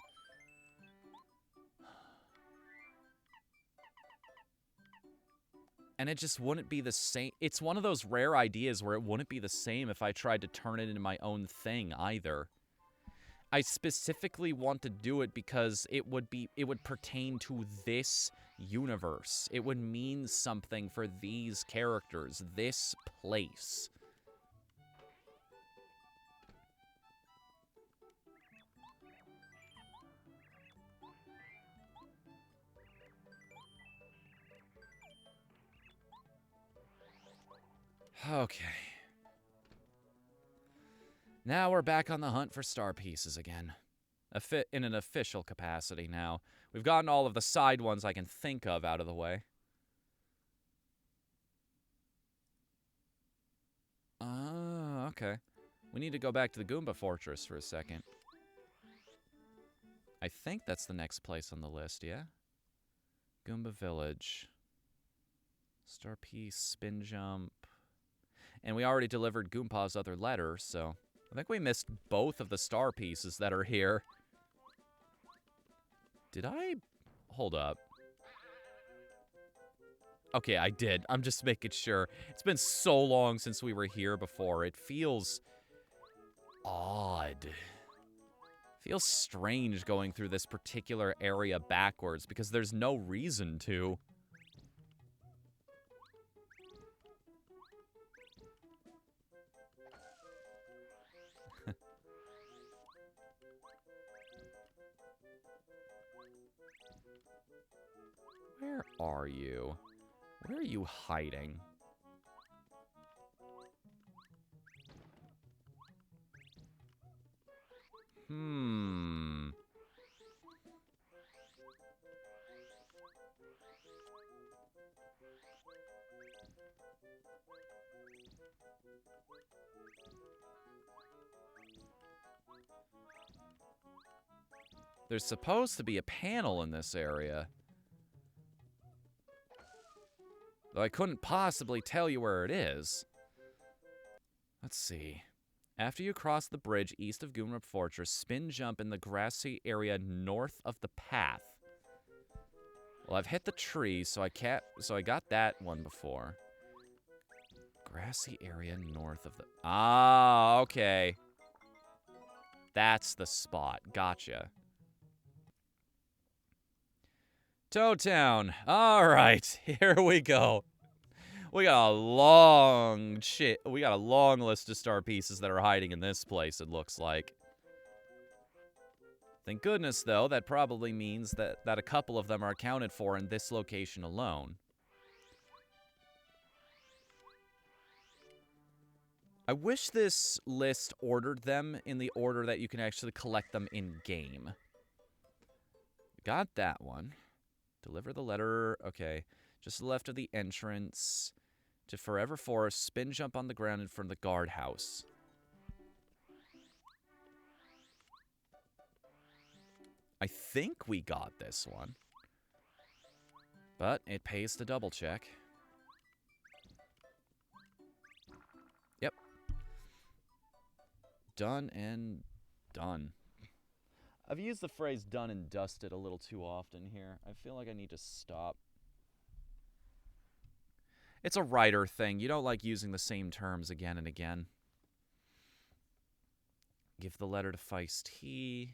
And it just wouldn't be the same. It's one of those rare ideas where it wouldn't be the same if I tried to turn it into my own thing either. I specifically want to do it because it would pertain to this universe. It would mean something for these characters, this place. Okay. Now we're back on the hunt for star pieces again. In an official capacity now. We've gotten all of the side ones I can think of out of the way. Oh, okay. We need to go back to the Goomba Fortress for a second. I think that's the next place on the list, yeah? Goomba Village. Star piece, spin jump. And we already delivered Goompa's other letter, so I think we missed both of the star pieces that are here. Did I? Hold up. Okay, I did. I'm just making sure. It's been so long since we were here before. It feels odd. Feels strange going through this particular area backwards because there's no reason to. Where are you? Where are you hiding? There's supposed to be a panel in this area. Though I couldn't possibly tell you where it is. Let's see. After you cross the bridge east of Goomrup Fortress, spin jump in the grassy area north of the path. Well, I've hit the tree, so I got that one before. Grassy area north of the... Ah, okay. That's the spot. Gotcha. Toad Town. All right, here we go. We got a long list of star pieces that are hiding in this place, it looks like. Thank goodness, though, that probably means that a couple of them are accounted for in this location alone. I wish this list ordered them in the order that you can actually collect them in-game. Got that one. Deliver the letter. Okay. Just left of the entrance to Forever Forest. Spin jump on the ground in front of the guardhouse. I think we got this one. But it pays to double check. Yep. Done and done. I've used the phrase done and dusted a little too often here. I feel like I need to stop. It's a writer thing. You don't like using the same terms again and again. Give the letter to Feist-T.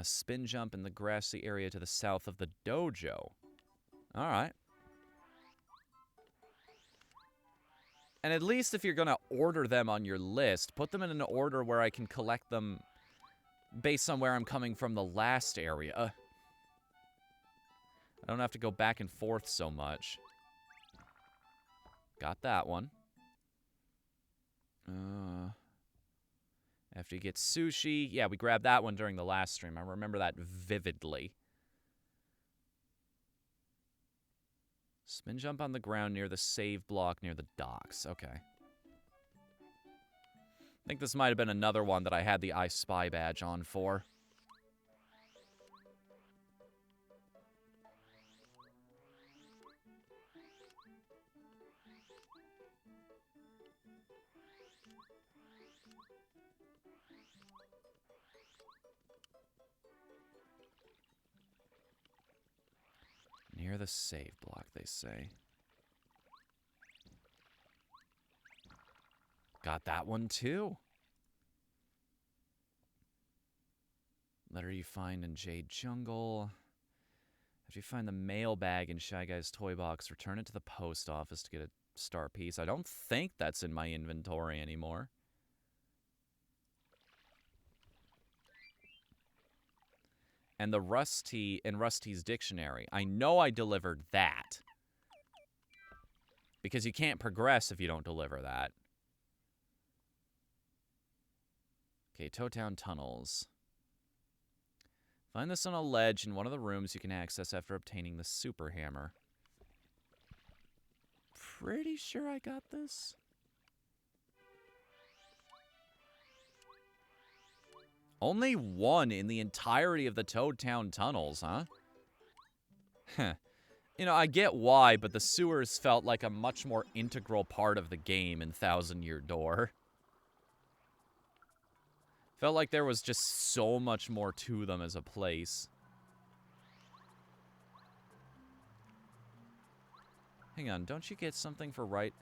Spin jump in the grassy area to the south of the dojo. All right. And at least if you're going to order them on your list, put them in an order where I can collect them based on where I'm coming from the last area. I don't have to go back and forth so much. Got that one. After you get sushi. Yeah, we grabbed that one during the last stream. I remember that vividly. Spin jump on the ground near the save block near the docks. Okay. I think this might have been another one that I had the I Spy badge on for. Near the save block, they say. Got that one, too. Letter you find in Jade Jungle. After you find the mailbag in Shy Guy's toy box, return it to the post office to get a star piece. I don't think that's in my inventory anymore. And the Rusty in Rusty's dictionary. I know I delivered that. Because you can't progress if you don't deliver that. Okay, Toad Town Tunnels. Find this on a ledge in one of the rooms you can access after obtaining the super hammer. Pretty sure I got this. Only one in the entirety of the Toad Town tunnels, huh? Heh. You know, I get why, but the sewers felt like a much more integral part of the game in Thousand Year Door. Felt like there was just so much more to them as a place. Hang on, don't you get something for right?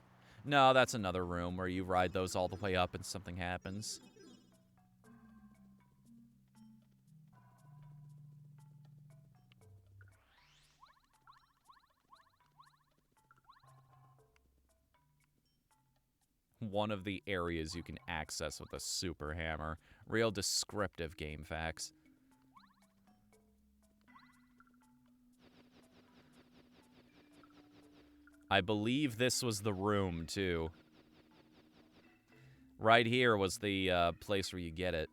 No, that's another room where you ride those all the way up and something happens. One of the areas you can access with a super hammer. Real descriptive game facts. I believe this was the room, too. Right here was the place where you get it.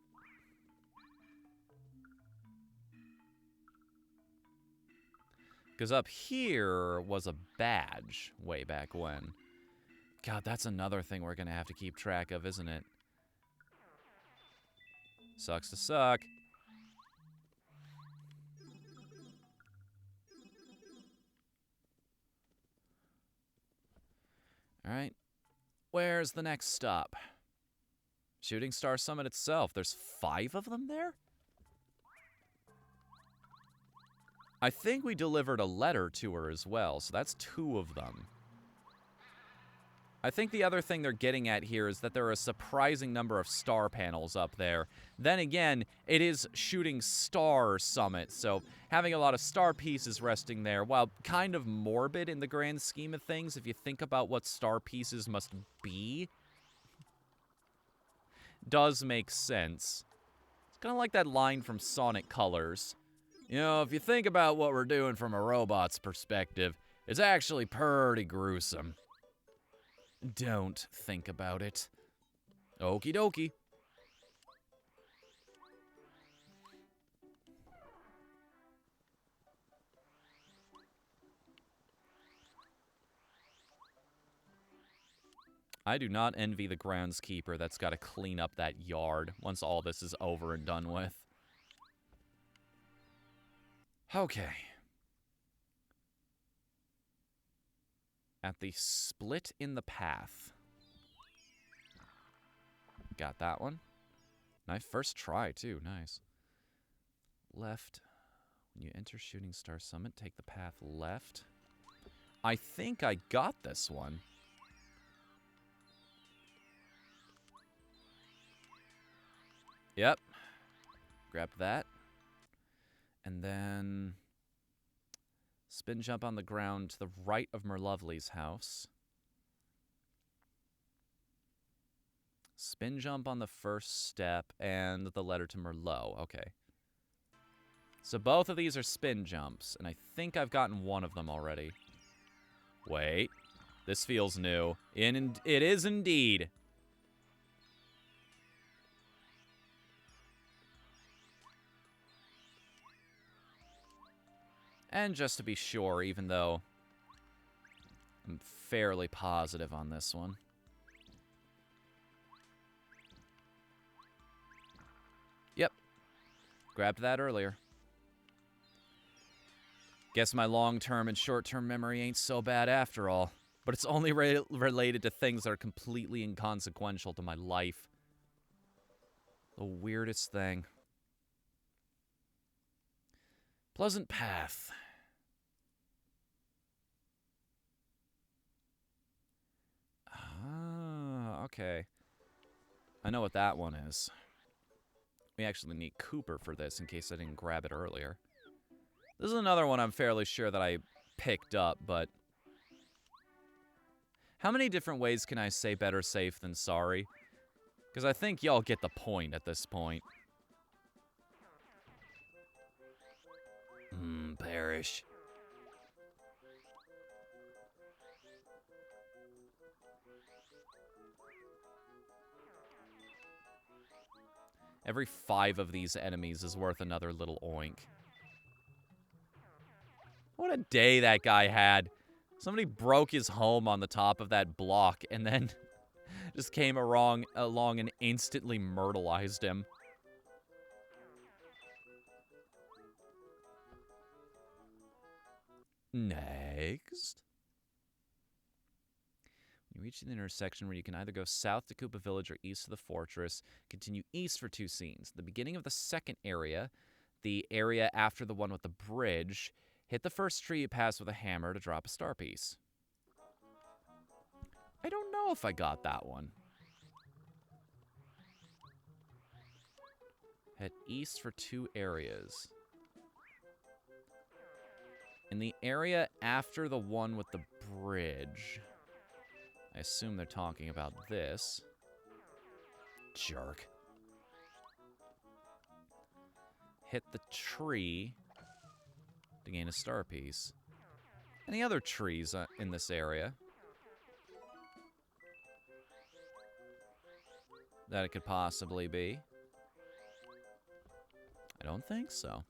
Because up here was a badge way back when. God, that's another thing we're going to have to keep track of, isn't it? Sucks to suck. Alright. Where's the next stop? Shooting Star Summit itself. There's 5 of them there? I think we delivered a letter to her as well, so that's 2 of them. I think the other thing they're getting at here is that there are a surprising number of star panels up there. Then again, it is Shooting Star Summit, so having a lot of star pieces resting there, while kind of morbid in the grand scheme of things, if you think about what star pieces must be, does make sense. It's kind of like that line from Sonic Colors. You know, if you think about what we're doing from a robot's perspective, it's actually pretty gruesome. Don't think about it. Okie dokie. I do not envy the groundskeeper that's got to clean up that yard once all this is over and done with. Okay. At the split in the path. Got that one. Nice first try, too. Nice. Left. When you enter Shooting Star Summit, take the path left. I think I got this one. Yep. Grab that. And then spin jump on the ground to the right of Merlovely's house. Spin jump on the first step and the letter to Merlot. Okay. So both of these are spin jumps, and I think I've gotten one of them already. Wait. This feels new. It is indeed. And just to be sure, even though I'm fairly positive on this one. Yep. Grabbed that earlier. Guess my long-term and short-term memory ain't so bad after all. But it's only related to things that are completely inconsequential to my life. The weirdest thing. Pleasant Path. Ah, okay. I know what that one is. We actually need Cooper for this in case I didn't grab it earlier. This is another one I'm fairly sure that I picked up, but... How many different ways can I say better safe than sorry? Because I think y'all get the point at this point. Perish. Every 5 of these enemies is worth another little oink. What a day that guy had. Somebody broke his home on the top of that block and then just came along and instantly myrtleized him. Next. You reach the intersection where you can either go south to Koopa Village or east to the fortress. Continue east for 2 scenes. The beginning of the second area, the area after the one with the bridge, hit the first tree you pass with a hammer to drop a star piece. I don't know if I got that one. Head east for 2 areas. In the area after the one with the bridge, I assume they're talking about this. Jerk. Hit the tree to gain a star piece. Any other trees in this area that it could possibly be? I don't think so.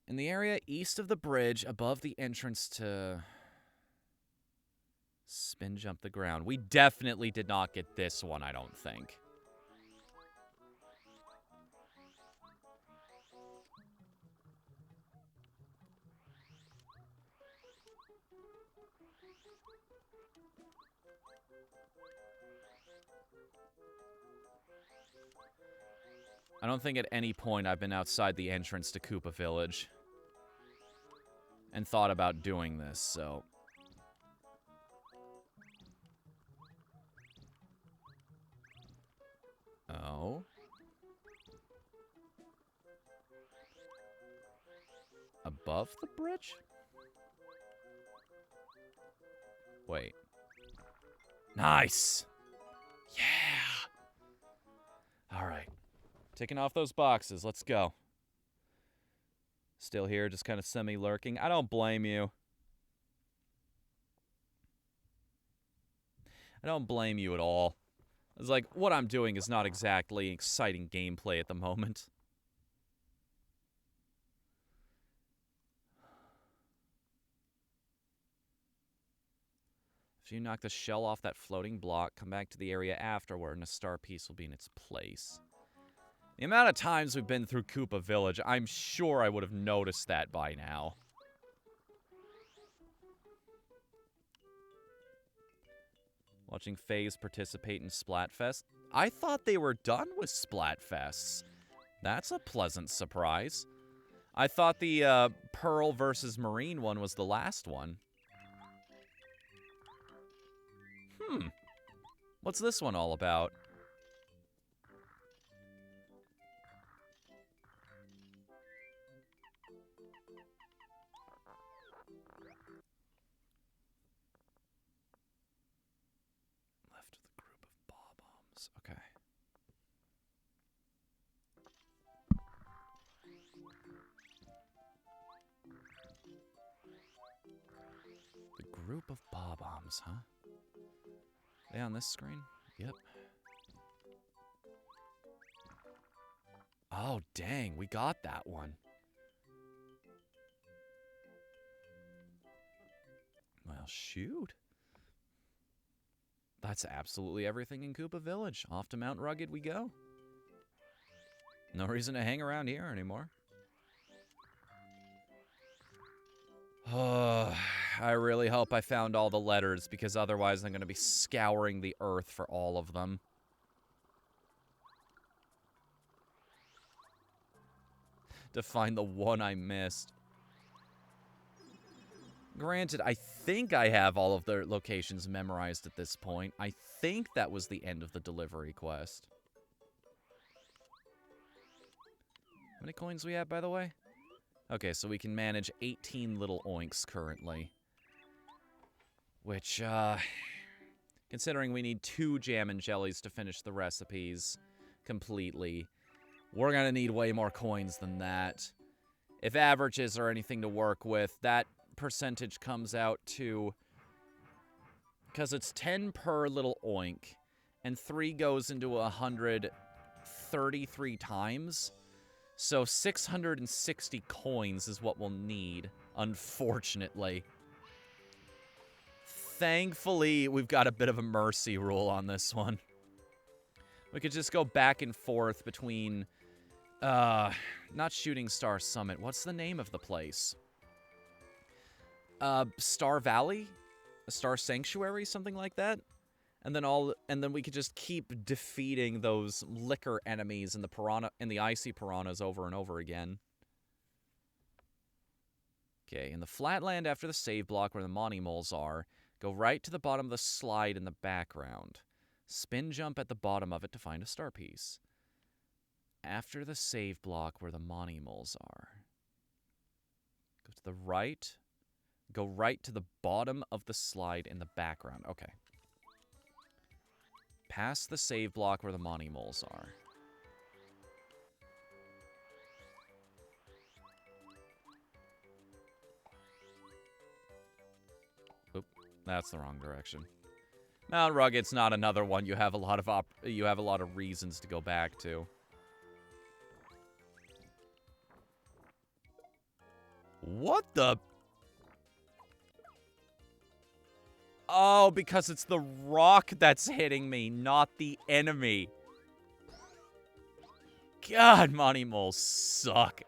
In the area east of the bridge, above the entrance to spin jump the ground. We definitely did not get this one, I don't think. I don't think at any point I've been outside the entrance to Koopa Village and thought about doing this, so... Oh. Above the bridge? Wait. Nice! Yeah! Alright. Ticking off those boxes. Let's go. Still here, just kind of semi-lurking. I don't blame you. I don't blame you at all. It's like, what I'm doing is not exactly exciting gameplay at the moment. If you knock the shell off that floating block, come back to the area afterward, and a star piece will be in its place. The amount of times we've been through Koopa Village, I'm sure I would have noticed that by now. Watching FaZe participate in Splatfest. I thought they were done with Splatfests. That's a pleasant surprise. I thought the Pearl versus Marine one was the last one. What's this one all about? Left of the group of Bob-ombs. Okay. The group of Bob-ombs, huh? They on this screen? Yep. Oh, dang. We got that one. Well, shoot. That's absolutely everything in Koopa Village. Off to Mount Rugged we go. No reason to hang around here anymore. I really hope I found all the letters, because otherwise I'm going to be scouring the earth for all of them. To find the one I missed. Granted, I think I have all of the locations memorized at this point. I think that was the end of the delivery quest. How many coins we have, by the way? Okay, so we can manage 18 little oinks currently. Which, considering we need 2 jam and jellies to finish the recipes completely, we're gonna need way more coins than that. If averages are anything to work with, that percentage comes out to... because it's 10 per little oink, and 3 goes into 133 times... So 660 coins is what we'll need, unfortunately. Thankfully, we've got a bit of a mercy rule on this one. We could just go back and forth between, not Shooting Star Summit. What's the name of the place? Star Valley? A Star Sanctuary? Something like that? And then we could just keep defeating those liquor enemies and the piranha and the icy piranhas over and over again. Okay, in the flatland after the save block where the Monty moles are, go right to the bottom of the slide in the background. Spin jump at the bottom of it to find a star piece. After the save block where the Monty moles are. Go to the right. Go right to the bottom of the slide in the background. Okay. Past the save block where the Monty moles are. Oop, that's the wrong direction. Mount Rugged's not another one you have a lot of reasons to go back to. What the? Oh, because it's the rock that's hitting me, not the enemy. God, Monty moles suck.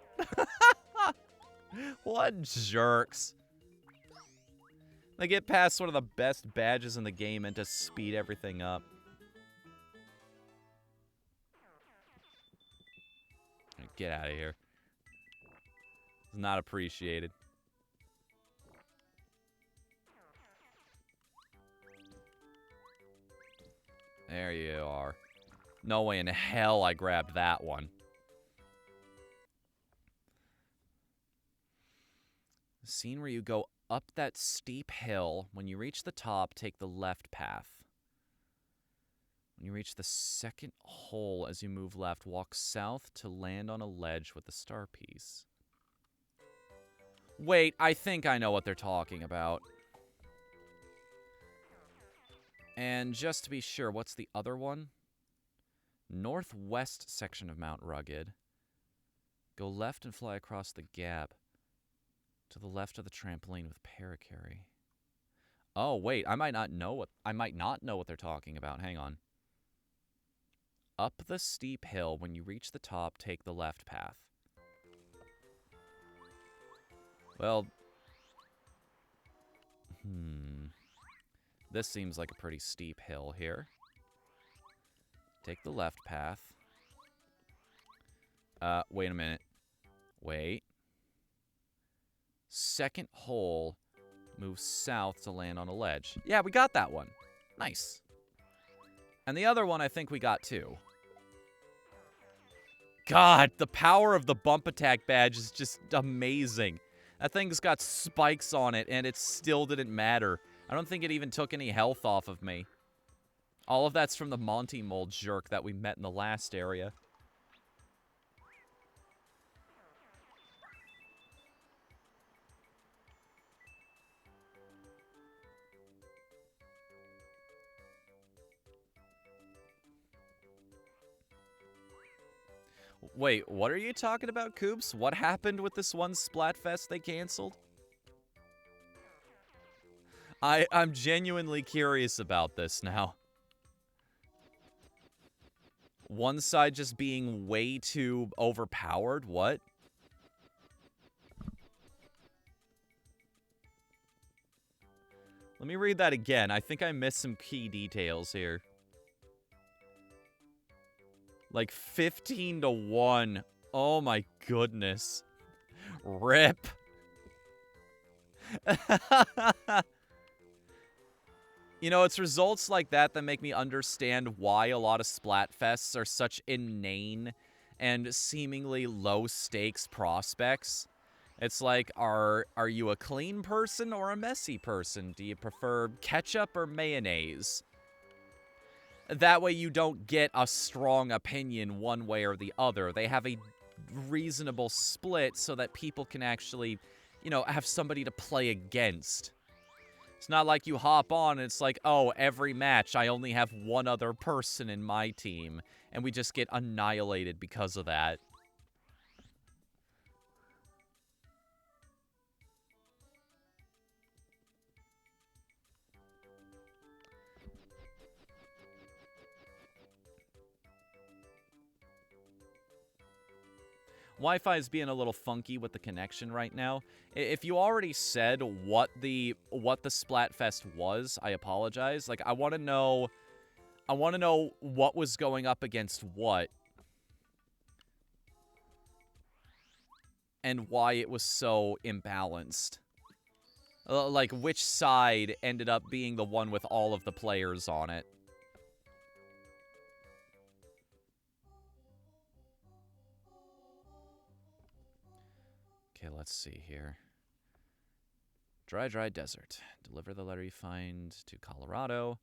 What jerks. They get past one of the best badges in the game and to speed everything up. get out of here. It's not appreciated. There you are. No way in hell I grabbed that one. The scene where you go up that steep hill. When you reach the top, take the left path. When you reach the second hole as you move left, walk south to land on a ledge with the star piece. Wait, I think I know what they're talking about. And just to be sure, what's the other one? Northwest section of Mount Rugged. Go left and fly across the gap. To the left of the trampoline with Parakarry. Oh, wait, I might not know what they're talking about. Hang on. Up the steep hill, when you reach the top, take the left path. Well, this seems like a pretty steep hill here. Take the left path. Wait a minute. Wait. Second hole, move south to land on a ledge. Yeah, we got that one. Nice. And the other one I think we got too. God, the power of the bump attack badge is just amazing. That thing's got spikes on it, and it still didn't matter. I don't think it even took any health off of me. All of that's from the Monty Mole jerk that we met in the last area. Wait, what are you talking about, Coops? What happened with this one Splatfest they canceled? I'm genuinely curious about this now. One side just being way too overpowered? What? Let me read that again. I think I missed some key details here. Like 15 to 1. Oh my goodness. RIP. You know, it's results like that that make me understand why a lot of Splatfests are such inane and seemingly low-stakes prospects. It's like, are you a clean person or a messy person? Do you prefer ketchup or mayonnaise? That way you don't get a strong opinion one way or the other. They have a reasonable split so that people can actually, you know, have somebody to play against. It's not like you hop on and it's like, oh, every match I only have one other person in my team, and we just get annihilated because of that. Wi-Fi is being a little funky with the connection right now. If you already said what the Splatfest was, I apologize. Like, I want to know what was going up against what and why it was so imbalanced. Like, which side ended up being the one with all of the players on it. Okay, let's see here. Dry Desert. Deliver the letter you find to Colorado.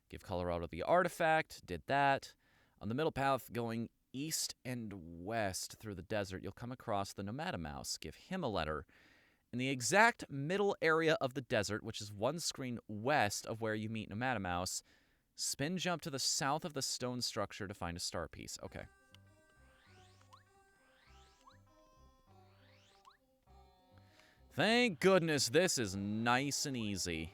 Give Colorado the artifact. Did that. On the middle path going east and west through the desert, you'll come across the Nomadamouse. Give him a letter. In the exact middle area of the desert, which is one screen west of where you meet Nomadamouse, spin jump to the south of the stone structure to find a star piece. Okay. Thank goodness this is nice and easy.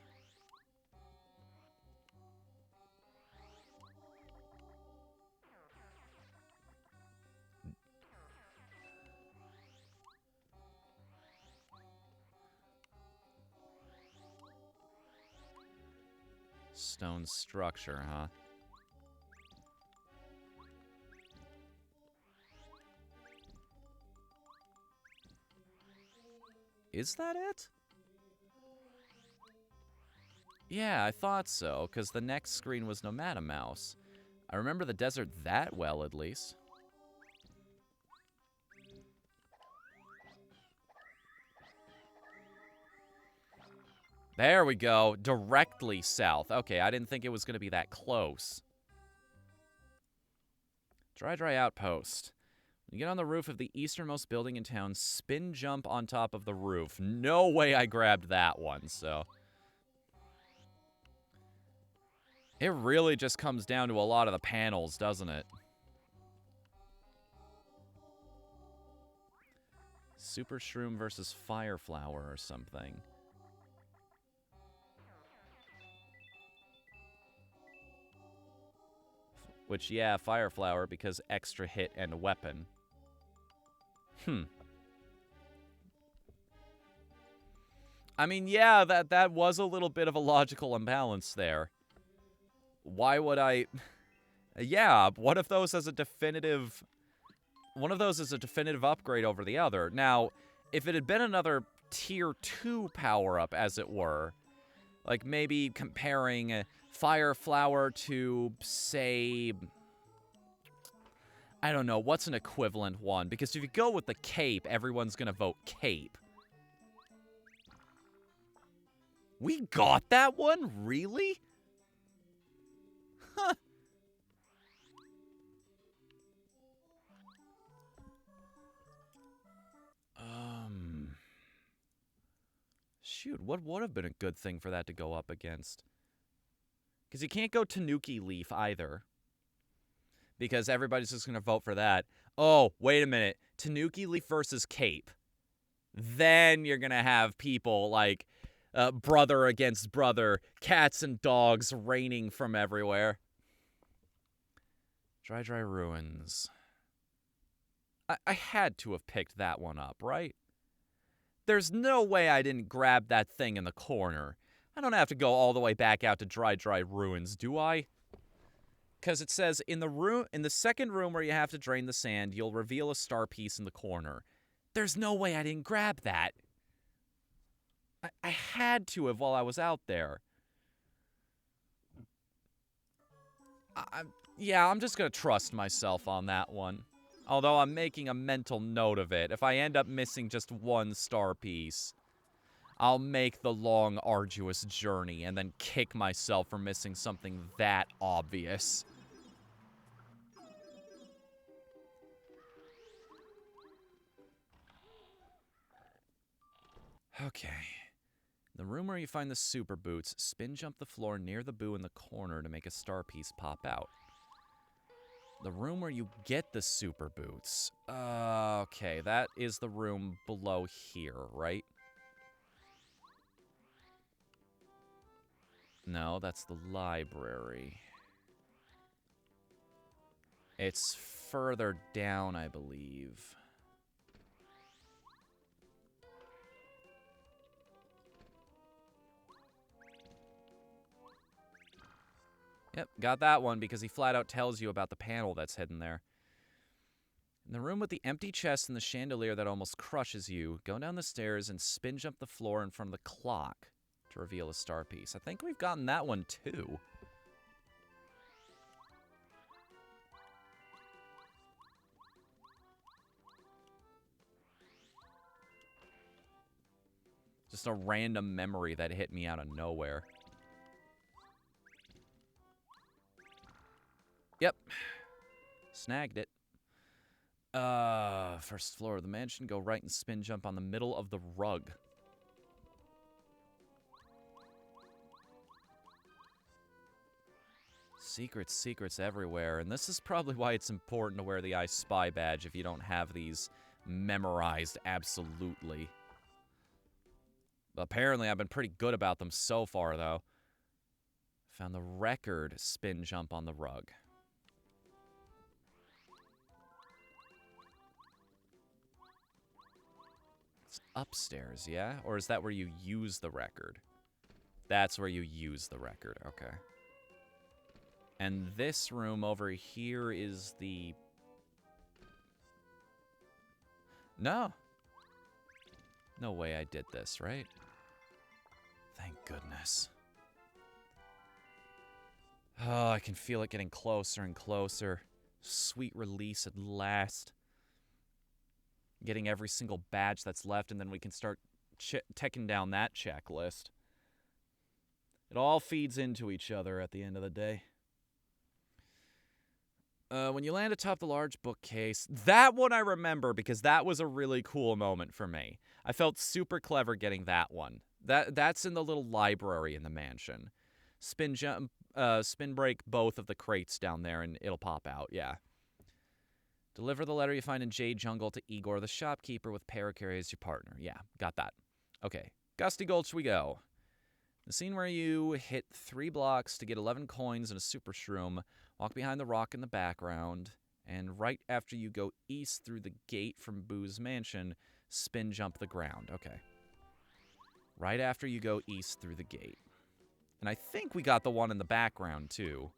Stone structure, huh? Is that it? Yeah, I thought so, because the next screen was Nomada Mouse. I remember the desert that well, at least. There we go. Directly south. Okay, I didn't think it was going to be that close. Dry Outpost. When you get on the roof of the easternmost building in town, spin jump on top of the roof. No way I grabbed that one, so. It really just comes down to a lot of the panels, doesn't it? Super Shroom versus Fire Flower or something. Which, yeah, Fire Flower because extra hit and weapon. I mean, yeah, that was a little bit of a logical imbalance there. Why would I... Yeah, one of those as a definitive... One of those is a definitive upgrade over the other. Now, if it had been another Tier 2 power-up, as it were, like maybe comparing Fire Flower to, say... I don't know, what's an equivalent one? Because if you go with the Cape, everyone's gonna vote Cape. We got that one? Really? Huh. Shoot, what would have been a good thing for that to go up against? Because you can't go Tanuki Leaf either. Because everybody's just going to vote for that. Oh, wait a minute. Tanuki Leaf versus Cape. Then you're going to have people like brother against brother, cats and dogs raining from everywhere. Dry Ruins. I had to have picked that one up, right? There's no way I didn't grab that thing in the corner. I don't have to go all the way back out to Dry Ruins, do I? Because it says, in the second room where you have to drain the sand, you'll reveal a star piece in the corner. There's no way I didn't grab that. I had to have while I was out there. Yeah, I'm just going to trust myself on that one. Although I'm making a mental note of it. If I end up missing just one star piece, I'll make the long, arduous journey and then kick myself for missing something that obvious. Okay. The room where you find the super boots, spin jump the floor near the boo in the corner to make a star piece pop out. The room where you get the super boots. Okay, that is the room below here, right? No, that's the library. It's further down, I believe. Yep, got that one because he flat out tells you about the panel that's hidden there. In the room with the empty chest and the chandelier that almost crushes you, go down the stairs and spin jump the floor in front of the clock to reveal a star piece. I think we've gotten that one too. Just a random memory that hit me out of nowhere. Yep. Snagged it. First floor of the mansion. Go right and spin jump on the middle of the rug. Secrets everywhere. And this is probably why it's important to wear the I Spy badge if you don't have these memorized absolutely. Apparently, I've been pretty good about them so far, though. Found the record spin jump on the rug. It's upstairs, yeah? Or is that where you use the record? That's where you use the record, okay. And this room over here is the... No way I did this, right? Thank goodness. Oh, I can feel it getting closer and closer. Sweet release at last. Getting every single badge that's left, and then we can start taking down that checklist. It all feeds into each other at the end of the day. When you land atop the large bookcase, that one I remember because that was a really cool moment for me. I felt super clever getting that one. That's in the little library in the mansion. Spin break both of the crates down there and it'll pop out, yeah. Deliver the letter you find in Jade Jungle to Igor, the shopkeeper, with Parakarry as your partner. Yeah, got that. Okay, Gusty Gulch we go. The scene where you hit 3 blocks to get 11 coins and a super shroom, walk behind the rock in the background, and right after you go east through the gate from Boo's mansion, spin jump the ground. Okay. Right after you go east through the gate. And I think we got the one in the background, too.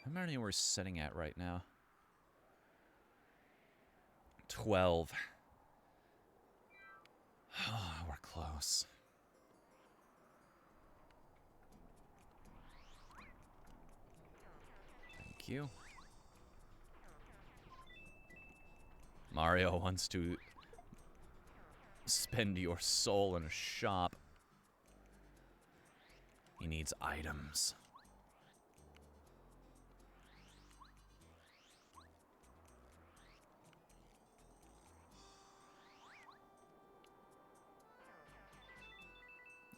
How many we're sitting at right now? 12. Oh, we're close. Thank you. Mario wants to spend your soul in a shop. He needs items.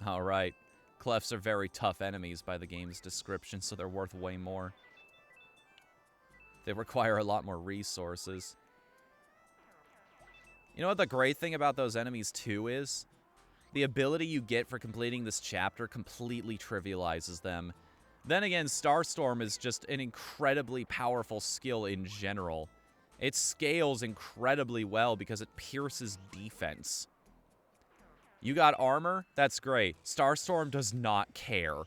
Alright. Clefs are very tough enemies by the game's description, so they're worth way more. They require a lot more resources. You know what the great thing about those enemies, too, is? The ability you get for completing this chapter completely trivializes them. Then again, Starstorm is just an incredibly powerful skill in general. It scales incredibly well because it pierces defense. You got armor? That's great. Starstorm does not care.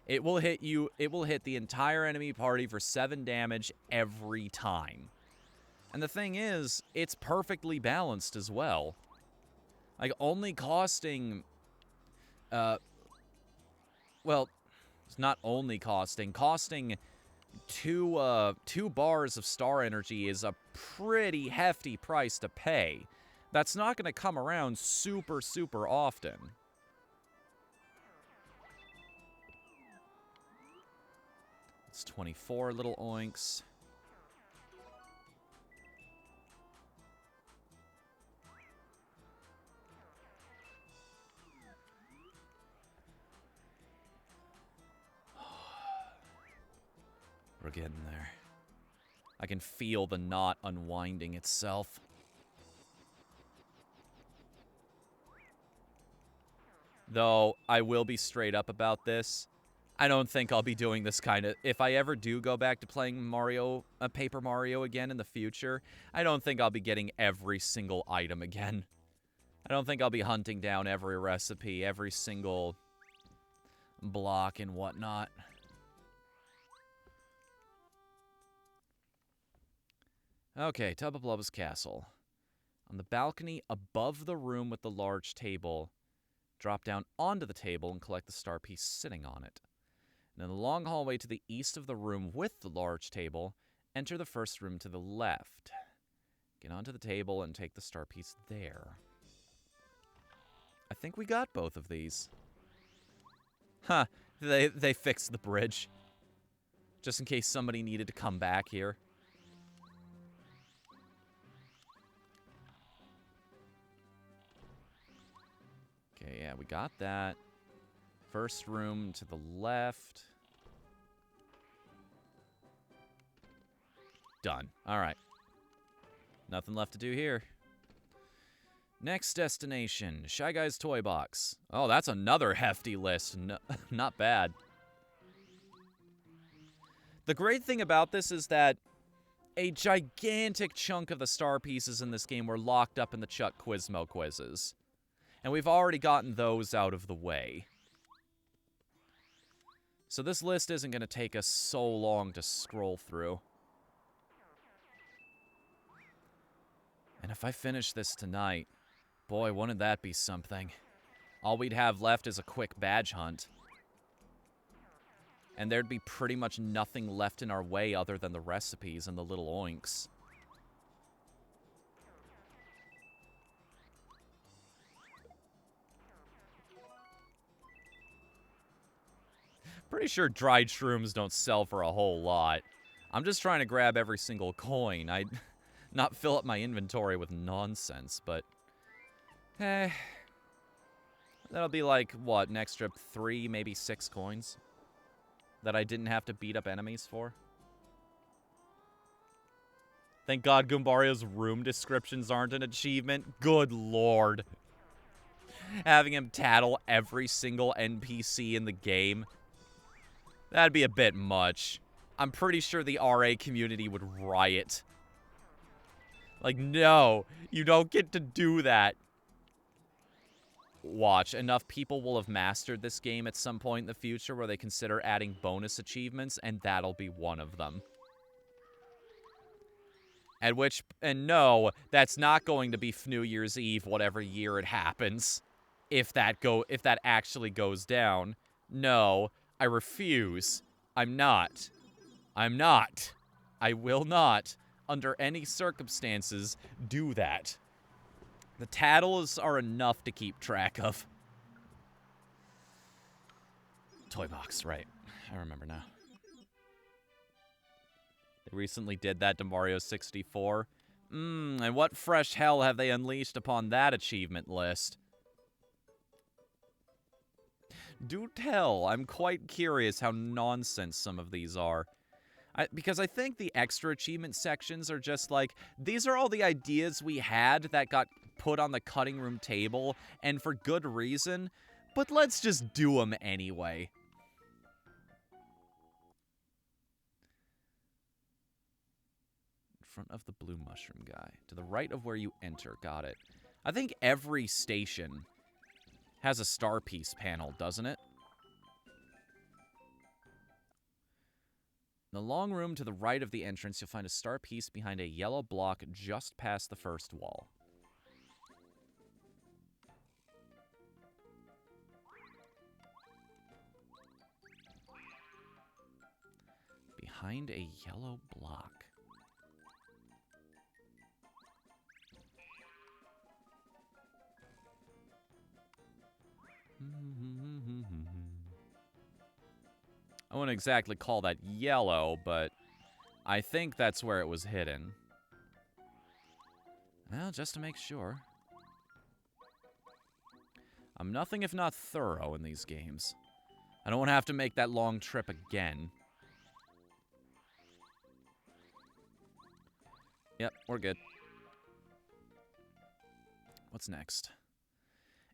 It will hit you, it will hit the entire enemy party for 7 damage every time. And the thing is, it's perfectly balanced as well. Like, only costing, well, it's not only costing 2 bars of star energy is a pretty hefty price to pay. That's not going to come around super, super often. It's 24 little oinks. We're getting there. I can feel the knot unwinding itself. Though, I will be straight up about this. I don't think I'll be doing this kind of... If I ever do go back to playing Mario, Paper Mario again in the future, I don't think I'll be getting every single item again. I don't think I'll be hunting down every recipe, every single block and whatnot. Okay, Tubba Blubba's castle. On the balcony above the room with the large table, drop down onto the table and collect the star piece sitting on it. And in the long hallway to the east of the room with the large table, enter the first room to the left. Get onto the table and take the star piece there. I think we got both of these. Huh, they fixed the bridge. Just in case somebody needed to come back here. Okay, yeah, we got that. First room to the left. Done. All right. Nothing left to do here. Next destination, Shy Guy's Toy Box. Oh, that's another hefty list. No, not bad. The great thing about this is that a gigantic chunk of the star pieces in this game were locked up in the Chuck Quizmo quizzes. And we've already gotten those out of the way. So this list isn't going to take us so long to scroll through. And if I finish this tonight, boy, wouldn't that be something. All we'd have left is a quick badge hunt. And there'd be pretty much nothing left in our way other than the recipes and the little oinks. Pretty sure dried shrooms don't sell for a whole lot. I'm just trying to grab every single coin. I'd not fill up my inventory with nonsense, but... that'll be like, what, an extra 3, maybe 6 coins? That I didn't have to beat up enemies for? Thank God Goombario's room descriptions aren't an achievement. Good lord. Having him tattle every single NPC in the game. That'd be a bit much. I'm pretty sure the RA community would riot. Like, no, you don't get to do that. Watch, enough people will have mastered this game at some point in the future where they consider adding bonus achievements, and that'll be one of them. And no, that's not going to be New Year's Eve, whatever year it happens. If that actually goes down. No, I refuse. I'm not. I will not, under any circumstances, do that. The tattles are enough to keep track of. Toy box, right. I remember now. They recently did that to Mario 64. And what fresh hell have they unleashed upon that achievement list? Do tell. I'm quite curious how nonsense some of these are. Because I think the extra achievement sections are just like, these are all the ideas we had that got put on the cutting room table, and for good reason, but let's just do them anyway. In front of the blue mushroom guy. To the right of where you enter. Got it. I think every station has a star piece panel, doesn't it? In the long room to the right of the entrance, you'll find a star piece behind a yellow block just past the first wall. Behind a yellow block. I wouldn't exactly call that yellow, but I think that's where it was hidden. Well, just to make sure. I'm nothing if not thorough in these games. I don't want to have to make that long trip again. Yep, we're good. What's next?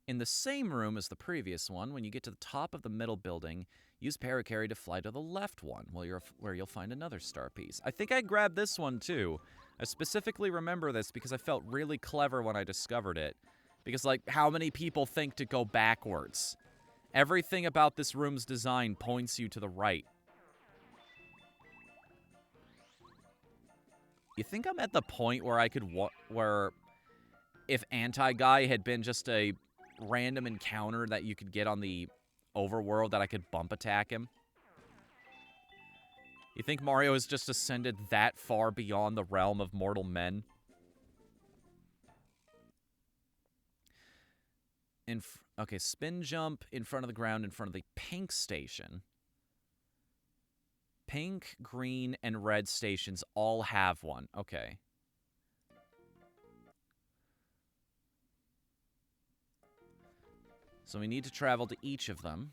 In the same room as the previous one, when you get to the top of the middle building, use Paracarry to fly to the left one, where you'll find another star piece. I think I grabbed this one too. I specifically remember this because I felt really clever when I discovered it. Because, like, how many people think to go backwards? Everything about this room's design points you to the right. You think I'm at the point where I could where if Anti-Guy had been just a random encounter that you could get on the overworld, that I could bump attack him? You think Mario has just ascended that far beyond the realm of mortal men? Okay, spin jump in front of the ground in front of the pink station. Pink, green, and red stations all have one. Okay. So we need to travel to each of them.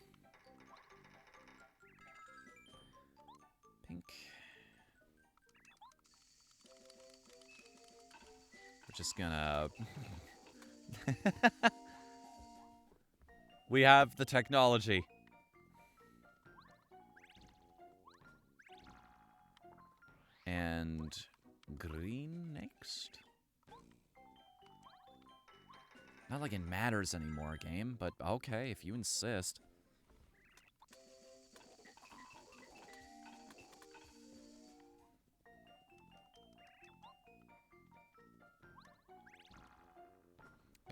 Pink. We're just gonna... We have the technology. And green next? Not like it matters anymore, game, but okay, if you insist.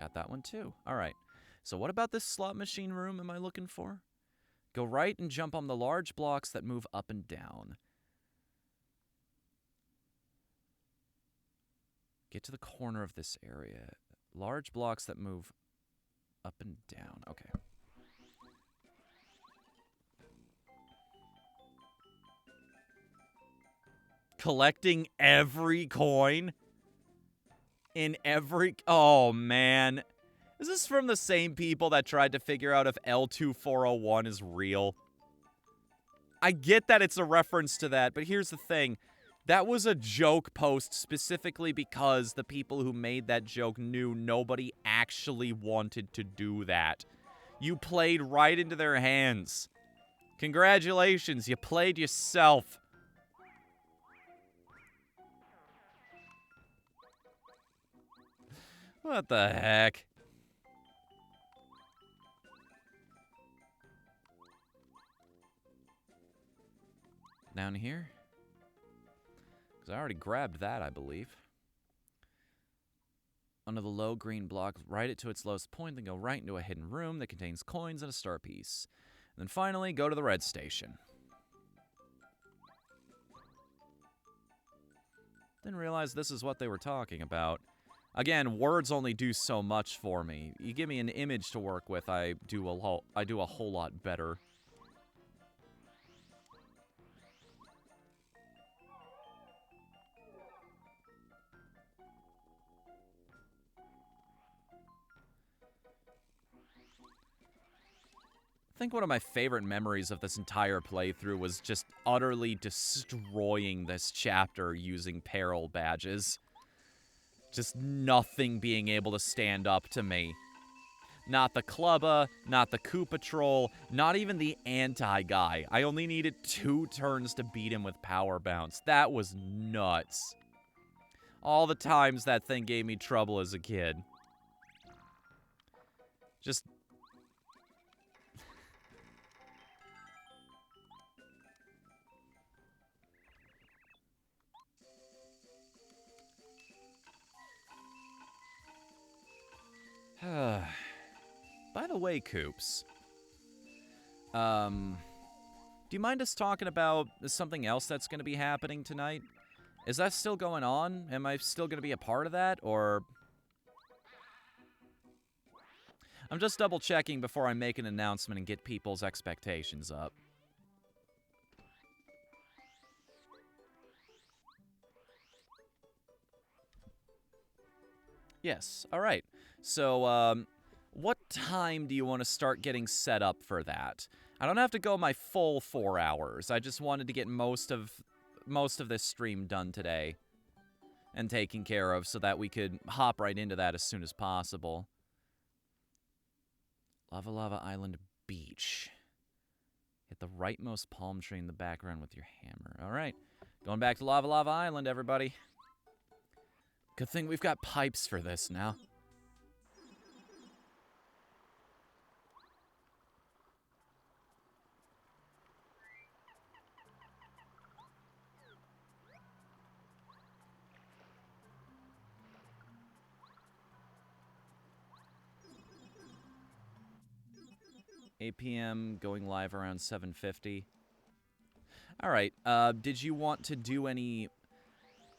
Got that one too. All right. So what about this slot machine room am I looking for? Go right and jump on the large blocks that move up and down. Get to the corner of this area. Large blocks that move up and down. Okay. Collecting every coin in every... Oh, man. Is this from the same people that tried to figure out if L2401 is real? I get that it's a reference to that, but here's the thing. That was a joke post specifically because the people who made that joke knew nobody actually wanted to do that. You played right into their hands. Congratulations, you played yourself. What the heck? Down here? Because I already grabbed that, I believe. Under the low green block, ride it to its lowest point, then go right into a hidden room that contains coins and a star piece. And then finally, go to the red station. Didn't realize this is what they were talking about. Again, words only do so much for me. You give me an image to work with, I do a whole lot better. I think one of my favorite memories of this entire playthrough was just utterly destroying this chapter using peril badges. Just nothing being able to stand up to me. Not the Clubba, not the Koopa Troll, not even the anti-guy. I only needed 2 turns to beat him with Power Bounce. That was nuts. All the times that thing gave me trouble as a kid. Just... By the way, Koops, do you mind us talking about something else that's going to be happening tonight? Is that still going on? Am I still going to be a part of that, or... I'm just double-checking before I make an announcement and get people's expectations up. Yes, all right. So, what time do you want to start getting set up for that? I don't have to go my full 4 hours. I just wanted to get most of this stream done today and taken care of so that we could hop right into that as soon as possible. Lava Lava Island Beach. Hit the rightmost palm tree in the background with your hammer. All right. Going back to Lava Lava Island, everybody. Good thing we've got pipes for this now. PM going live around 7:50. All right. Did you want to do any...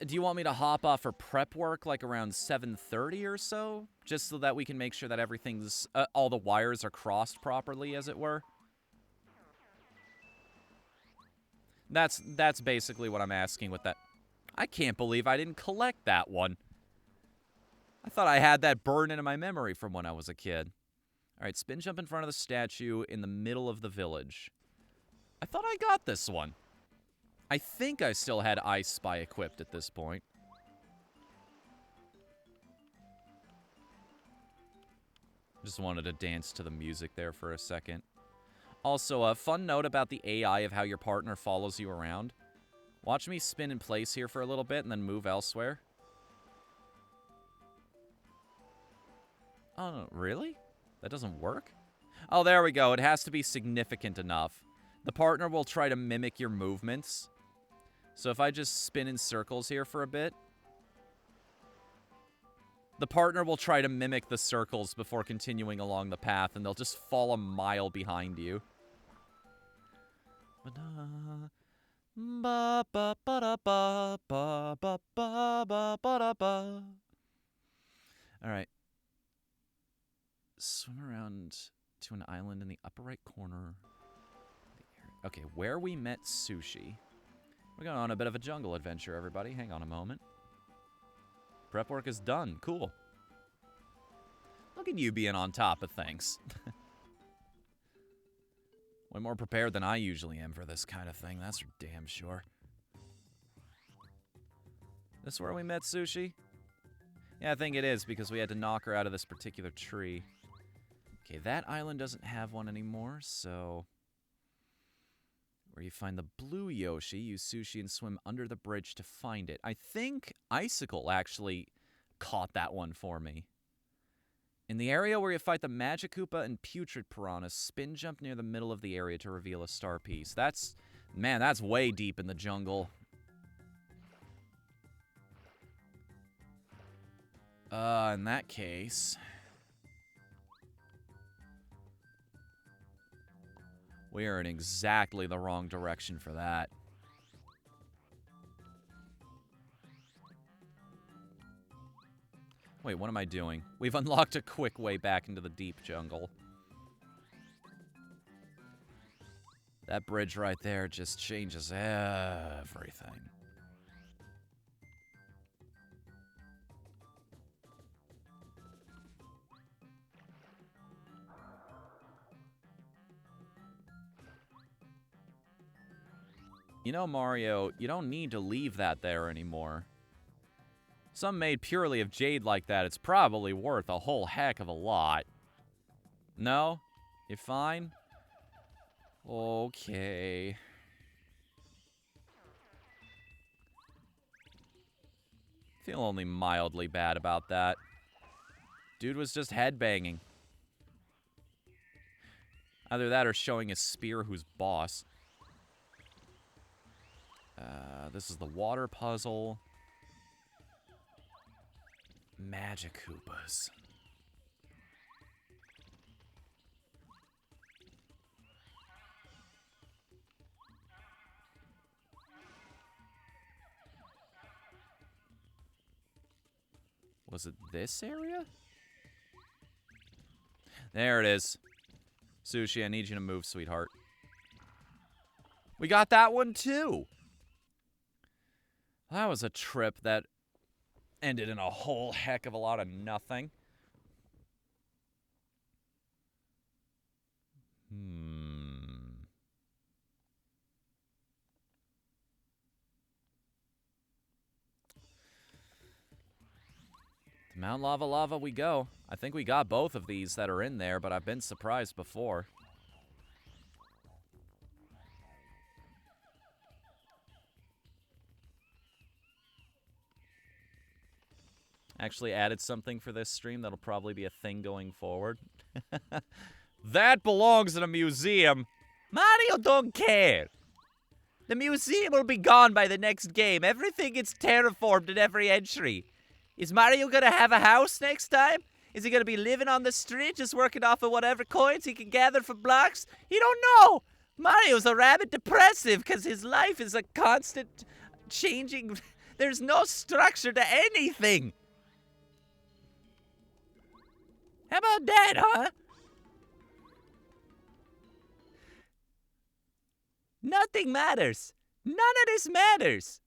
Do you want me to hop off for prep work like around 7:30 or so? Just so that we can make sure that everything's... all the wires are crossed properly, as it were? That's basically what I'm asking with that. I can't believe I didn't collect that one. I thought I had that burned into my memory from when I was a kid. All right, spin jump in front of the statue in the middle of the village. I thought I got this one. I think I still had I Spy equipped at this point. Just wanted to dance to the music there for a second. Also, a fun note about the AI of how your partner follows you around. Watch me spin in place here for a little bit and then move elsewhere. Oh, really? That doesn't work? Oh, there we go. It has to be significant enough. The partner will try to mimic your movements. So if I just spin in circles here for a bit, the partner will try to mimic the circles before continuing along the path, and they'll just fall a mile behind you. Alright. Swim around to an island in the upper right corner. Okay, where we met Sushi. We're going on a bit of a jungle adventure, everybody. Hang on a moment. Prep work is done. Cool. Look at you being on top of things. Way more prepared than I usually am for this kind of thing, that's for damn sure. This where we met Sushi? Yeah, I think it is, because we had to knock her out of this particular tree. Okay, that island doesn't have one anymore, so... Where you find the blue Yoshi, use Sushi and swim under the bridge to find it. I think Icicle actually caught that one for me. In the area where you fight the Magikoopa and Putrid Piranhas, spin jump near the middle of the area to reveal a star piece. That's... Man, that's way deep in the jungle. In that case... We are in exactly the wrong direction for that. Wait, what am I doing? We've unlocked a quick way back into the deep jungle. That bridge right there just changes everything. You know, Mario, you don't need to leave that there anymore. Something made purely of jade like that, it's probably worth a whole heck of a lot. No? You fine? Okay. Feel only mildly bad about that. Dude was just headbanging. Either that or showing his spear who's boss. This is the water puzzle. Magikoopas. Was it this area? There it is. Sushi, I need you to move, sweetheart. We got that one too. That was a trip that ended in a whole heck of a lot of nothing. To Mount Lava Lava we go. I think we got both of these that are in there, but I've been surprised before. Actually added something for this stream that'll probably be a thing going forward. That belongs in a museum. Mario don't care. The museum will be gone by the next game. Everything gets terraformed in every entry. Is Mario gonna have a house next time? Is he gonna be living on the street, just working off of whatever coins he can gather from blocks? You don't know. Mario's a rabid depressive because his life is a constant changing. There's no structure to anything. How about that, huh? Nothing matters. None of this matters.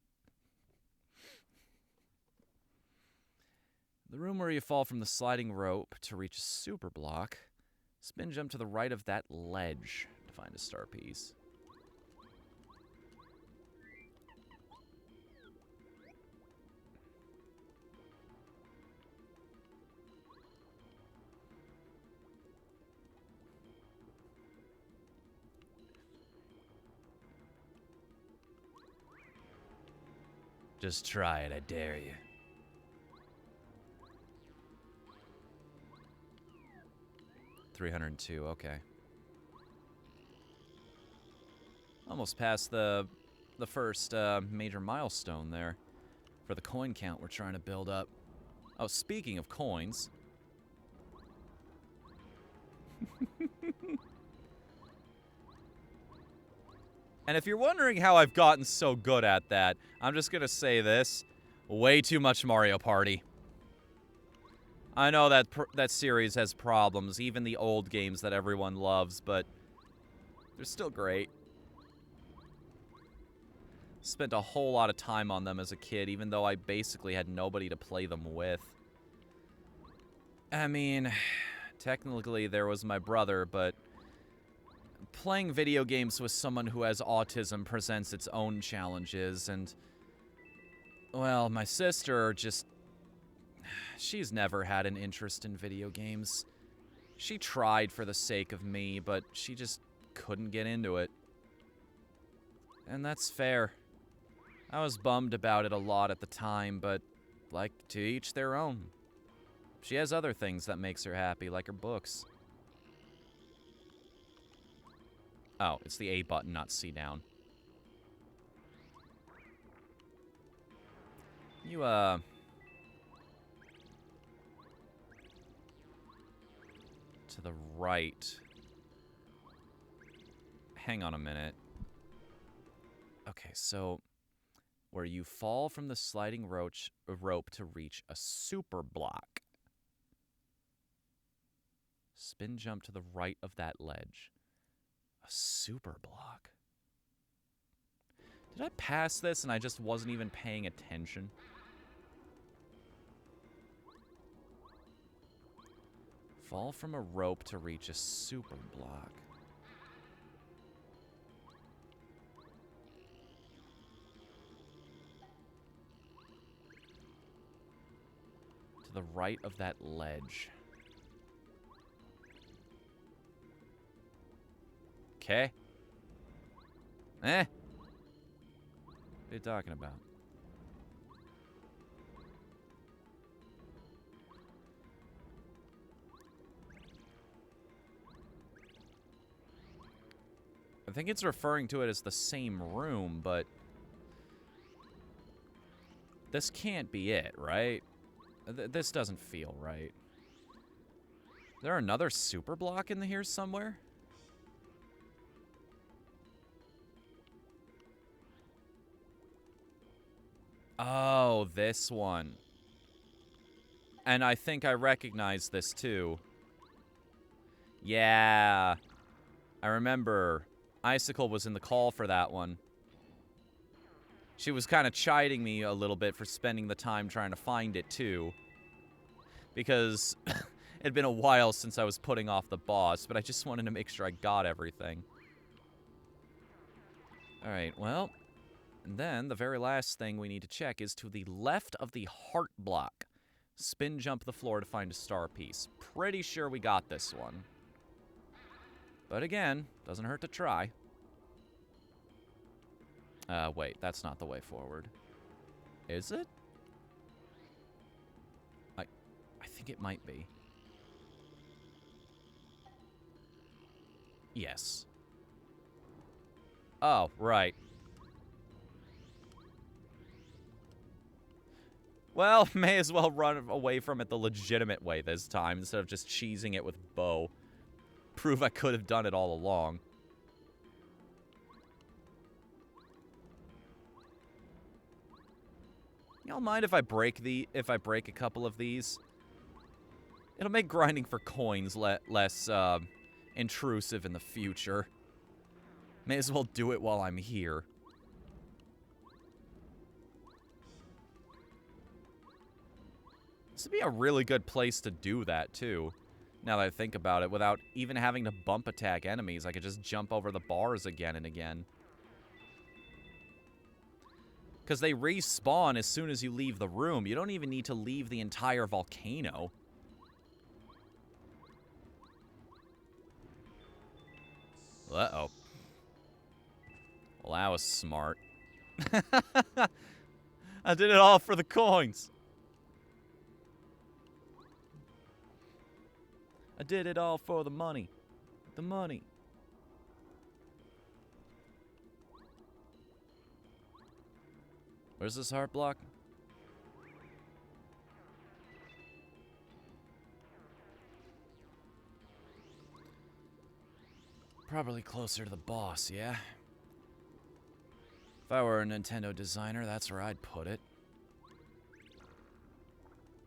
The room where you fall from the sliding rope to reach a super block. Spin jump to the right of that ledge to find a star piece. Just try it, I dare you. $302, okay. Almost past the first major milestone there for the coin count we're trying to build up. Oh, speaking of coins. And if you're wondering how I've gotten so good at that, I'm just gonna say this. Way too much Mario Party. I know that that series has problems, even the old games that everyone loves, but they're still great. Spent a whole lot of time on them as a kid, even though I basically had nobody to play them with. I mean, technically there was my brother, but playing video games with someone who has autism presents its own challenges, and, well, my sister just... she's never had an interest in video games. She tried for the sake of me, but she just couldn't get into it. And that's fair. I was bummed about it a lot at the time, but, like, to each their own. She has other things that makes her happy, like her books. Oh, it's the A button, not C down. You, to the right. Hang on a minute. Okay, so where you fall from the sliding rope to reach a super block. Spin jump to the right of that ledge. A super block. Did I pass this and I just wasn't even paying attention? Fall from a rope to reach a super block. To the right of that ledge. Okay. What are you talking about? I think it's referring to it as the same room, but this can't be it, right? This doesn't feel right. Is there another super block in here somewhere? Oh, this one. And I think I recognize this too. Yeah. I remember. Icicle was in the call for that one. She was kind of chiding me a little bit for spending the time trying to find it too. Because it had been a while since I was putting off the boss, but I just wanted to make sure I got everything. Alright, well... And then, the very last thing we need to check is to the left of the heart block. Spin jump the floor to find a star piece. Pretty sure we got this one. But again, doesn't hurt to try. Wait, that's not the way forward. Is it? I think it might be. Yes. Oh, right. Well, may as well run away from it the legitimate way this time, instead of just cheesing it with Bo. Prove I could have done it all along. Y'all mind if I break a couple of these? It'll make grinding for coins less intrusive in the future. May as well do it while I'm here. This would be a really good place to do that, too. Now that I think about it, without even having to bump attack enemies, I could just jump over the bars again and again. Because they respawn as soon as you leave the room. You don't even need to leave the entire volcano. Uh-oh. Well, that was smart. I did it all for the coins. I did it all for the money. The money. Where's this heart block? Probably closer to the boss, yeah? If I were a Nintendo designer, that's where I'd put it.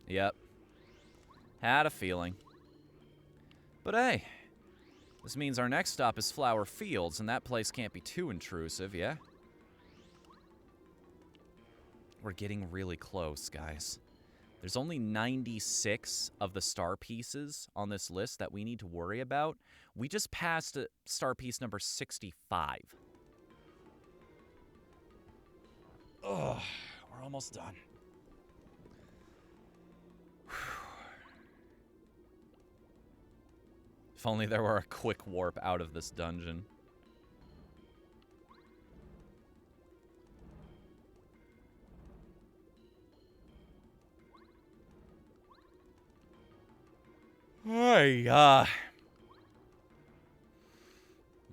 Yep. Had a feeling. But hey, this means our next stop is Flower Fields, and that place can't be too intrusive, yeah? We're getting really close, guys. There's only 96 of the star pieces on this list that we need to worry about. We just passed star piece number 65. Ugh, we're almost done. If only there were a quick warp out of this dungeon. Hey, why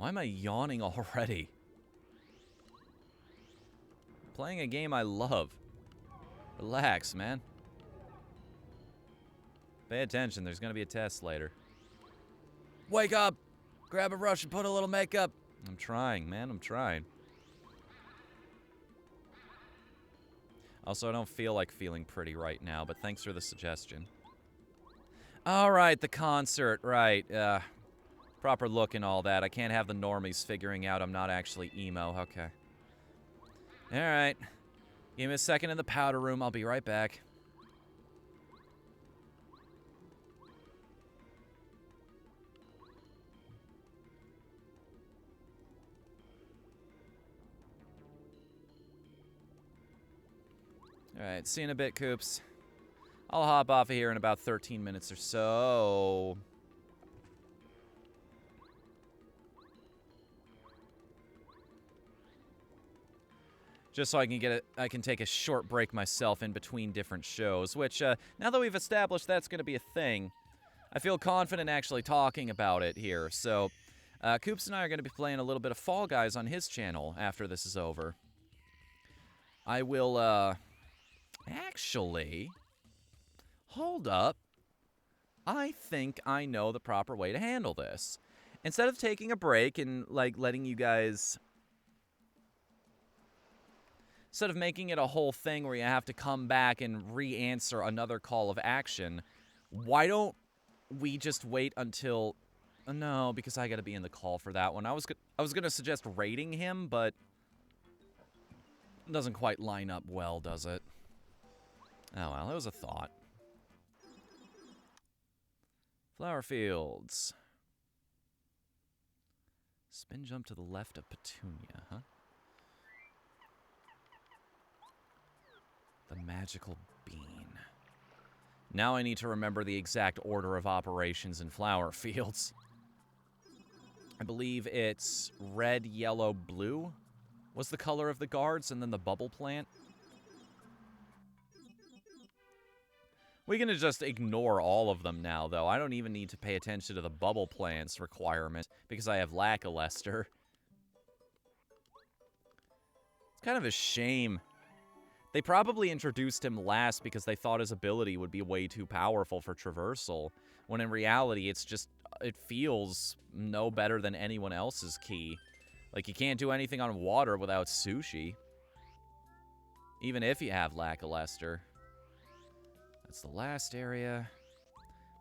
am I yawning already? Playing a game I love. Relax, man. Pay attention, there's gonna be a test later. Wake up! Grab a brush and put a little makeup. I'm trying, man, I'm trying. Also, I don't feel like feeling pretty right now, but thanks for the suggestion. Alright, the concert, right. Proper look and all that. I can't have the normies figuring out I'm not actually emo. Okay. Alright. Give me a second in the powder room. I'll be right back. Alright, see you in a bit, Coops. I'll hop off of here in about 13 minutes or so. Just so I can take a short break myself in between different shows, which, now that we've established that's going to be a thing, I feel confident actually talking about it here. So, Coops and I are going to be playing a little bit of Fall Guys on his channel after this is over. I will, actually... Hold up. I think I know the proper way to handle this. Instead of taking a break and, like, letting you guys... Instead of making it a whole thing where you have to come back and re-answer another call of action, why don't we just wait until... No, because I gotta be in the call for that one. I was gonna suggest raiding him, but... It doesn't quite line up well, does it? Oh well, it was a thought. Flower Fields. Spin jump to the left of Petunia, huh? The magical bean. Now I need to remember the exact order of operations in Flower Fields. I believe it's red, yellow, blue was the color of the guards, and then the bubble plant. We're going to just ignore all of them now, though. I don't even need to pay attention to the bubble plants requirement because I have Lackluster. It's kind of a shame. They probably introduced him last because they thought his ability would be way too powerful for traversal, when in reality it's just, it feels no better than anyone else's key. Like, you can't do anything on water without sushi. Even if you have Lackluster. That's the last area.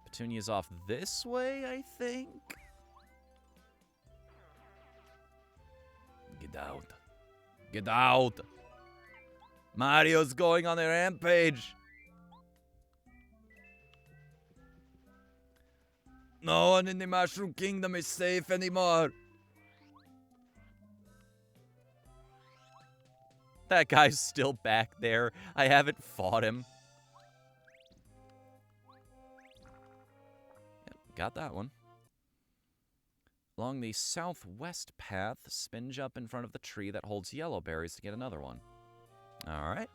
Petunia's off this way, I think. Get out. Get out. Mario's going on a rampage. No one in the Mushroom Kingdom is safe anymore. That guy's still back there. I haven't fought him. Yep, got that one. Along the southwest path, spin jump in front of the tree that holds yellow berries to get another one. Alright.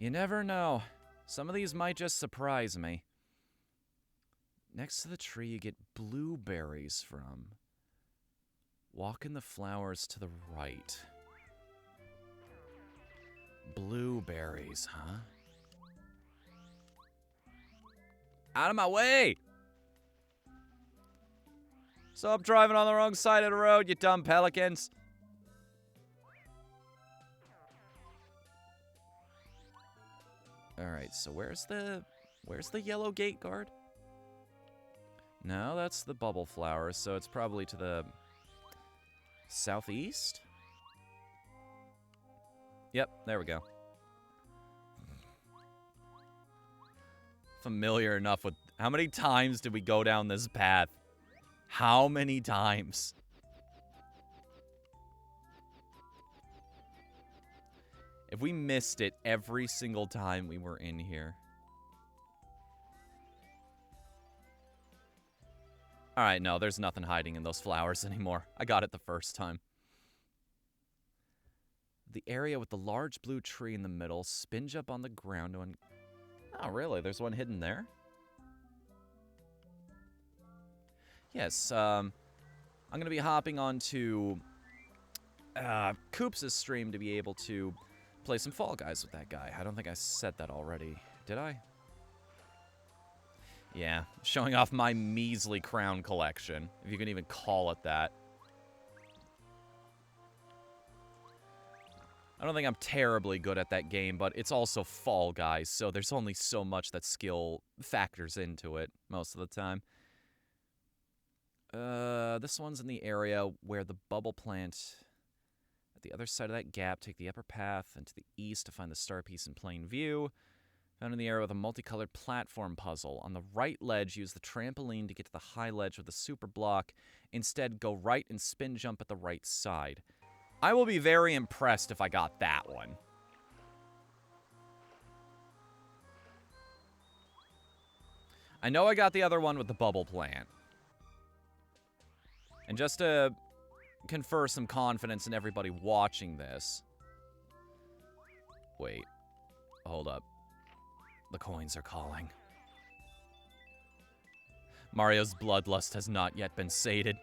You never know. Some of these might just surprise me. Next to the tree you get blueberries from. Walk in the flowers to the right. Blueberries, huh? Out of my way! Stop driving on the wrong side of the road, you dumb pelicans. Alright, so where's the yellow gate guard? No, that's the bubble flowers, so it's probably to the southeast? Yep, there we go. Familiar enough with... How many times did we go down this path? How many times? If we missed it every single time we were in here. Alright, no, there's nothing hiding in those flowers anymore. I got it the first time. The area with the large blue tree in the middle, spin jump on the ground. Oh, really? There's one hidden there? Yes, I'm going to be hopping onto Koops' stream to be able to play some Fall Guys with that guy. I don't think I said that already. Did I? Yeah, showing off my measly crown collection, if you can even call it that. I don't think I'm terribly good at that game, but it's also Fall Guys, so there's only so much that skill factors into it most of the time. This one's in the area where the bubble plant... At the other side of that gap, take the upper path and to the east to find the star piece in plain view. Found in the area with a multicolored platform puzzle. On the right ledge, use the trampoline to get to the high ledge with the super block. Instead, go right and spin jump at the right side. I will be very impressed if I got that one. I know I got the other one with the bubble plant. And just to confer some confidence in everybody watching this. Wait. Hold up. The coins are calling. Mario's bloodlust has not yet been sated.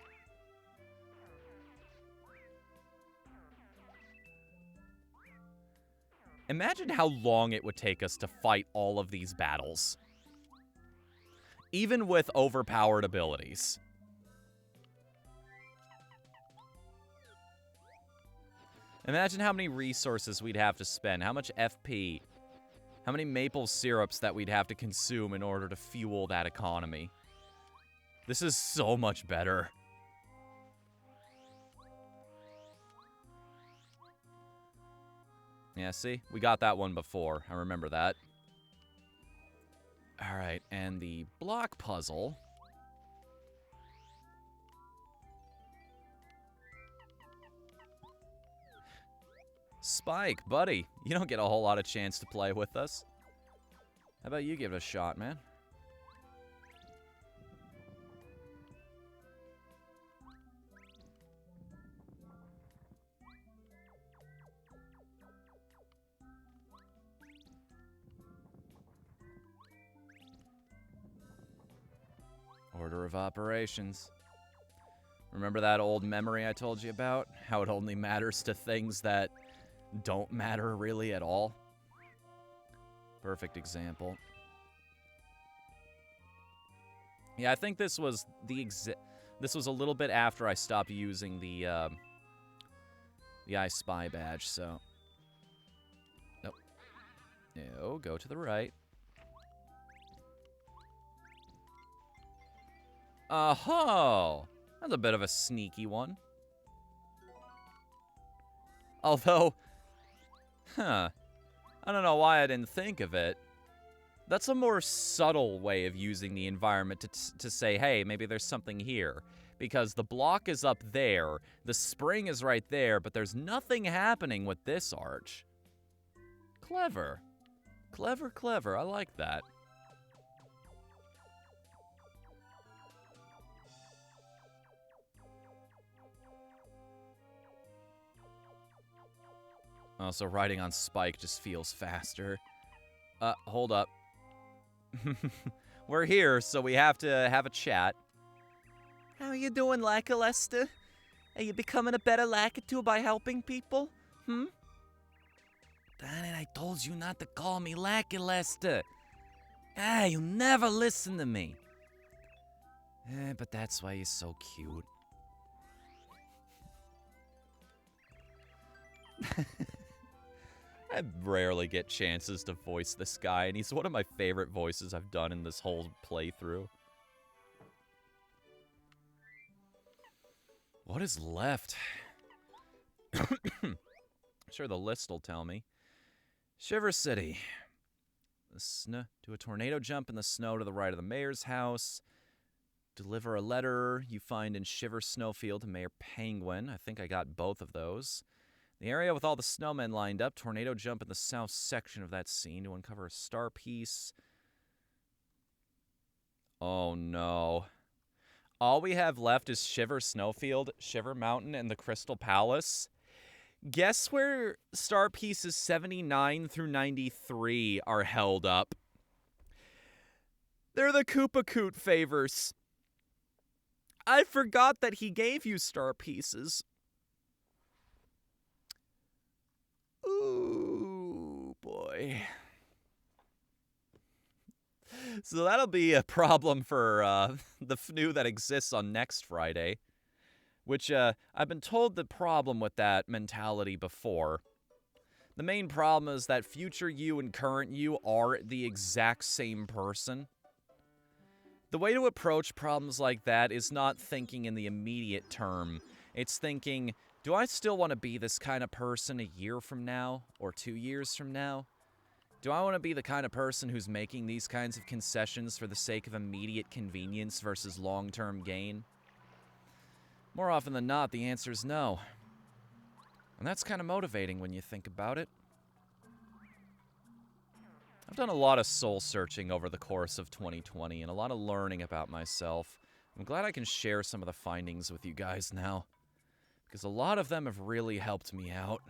Imagine how long it would take us to fight all of these battles. Even with overpowered abilities. Imagine how many resources we'd have to spend, how much FP, how many maple syrups that we'd have to consume in order to fuel that economy. This is so much better. Yeah, see? We got that one before. I remember that. Alright, and the block puzzle... Spike, buddy, you don't get a whole lot of chance to play with us. How about you give it a shot, man? Order of operations. Remember that old memory I told you about? How it only matters to things that don't matter really at all? Perfect example. Yeah, I think this was this was a little bit after I stopped using the I Spy badge, so... Nope. No, go to the right. Oh, that's a bit of a sneaky one. Although, I don't know why I didn't think of it. That's a more subtle way of using the environment to say, hey, maybe there's something here. Because the block is up there, the spring is right there, but there's nothing happening with this arch. Clever. Clever, clever. I like that. Also, riding on Spike just feels faster. Hold up. We're here, so we have to have a chat. How you doing, Lackluster? Are you becoming a better Lakitu by helping people? Damn it, I told you not to call me Lackluster. Ah, you never listen to me. But that's why you're so cute. I rarely get chances to voice this guy, and he's one of my favorite voices I've done in this whole playthrough. What is left? Sure, the list will tell me. Shiver City. Do a tornado jump in the snow to the right of the mayor's house. Deliver a letter you find in Shiver Snowfield to Mayor Penguin. I think I got both of those. The area with all the snowmen lined up. Tornado jump in the south section of that scene to uncover a star piece. Oh no. All we have left is Shiver Snowfield, Shiver Mountain, and the Crystal Palace. Guess where star pieces 79 through 93 are held up? They're the Koopa favors. I forgot that he gave you star pieces. Ooh, boy. So that'll be a problem for the FNU that exists on next Friday. Which, I've been told the problem with that mentality before. The main problem is that future you and current you are the exact same person. The way to approach problems like that is not thinking in the immediate term. It's thinking, do I still want to be this kind of person a year from now, or 2 years from now? Do I want to be the kind of person who's making these kinds of concessions for the sake of immediate convenience versus long-term gain? More often than not, the answer is no. And that's kind of motivating when you think about it. I've done a lot of soul-searching over the course of 2020 and a lot of learning about myself. I'm glad I can share some of the findings with you guys now, because a lot of them have really helped me out.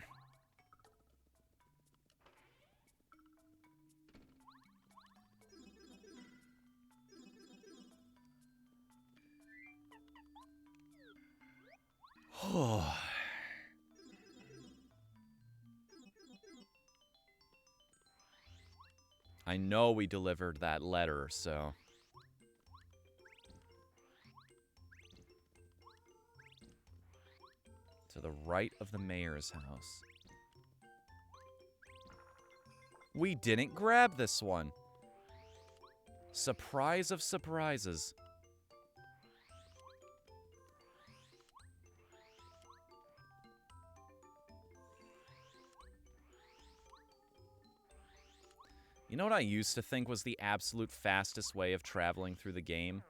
I know we delivered that letter, so... To the right of the mayor's house. We didn't grab this one. Surprise of surprises. You know what I used to think was the absolute fastest way of traveling through the game?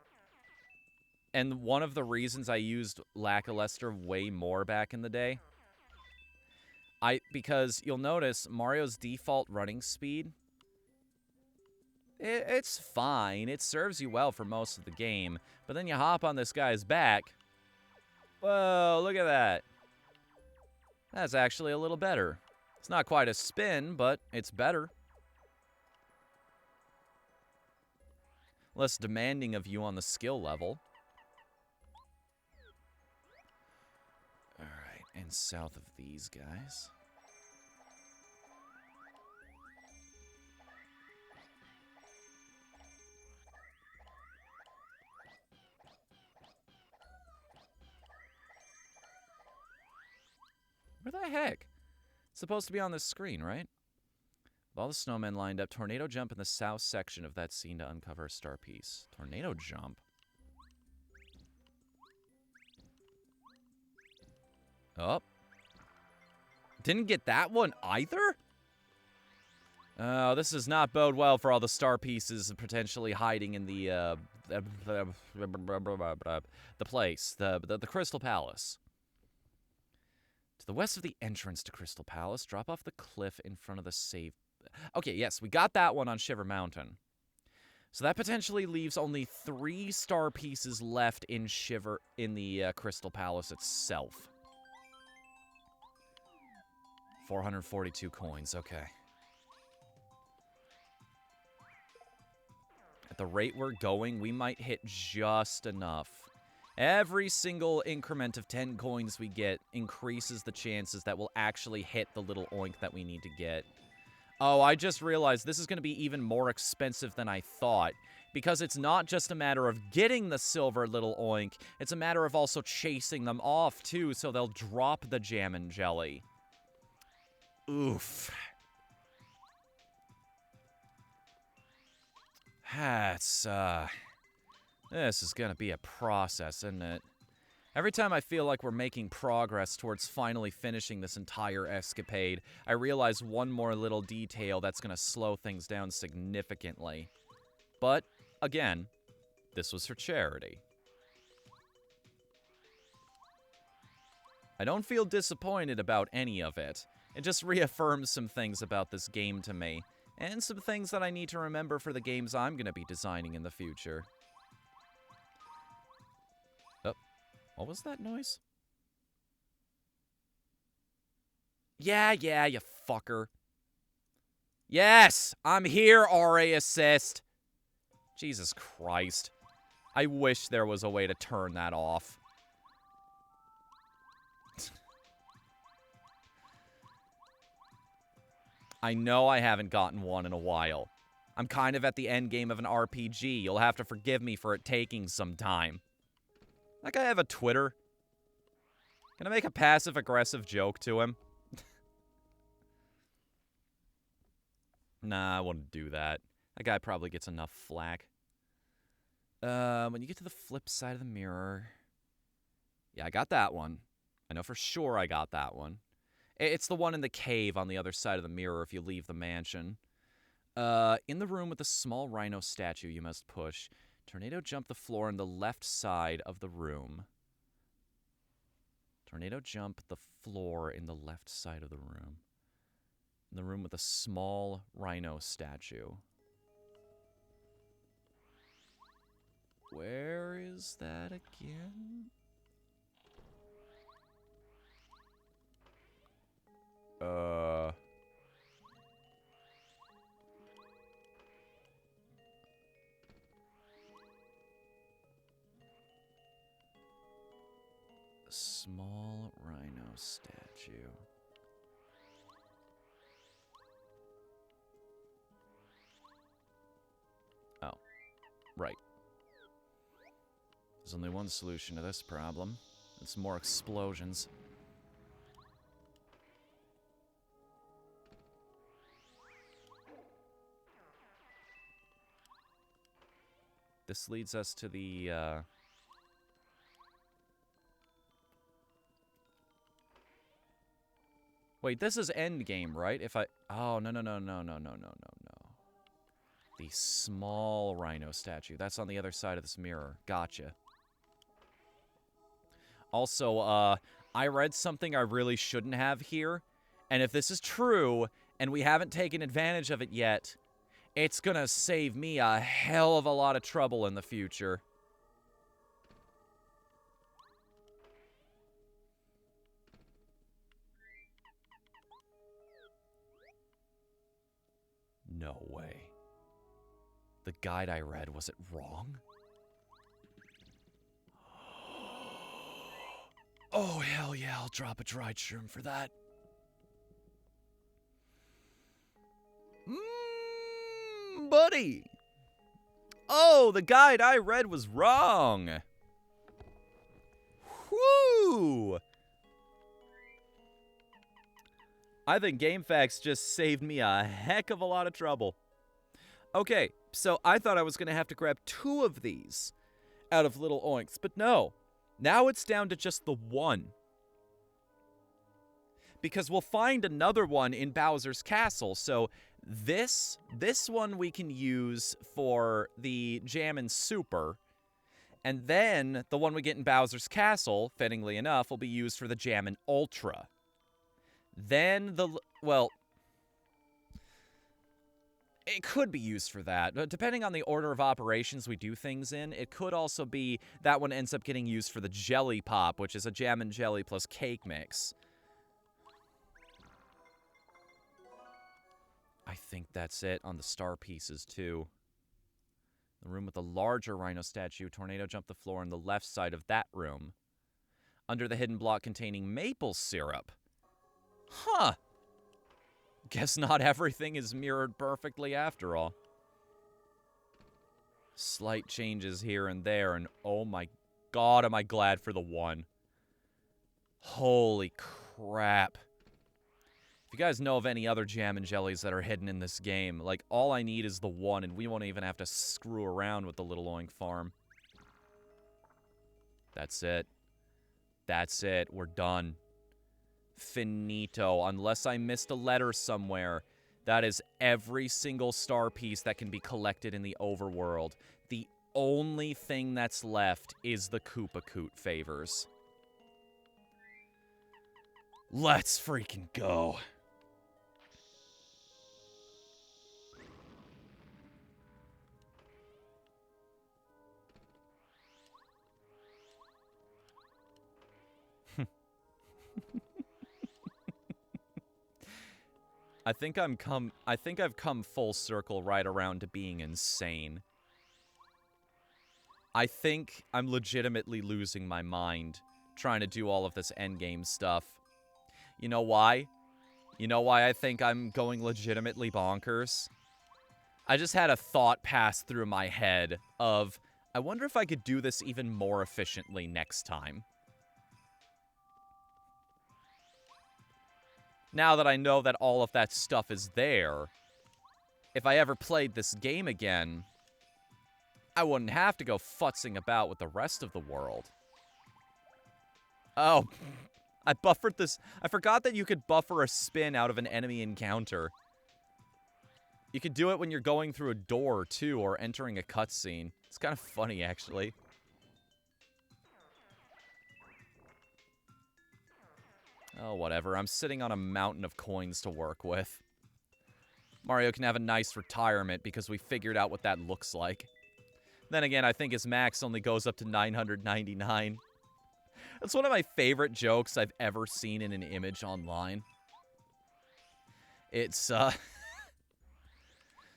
And one of the reasons I used Lackluster way more back in the day? Because you'll notice Mario's default running speed, it's fine. It serves you well for most of the game. But then you hop on this guy's back. Whoa, look at that. That's actually a little better. It's not quite a spin, but it's better. Less demanding of you on the skill level. Alright, and south of these guys. Where the heck? It's supposed to be on this screen, right? With all the snowmen lined up, tornado jump in the south section of that scene to uncover a star piece. Tornado jump? Oh. Didn't get that one either? Oh, this does not bode well for all the star pieces potentially hiding in the place, the Crystal Palace. To the west of the entrance to Crystal Palace, drop off the cliff in front of the save. Okay, yes, we got that one on Shiver Mountain. So that potentially leaves only 3 star pieces left in the Crystal Palace itself. 442 coins, okay. At the rate we're going, we might hit just enough. Every single increment of 10 coins we get increases the chances that we'll actually hit the little oink that we need to get. Oh, I just realized this is going to be even more expensive than I thought. Because it's not just a matter of getting the silver little oink, it's a matter of also chasing them off, too, so they'll drop the jam and jelly. Oof. This is gonna be a process, isn't it? Every time I feel like we're making progress towards finally finishing this entire escapade, I realize one more little detail that's gonna slow things down significantly. But, again, this was for charity. I don't feel disappointed about any of it. It just reaffirms some things about this game to me, and some things that I need to remember for the games I'm going to be designing in the future. Oh, what was that noise? Yeah, you fucker. Yes, I'm here, RA Assist. Jesus Christ. I wish there was a way to turn that off. I know I haven't gotten one in a while. I'm kind of at the end game of an RPG. You'll have to forgive me for it taking some time. That guy have a Twitter? Can I make a passive-aggressive joke to him? Nah, I wouldn't do that. That guy probably gets enough flack. When you get to the flip side of the mirror... Yeah, I got that one. I know for sure I got that one. It's the one in the cave on the other side of the mirror if you leave the mansion. In the room with the small rhino statue you must push. Tornado jump the floor on the left side of the room. Tornado jump the floor in the left side of the room. In the room with a small rhino statue. Where is that again? Small rhino statue. Oh, right. There's only one solution to this problem. It's more explosions. This leads us to the, Wait, this is endgame, right? If I... Oh, no. The small rhino statue. That's on the other side of this mirror. Gotcha. Also, I read something I really shouldn't have here. And if this is true, and we haven't taken advantage of it yet, it's gonna save me a hell of a lot of trouble in the future. No way. The guide I read, was it wrong? Oh, hell yeah, I'll drop a dried shroom for that. Buddy! Oh, the guide I read was wrong! Whoo! I think GameFAQs just saved me a heck of a lot of trouble. Okay, so I thought I was going to have to grab 2 of these out of little oinks, but no. Now it's down to just the 1. Because we'll find another one in Bowser's Castle, so this one we can use for the Jammin' Super, and then the one we get in Bowser's Castle, fittingly enough, will be used for the Jammin' Ultra. Then well, it could be used for that. Depending on the order of operations we do things in, it could also be that one ends up getting used for the Jelly Pop, which is a jam and jelly plus cake mix. I think that's it on the star pieces, too. The room with the larger rhino statue. Tornado jumped the floor on the left side of that room. Under the hidden block containing maple syrup. Huh. Guess not everything is mirrored perfectly after all. Slight changes here and there, and oh my god, am I glad for the one. Holy crap. If you guys know of any other jam and jellies that are hidden in this game, like, all I need is the one, and we won't even have to screw around with the Little Oink Farm. That's it. That's it. We're done. Finito. Unless I missed a letter somewhere. That is every single star piece that can be collected in the overworld. The only thing that's left is the Koopa Koot favors. Let's freaking go. I think I've come full circle right around to being insane. I think I'm legitimately losing my mind trying to do all of this endgame stuff. You know why? You know why I think I'm going legitimately bonkers? I just had a thought pass through my head of, I wonder if I could do this even more efficiently next time. Now that I know that all of that stuff is there, if I ever played this game again, I wouldn't have to go futzing about with the rest of the world. Oh, I buffered this. I forgot that you could buffer a spin out of an enemy encounter. You could do it when you're going through a door, too, or entering a cutscene. It's kind of funny, actually. Oh, whatever. I'm sitting on a mountain of coins to work with. Mario can have a nice retirement because we figured out what that looks like. Then again, I think his max only goes up to 999. That's one of my favorite jokes I've ever seen in an image online. It's,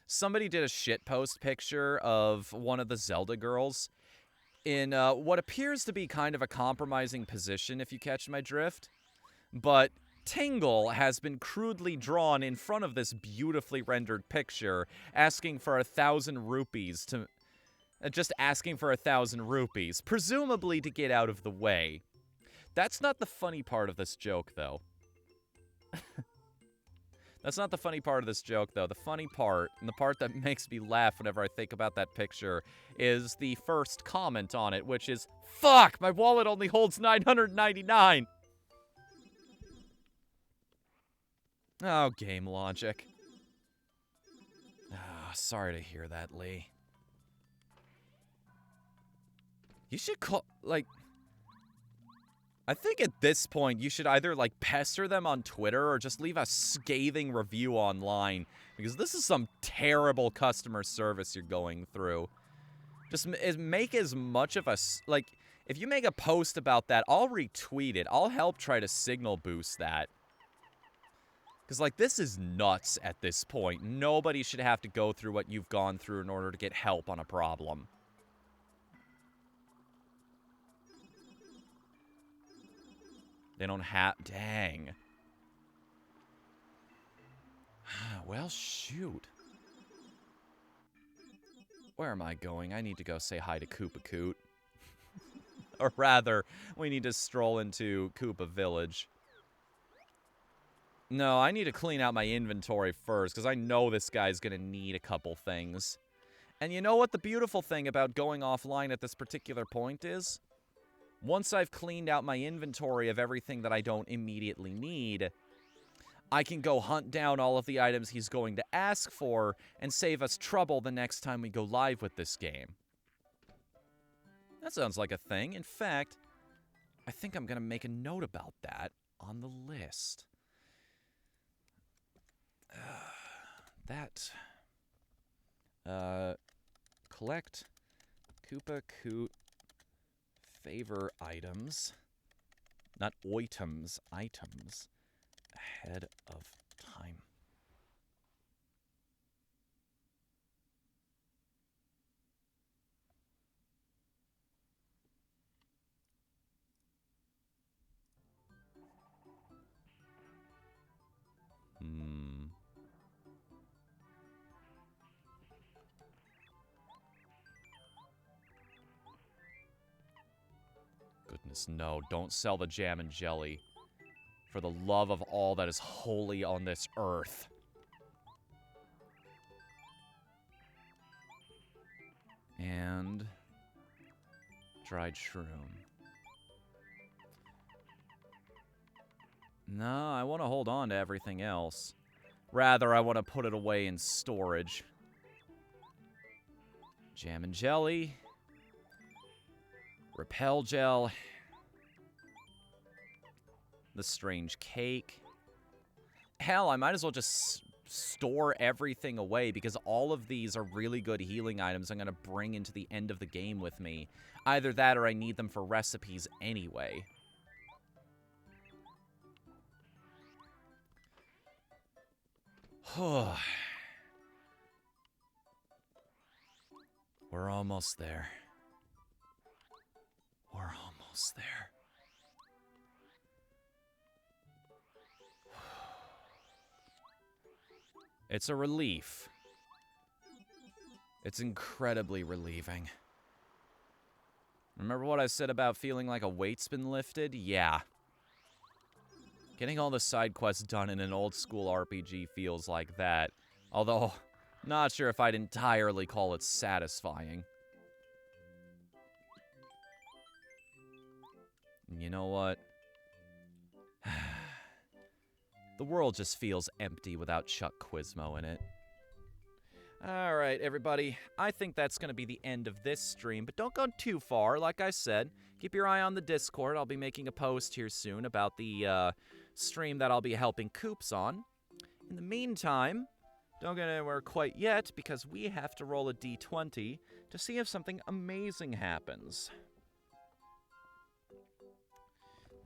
somebody did a shitpost picture of one of the Zelda girls in what appears to be kind of a compromising position, if you catch my drift. But Tingle has been crudely drawn in front of this beautifully rendered picture, asking for 1,000 rupees to... just asking for 1,000 rupees, presumably to get out of the way. That's not the funny part of this joke, though. That's not the funny part of this joke, though. The funny part, and the part that makes me laugh whenever I think about that picture, is the first comment on it, which is, "Fuck! My wallet only holds 999! Oh, game logic. Ah, sorry to hear that, Lee. You should call, like... I think at this point, you should either, like, pester them on Twitter or just leave a scathing review online. Because this is some terrible customer service you're going through. Just make as much of a... Like, if you make a post about that, I'll retweet it. I'll help try to signal boost that. Because, like, this is nuts at this point. Nobody should have to go through what you've gone through in order to get help on a problem. They don't have... Dang. Well, shoot. Where am I going? I need to go say hi to Koopa Koot. Or rather, we need to stroll into Koopa Village. No, I need to clean out my inventory first, because I know this guy's going to need a couple things. And you know what the beautiful thing about going offline at this particular point is? Once I've cleaned out my inventory of everything that I don't immediately need, I can go hunt down all of the items he's going to ask for and save us trouble the next time we go live with this game. That sounds like a thing. In fact, I think I'm going to make a note about that on the list. Collect Koopa Koot favor items. Not items, items. Ahead of time. goodness, no. Don't sell the jam and jelly. For the love of all that is holy on this earth. And dried shroom. No, I want to hold on to everything else. Rather, I want to put it away in storage. Jam and jelly. Repel gel. The strange cake. Hell, I might as well just store everything away because all of these are really good healing items I'm going to bring into the end of the game with me. Either that or I need them for recipes anyway. We're almost there. We're almost there. It's a relief. It's incredibly relieving. Remember what I said about feeling like a weight's been lifted? Yeah. Getting all the side quests done in an old school RPG feels like that. Although, not sure if I'd entirely call it satisfying. You know what? The world just feels empty without Chuck Quizmo in it. Alright, everybody. I think that's going to be the end of this stream, but don't go too far. Like I said, keep your eye on the Discord. I'll be making a post here soon about the stream that I'll be helping Koops on. In the meantime, don't get anywhere quite yet, because we have to roll a d20 to see if something amazing happens.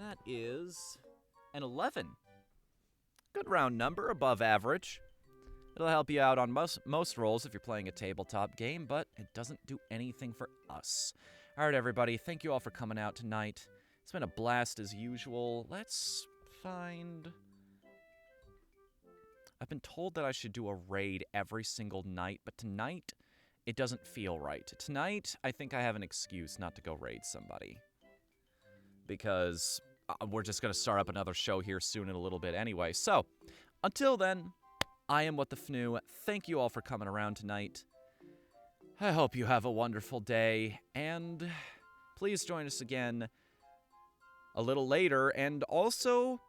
That is an 11. Good round number, above average. It'll help you out on most rolls if you're playing a tabletop game, but it doesn't do anything for us. All right, everybody, thank you all for coming out tonight. It's been a blast as usual. Let's find... I've been told that I should do a raid every single night, but tonight, it doesn't feel right. Tonight, I think I have an excuse not to go raid somebody. Because we're just going to start up another show here soon in a little bit anyway. So, until then, I am What the Fnu. Thank you all for coming around tonight. I hope you have a wonderful day, and please join us again a little later, and also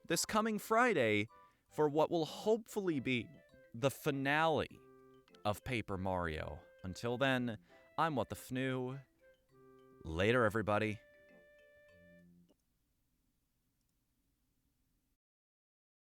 this coming Friday for what will hopefully be the finale of Paper Mario. Until then, I'm What the Fnu. Later, everybody.